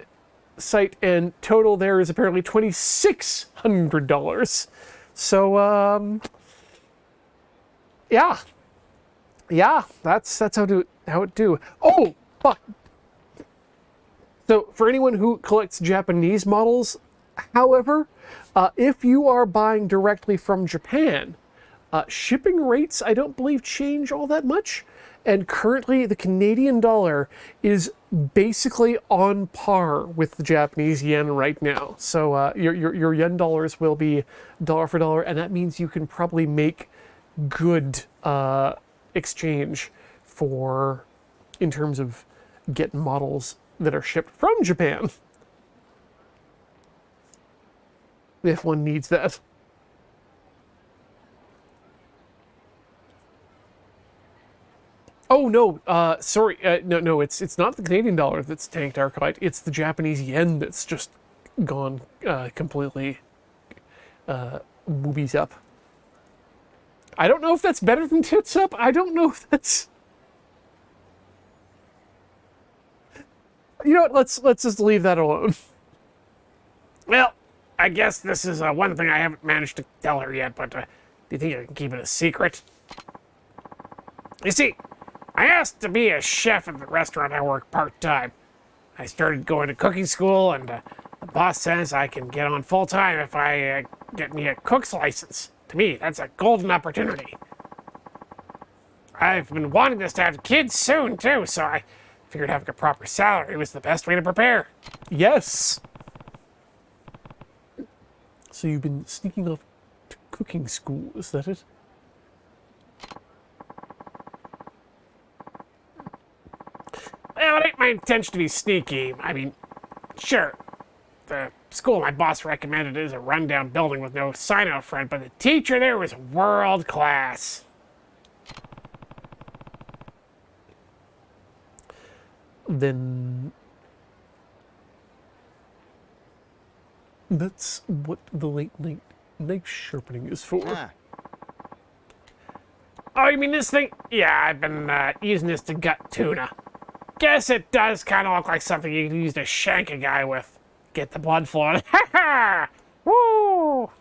site, and total there is apparently $2,600. So, yeah, that's how it do. Oh, fuck. So for anyone who collects Japanese models, however, if you are buying directly from Japan, shipping rates, I don't believe, change all that much. And currently, the Canadian dollar is basically on par with the Japanese yen right now. So your yen dollars will be dollar for dollar, and that means you can probably make good exchange in terms of getting models that are shipped from Japan. If one needs that. Oh no, sorry, no, it's not the Canadian dollar that's tanked Arclight, it's the Japanese yen that's just gone completely boobies up. I don't know if that's better than tits up. I don't know if that's... You know what, let's just leave that alone. Well, I guess this is one thing I haven't managed to tell her yet, but do you think I can keep it a secret? You see, I asked to be a chef at the restaurant I work part-time. I started going to cooking school, and the boss says I can get on full-time if I get me a cook's license. To me, that's a golden opportunity. I've been wanting this to have kids soon, too, so I Figured having a proper salary was the best way to prepare. Yes. So you've been sneaking off to cooking school, is that it? Well, it ain't my intention to be sneaky. I mean, sure, the school my boss recommended is a rundown building with no sign out front, but the teacher there was world class. Then that's what the late night knife sharpening is for. Oh, you mean this thing? Yeah, I've been using this to gut tuna. Guess it does kind of look like something you could use to shank a guy with. Get the blood flowing. Ha ha! Woo!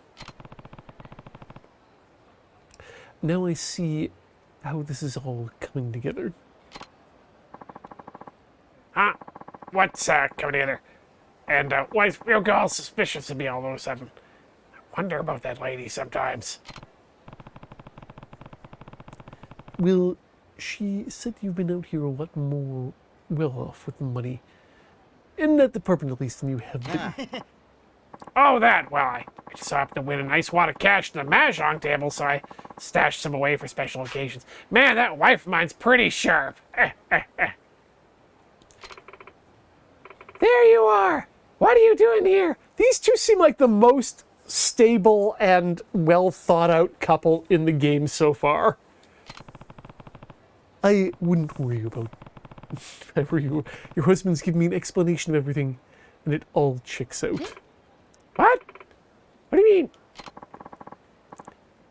Now I see how this is all coming together. Huh? What's coming together? And why is Ryoko all suspicious of me all of a sudden? I wonder about that lady sometimes. Well, she said you've been out here a lot more well off with the money. In that department, at least, than you have been. Oh, that. Well, I just happened to win a nice wad of cash in the mahjong table, so I stashed some away for special occasions. Man, that wife of mine's pretty sharp. There you are! What are you doing here? These two seem like the most stable and well thought out couple in the game so far. I wouldn't worry about if I were you. Your husband's given me an explanation of everything, and it all checks out. What? What do you mean?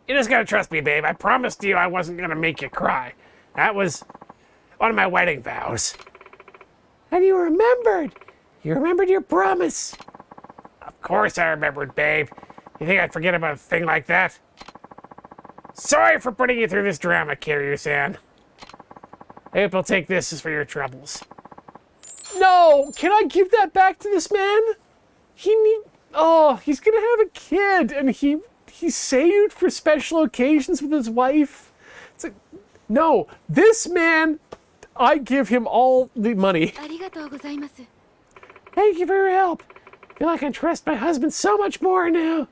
You just gotta trust me, babe. I promised you I wasn't gonna make you cry. That was one of my wedding vows. And you remembered! You remembered your promise. Of course I remembered, babe. You think I'd forget about a thing like that? Sorry for putting you through this drama, Kiryu-san. I hope you'll take this as for your troubles. No! Can I give that back to this man? He's gonna have a kid, and he saved for special occasions with his wife. It's like, no, this man, I give him all the money. ありがとうございます。 Thank you for your help. I feel like I trust my husband so much more now.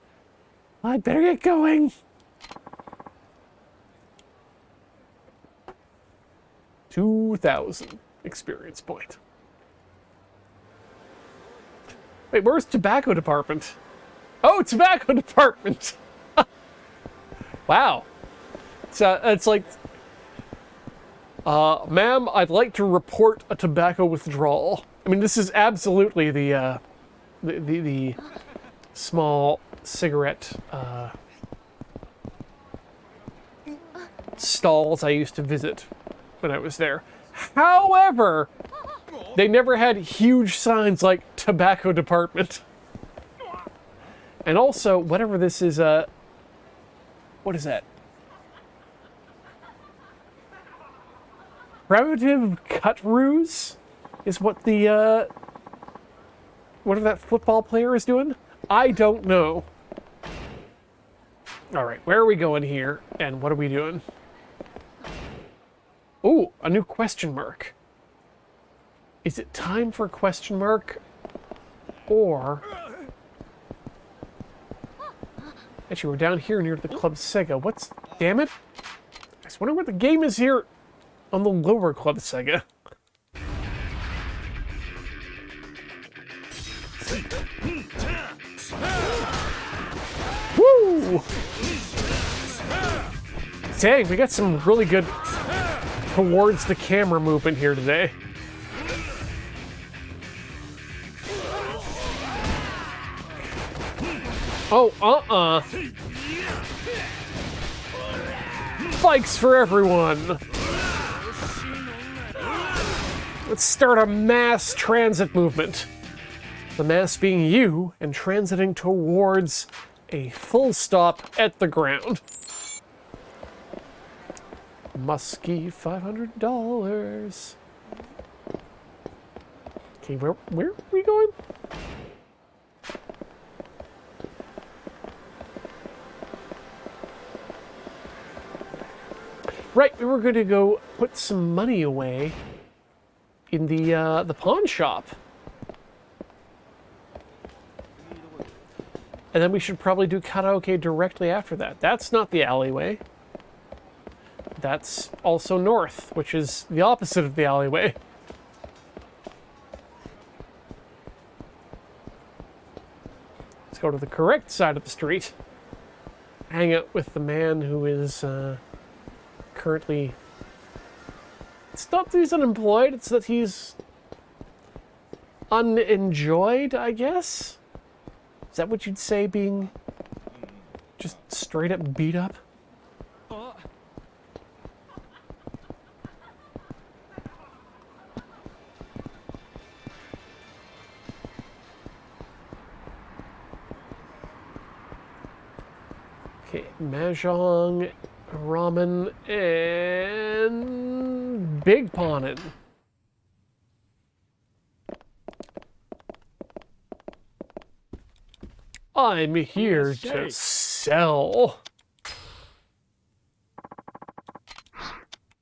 I'd better get going. 2,000 experience point. Wait, where's tobacco department? Oh, tobacco department. Wow. It's like, ma'am, I'd like to report a tobacco withdrawal. I mean, this is absolutely the small cigarette stalls I used to visit when I was there. However, they never had huge signs like tobacco department. And also, whatever this is, what is that? Primitive cut ruse is what the, whatever that football player is doing? I don't know. All right, where are we going here, and what are we doing? Ooh, a new question mark. Is it time for a question mark? Or... Actually, we're down here near the Club Sega. What's... Damn it. I just wonder what the game is here on the lower Club Sega. Woo! Dang, we got some really good towards the camera movement here today. Oh, Bikes for everyone! Let's start a mass transit movement. The mass being you and transiting towards a full stop at the ground. Muskie, $500. Okay, where are we going? Right, we were going to go put some money away in the pawn shop. And then we should probably do karaoke directly after that. That's not the alleyway. That's also north, which is the opposite of the alleyway. Let's go to the correct side of the street. Hang out with the man who is currently... It's not that he's unemployed, it's that he's unenjoyed, I guess? Is that what you'd say, being just straight up beat up? Okay, mahjong, ramen, and big pawnin'. I'm here to sell.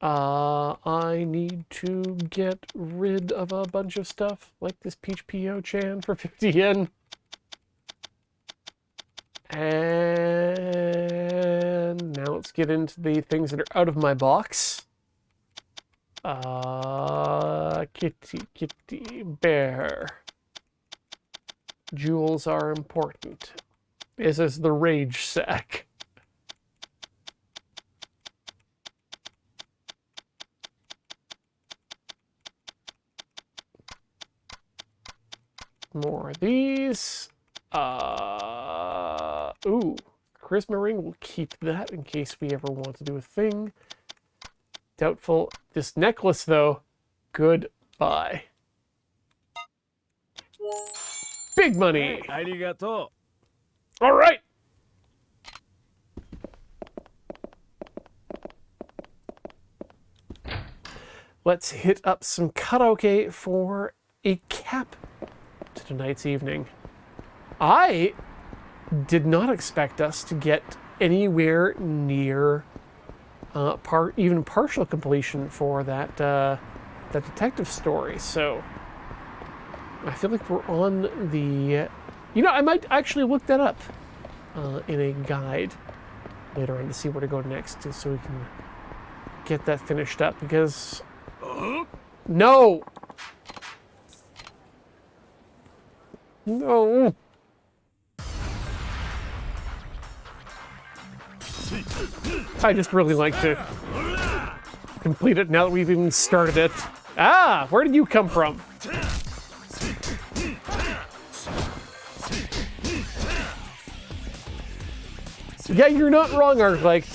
I need to get rid of a bunch of stuff, like this peach PO-chan for 50 yen. And now let's get into the things that are out of my box. Kitty, bear. Jewels are important. This is the rage sack. More of these. Ooh, charisma ring. We'll keep that in case we ever want to do a thing. Doubtful. This necklace, though, goodbye. Big money. Arigato. All right. Let's hit up some karaoke for a cap to tonight's evening. I did not expect us to get anywhere near even partial completion for that detective story. So I feel like we're on the... You know, I might actually look that up in a guide later on to see where to go next, so we can get that finished up, because... No! No! I just really like to complete it now that we've even started it. Ah! Where did you come from? Yeah, you're not wrong, Arclight.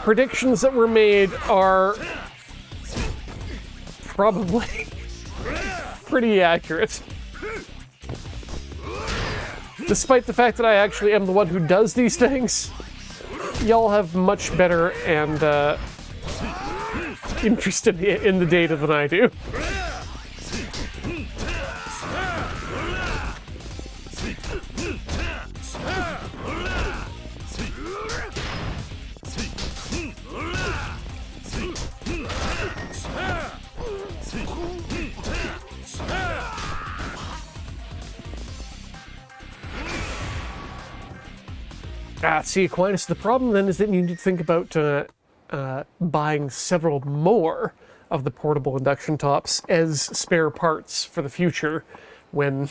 Predictions that were made are probably pretty accurate. Despite the fact that I actually am the one who does these things, y'all have much better and interest in the data than I do. See, Aquinas, the problem then is that you need to think about buying several more of the portable induction tops as spare parts for the future when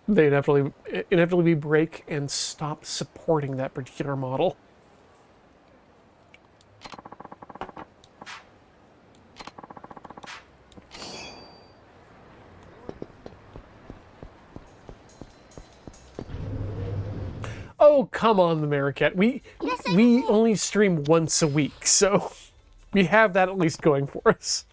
they inevitably break and stop supporting that particular model. Oh, come on, the Maricat. We only stream once a week, so we have that at least going for us.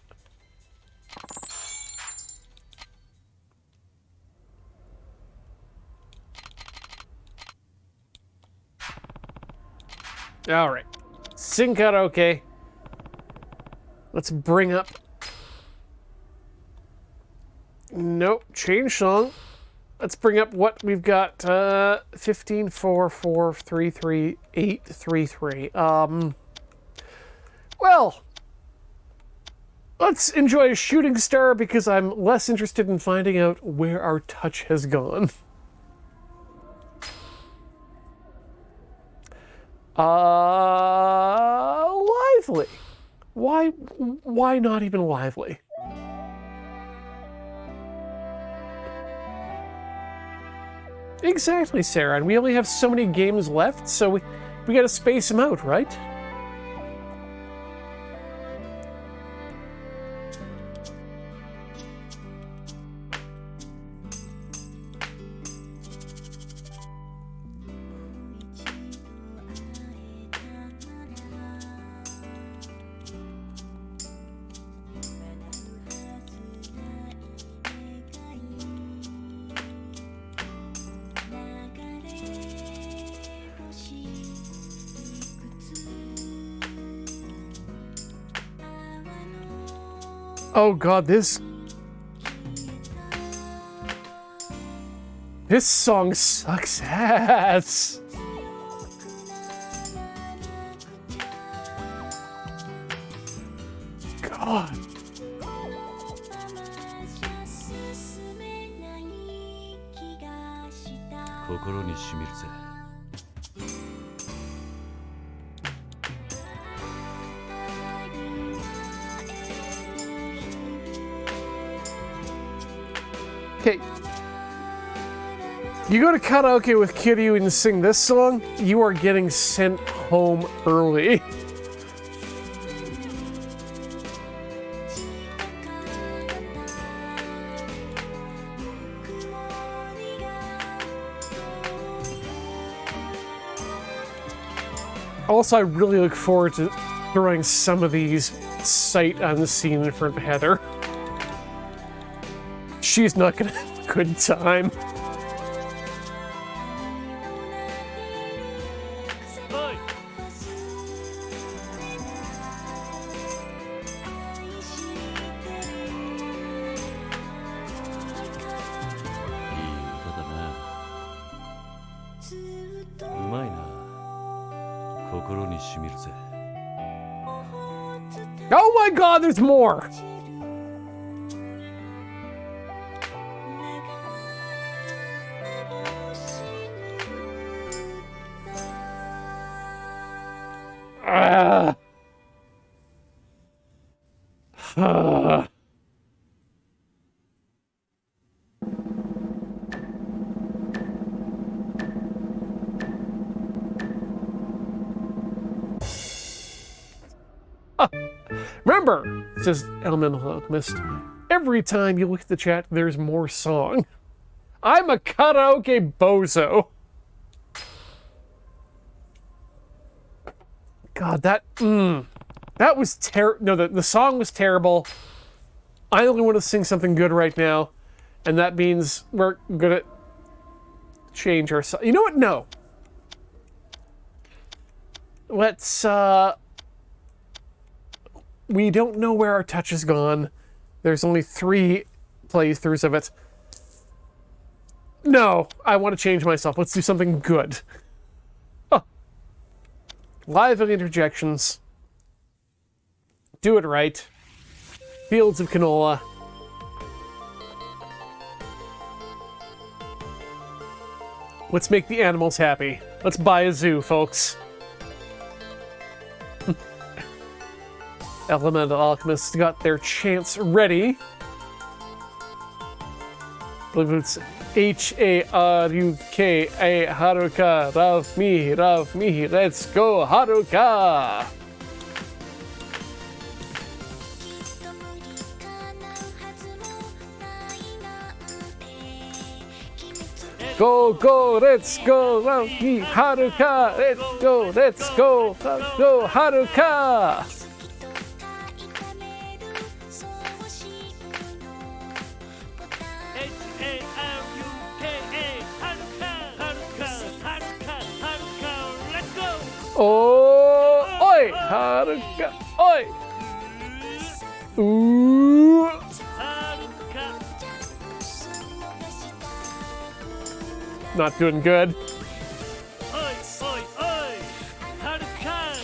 All right. Sing karaoke. Let's bring up... Nope, change song. Let's bring up what we've got. 15, 4, 4, 3, 3, 8, 3, 3. Well, Let's enjoy a shooting star because I'm less interested in finding out where our touch has gone. Lively. Why not even lively? Exactly, Sarah. And we only have so many games left, so we gotta space them out, right? Oh god, this song sucks ass. God. Okay. You go to karaoke with Kiryu and sing this song, you are getting sent home early. Also, I really look forward to throwing some of these sight unseen in front of Heather. She's not gonna have a good time. Oh my god, there's more! Remember, says Elemental Alchemist, every time you look at the chat, there's more song. I'm a karaoke bozo. God, that was terrible. No, the song was terrible. I only want to sing something good right now, and that means we're gonna change our song. You know what? No. Let's, we don't know where our touch has gone. There's only 3 playthroughs of it. No, I want to change myself. Let's do something good. Huh. Live interjections. Do it right. Fields of canola. Let's make the animals happy. Let's buy a zoo, folks. Elemental Alchemists got their chants ready. I believe it's Haruka, Haruka, Rav me, let's go, Haruka! Go, go, let's go, Rav me, Haruka, let's go, Haruka! Oh, oi, Haruka, oi. Ooh. Not doing good. Oi, oi, oi, Haruka.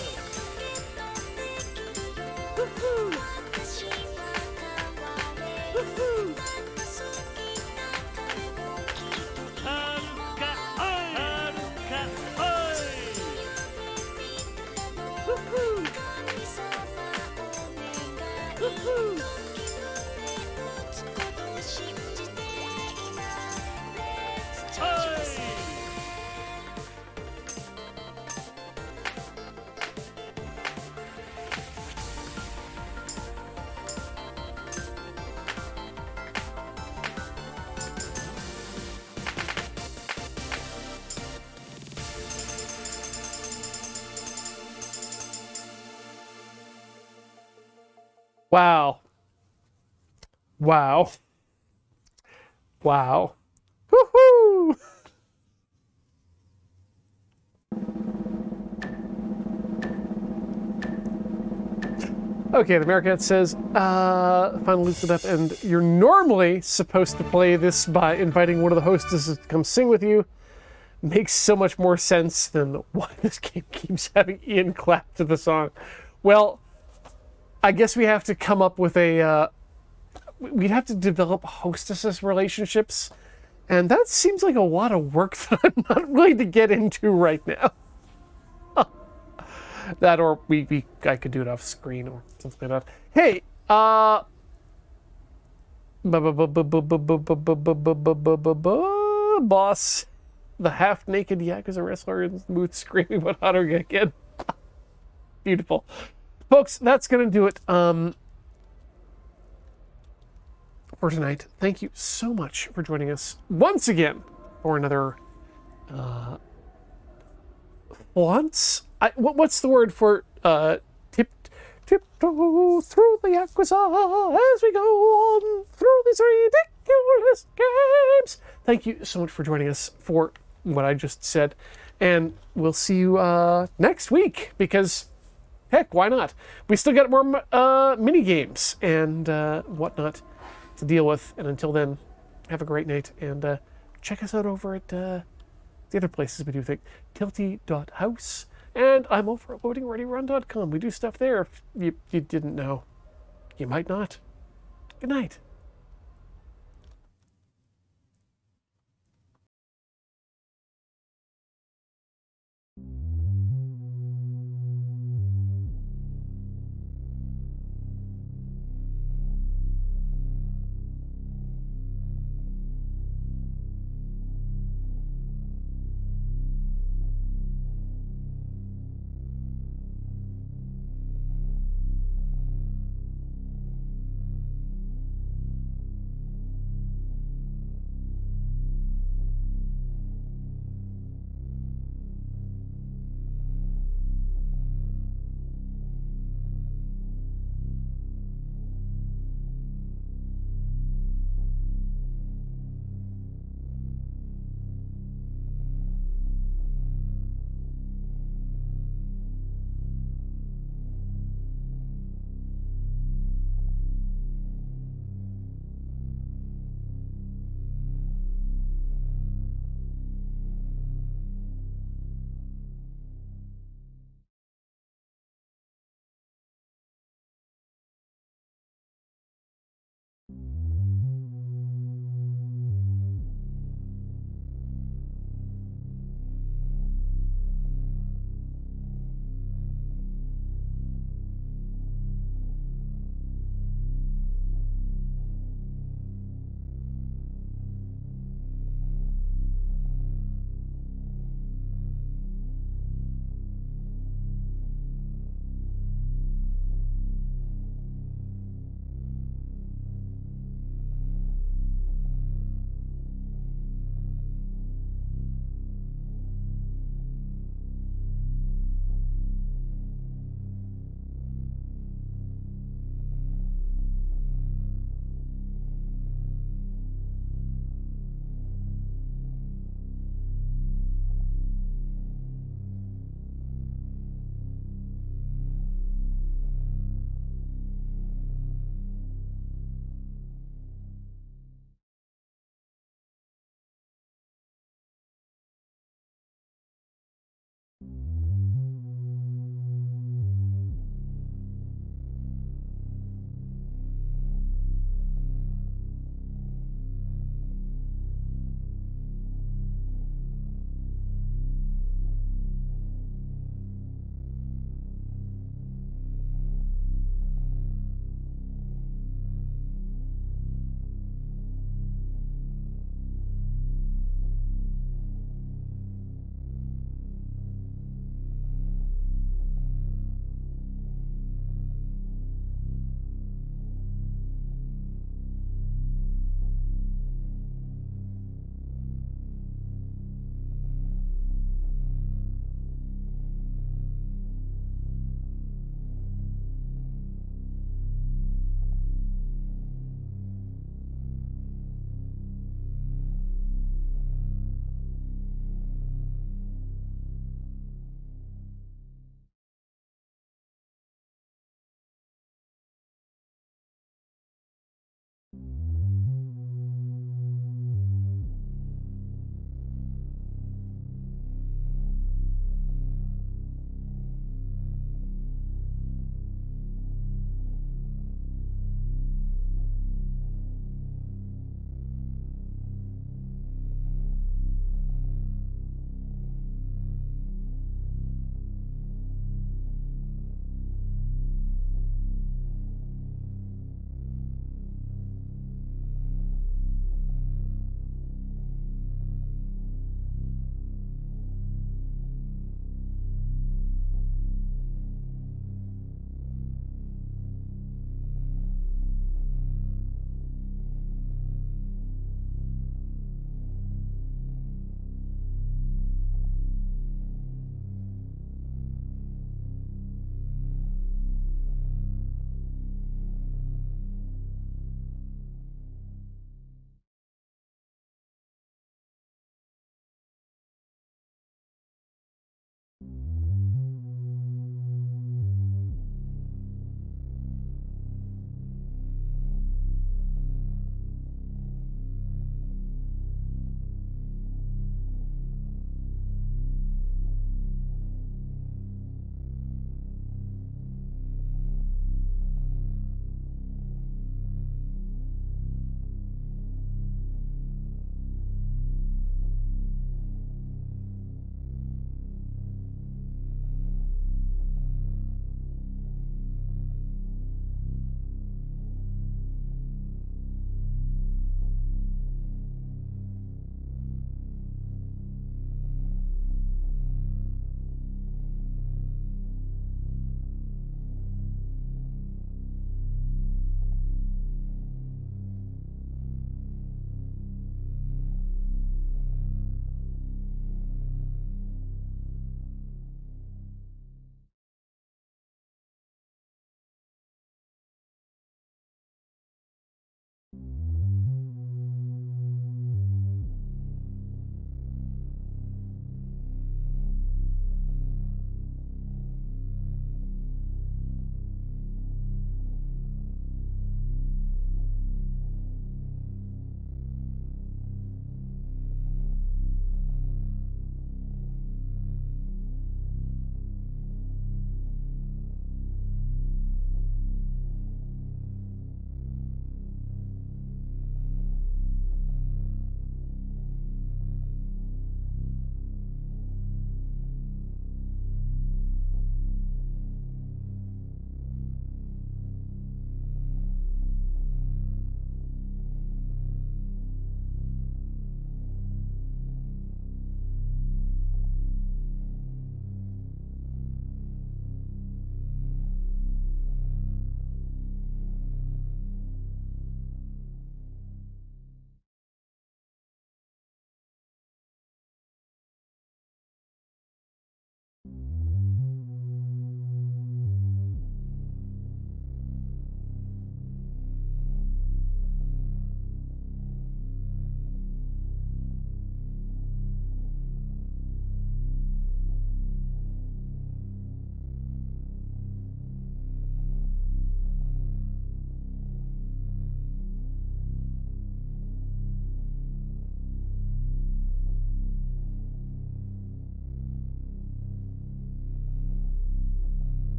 Wow. Wow. Wow. Woohoo! Okay, the Marquette says, finally looped it up, and you're normally supposed to play this by inviting one of the hostesses to come sing with you. Makes so much more sense than why this game keeps having Ian clap to the song. Well, I guess we have to come up with a, we'd have to develop hostesses relationships, and that seems like a lot of work that I'm not willing to get into right now. That, or I could do it off screen or something like that. Hey, boss, the half-naked Yakuza wrestler in the booth screaming about how to get again. Beautiful. Folks, that's going to do it for tonight. Thank you so much for joining us once again for another what's the word for tiptoe through the Yakuza as we go on through these ridiculous games. Thank you so much for joining us for what I just said, and we'll see you next week, because heck, why not? We still got more mini games and whatnot to deal with, and until then, have a great night, and check us out over at the other places we do things, tilty.house, and I'm over at loadingreadyrun.com. We do stuff there if you didn't know. You might not. Good night.